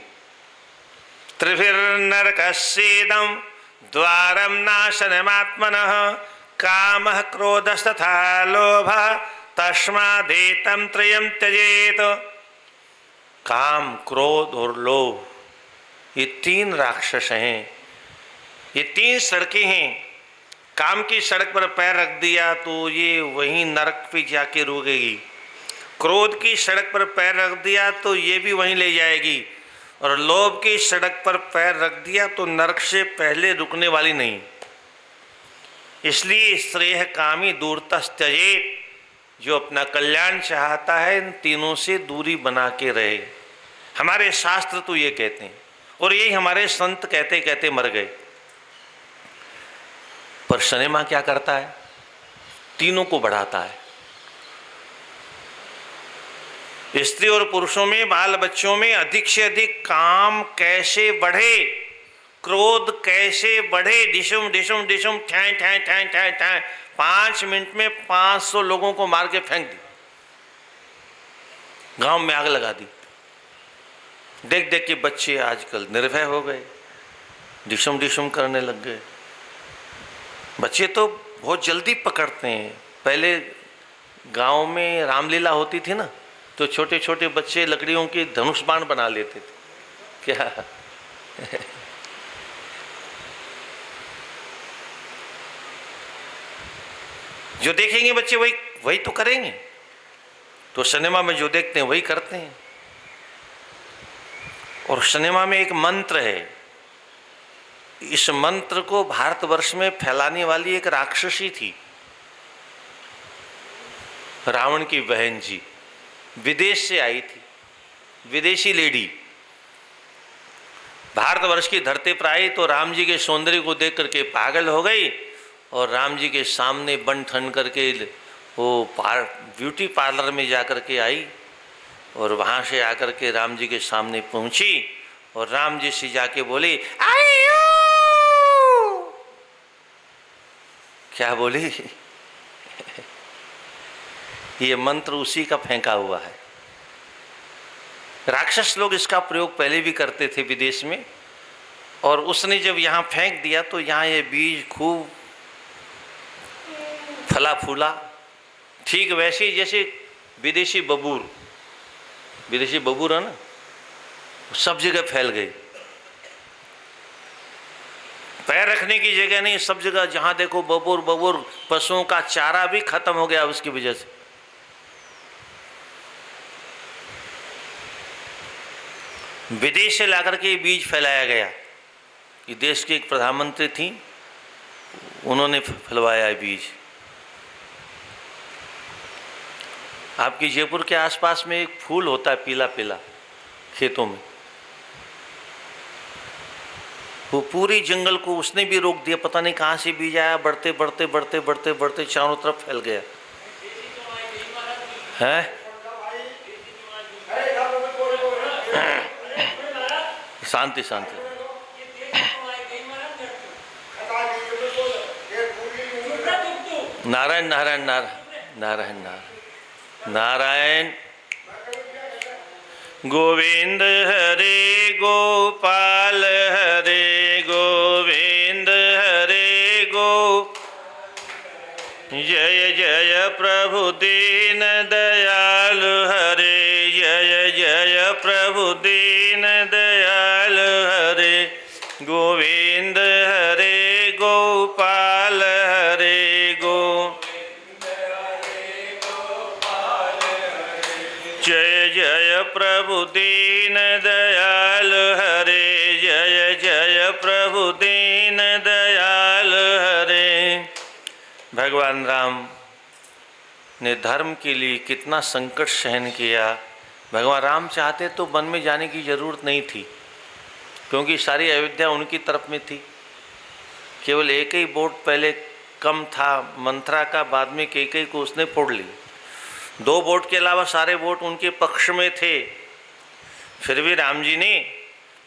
त्रिभिर्नरकस्येदं द्वारम नाशनमात्मनः, कामः क्रोधस्तथा लोभः, तस्मादेतं त्रयं त्यजेत। काम, क्रोध और लोभ, ये 3 राक्षस हैं। ये 3 सड़कें हैं। काम की सड़क पर पैर रख दिया तो ये वहीं नरक पे जाके रुकेगी। क्रोध की सड़क पर पैर रख दिया तो ये भी वहीं ले जाएगी। और लोभ की सड़क पर पैर रख दिया तो नरक से पहले रुकने वाली नहीं। इसलिए श्रेय कामी दूरतः त्यजेत, जो अपना कल्याण चाहता है इन तीनों से दूरी बना के रहे। हमारे शास्त्र तो ये कहते हैं, और यही हमारे संत कहते कहते मर गए। पर सिनेमा क्या करता है? तीनों को बढ़ाता है। स्त्री और पुरुषों में, बाल बच्चों में अधिक से अधिक काम कैसे बढ़े, क्रोध कैसे बढ़े, डिशुम डिशुम डिशुम, ठैं ठैं ठैं ठैं ठैं, 5 मिनट में 500 लोगों को मार के फेंक दी, गांव में आग लगा दी। देख देख के बच्चे आजकल निर्भय हो गए, डिशुम डिशुम करने लग गए। बच्चे तो बहुत जल्दी पकड़ते हैं। पहले गांव में रामलीला होती थी ना, तो छोटे छोटे बच्चे लकड़ियों के धनुष बाण बना लेते थे, क्या? जो देखेंगे बच्चे वही तो करेंगे। तो सिनेमा में जो देखते हैं वही करते हैं। और सिनेमा में एक मंत्र है, इस मंत्र को भारतवर्ष में फैलाने वाली एक राक्षसी थी, रावण की बहन जी, विदेश से आई थी, विदेशी लेडी भारतवर्ष की धरती पर आई तो राम जी के सौंदर्य को देख करके पागल हो गई और राम जी के सामने बन ठन करके वो ब्यूटी पार्लर में जा कर के आई और वहाँ से आकर के राम जी के सामने पहुँची और राम जी से जाके बोली आइयो। क्या बोली? ये मंत्र उसी का फेंका हुआ है। राक्षस लोग इसका प्रयोग पहले भी करते थे विदेश में, और उसने जब यहाँ फेंक दिया तो यहाँ ये बीज खूब फला फूला, ठीक वैसे ही जैसे विदेशी बबूर है ना, सब जगह फैल गई। पैर रखने की जगह नहीं, सब जगह जहां देखो बबूर बबूर, पशुओं का चारा भी खत्म हो गया उसकी वजह से। विदेश से लाकर के बीज फैलाया गया। ये देश की एक प्रधानमंत्री थी, उन्होंने फैलवाया बीज। आपकी जयपुर के आसपास में एक फूल होता है पीला पीला, खेतों में, वो पूरी जंगल को उसने भी रोक दिया। पता नहीं कहाँ से बीज आया, बढ़ते बढ़ते बढ़ते बढ़ते बढ़ते चारों तरफ फैल गया है। शांति शांति। नारायण नारायण नारायण नारायण नारायण नारायण। गोविंद हरे गोपाल हरे गोविंद हरे गो। जय जय प्रभु दीन दयालु हरे, जय जय प्रभु दीन दयालु हरे। गोविंद हरे गोपाल हरे गो। जय जय प्रभु दीन दयालु हरे, जय जय प्रभु दीन दयालु हरे। भगवान राम ने धर्म के लिए कितना संकट सहन किया। भगवान राम चाहते तो वन में जाने की जरूरत नहीं थी, क्योंकि सारी अयोध्या उनकी तरफ में थी। केवल एक ही वोट पहले कम था मंथरा का, बाद में कैकेयी को उसने फोड़ ली। 2 वोट के अलावा सारे वोट उनके पक्ष में थे। फिर भी राम जी ने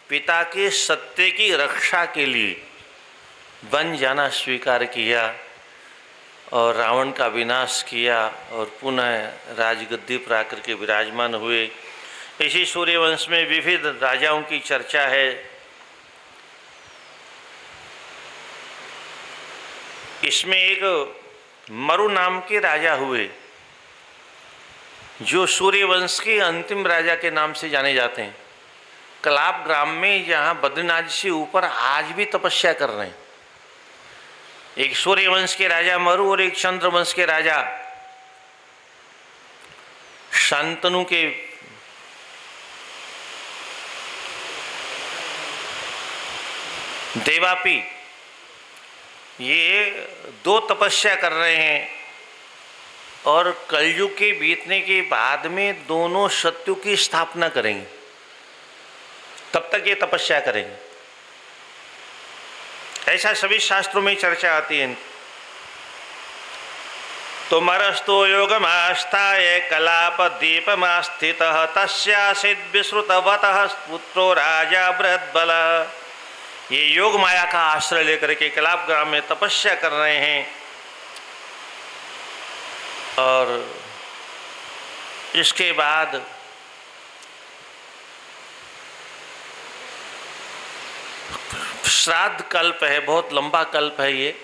पिता के सत्य की रक्षा के लिए वन जाना स्वीकार किया और रावण का विनाश किया और पुनः राजगद्दी पर आकर के विराजमान हुए। इसी सूर्यवंश में विविध राजाओं की चर्चा है। इसमें एक मरु नाम के राजा हुए, जो सूर्यवंश के अंतिम राजा के नाम से जाने जाते हैं। कलाप ग्राम में जहाँ बद्रीनाथ से ऊपर आज भी तपस्या कर रहे हैं। एक सूर्यवंश के राजा मरु और एक चंद्रवंश के राजा शांतनु के देवापी, ये 2 तपस्या कर रहे हैं और कलयुग के बीतने के बाद में दोनों सत्यों की स्थापना करेंगे। तब तक ये तपस्या करेंगे, ऐसा सभी शास्त्रों में चर्चा आती है। तो मरस्तु योगमास्थाय कलाप दीपमास्थितः तस्यासिद् विश्रुतवतः पुत्रो राजा बृहद्बल। ये योग माया का आश्रय लेकर के कलाप ग्राम में तपस्या कर रहे हैं और इसके बाद श्राद्ध कल्प है, बहुत लंबा कल्प है ये।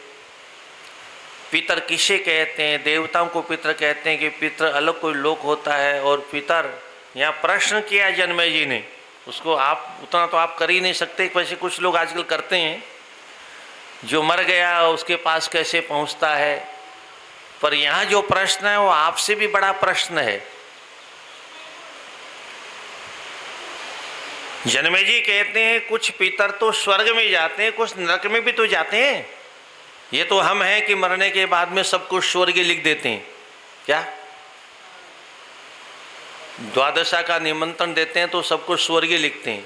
पितर किसे कहते हैं? देवताओं को पितर कहते हैं कि पितर अलग कोई लोक होता है और पितर, यहाँ प्रश्न किया जन्मेजय जी ने, उसको आप उतना तो आप कर ही नहीं सकते। वैसे कुछ लोग आजकल करते हैं, जो मर गया उसके पास कैसे पहुँचता है। पर यहाँ जो प्रश्न है वो आपसे भी बड़ा प्रश्न है। जन्मे जी कहते हैं कुछ पितर तो स्वर्ग में जाते हैं, कुछ नरक में भी तो जाते हैं। ये तो हम हैं कि मरने के बाद में सब कुछ स्वर्ग लिख देते हैं। क्या द्वादशा का निमंत्रण देते हैं तो सबको स्वर्गीय लिखते हैं,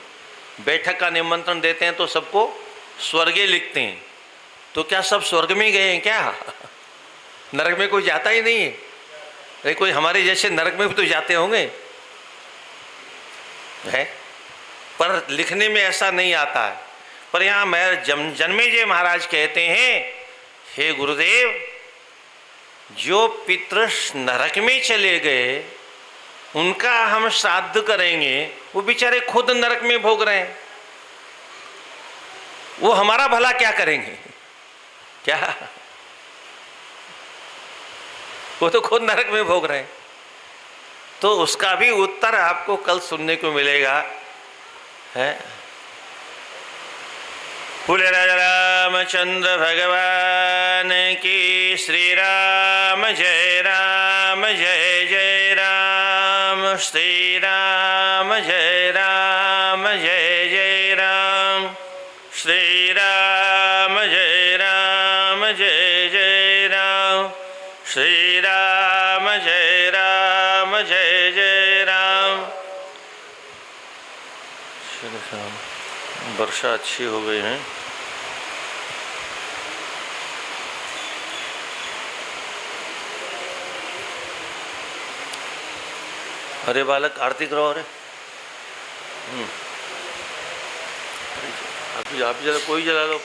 बैठक का निमंत्रण देते हैं तो सबको स्वर्गीय लिखते हैं। तो क्या सब स्वर्ग में गए हैं क्या? नरक में कोई जाता ही नहीं है। अरे कोई हमारे जैसे नरक में भी तो जाते होंगे, है? पर लिखने में ऐसा नहीं आता है। पर यहाँ मैं जन्मेजय महाराज कहते हैं, हे गुरुदेव, जो पितृ नरक में चले गए उनका हम श्राद्ध करेंगे, वो बेचारे खुद नरक में भोग रहे हैं, वो हमारा भला क्या करेंगे? क्या? वो तो खुद नरक में भोग रहे हैं। तो उसका भी उत्तर आपको कल सुनने को मिलेगा, है? बोले राजा रामचंद्र भगवान की, श्री राम जय राम जय जय राम, श्री राम जय राम जय जय राम, श्री राम जय राम जय जय राम, श्री राम जय राम जय जय राम। वर्षा अच्छी हो गई है। अरे बालक आरती करो। अरे आप जरा कोई जला लो।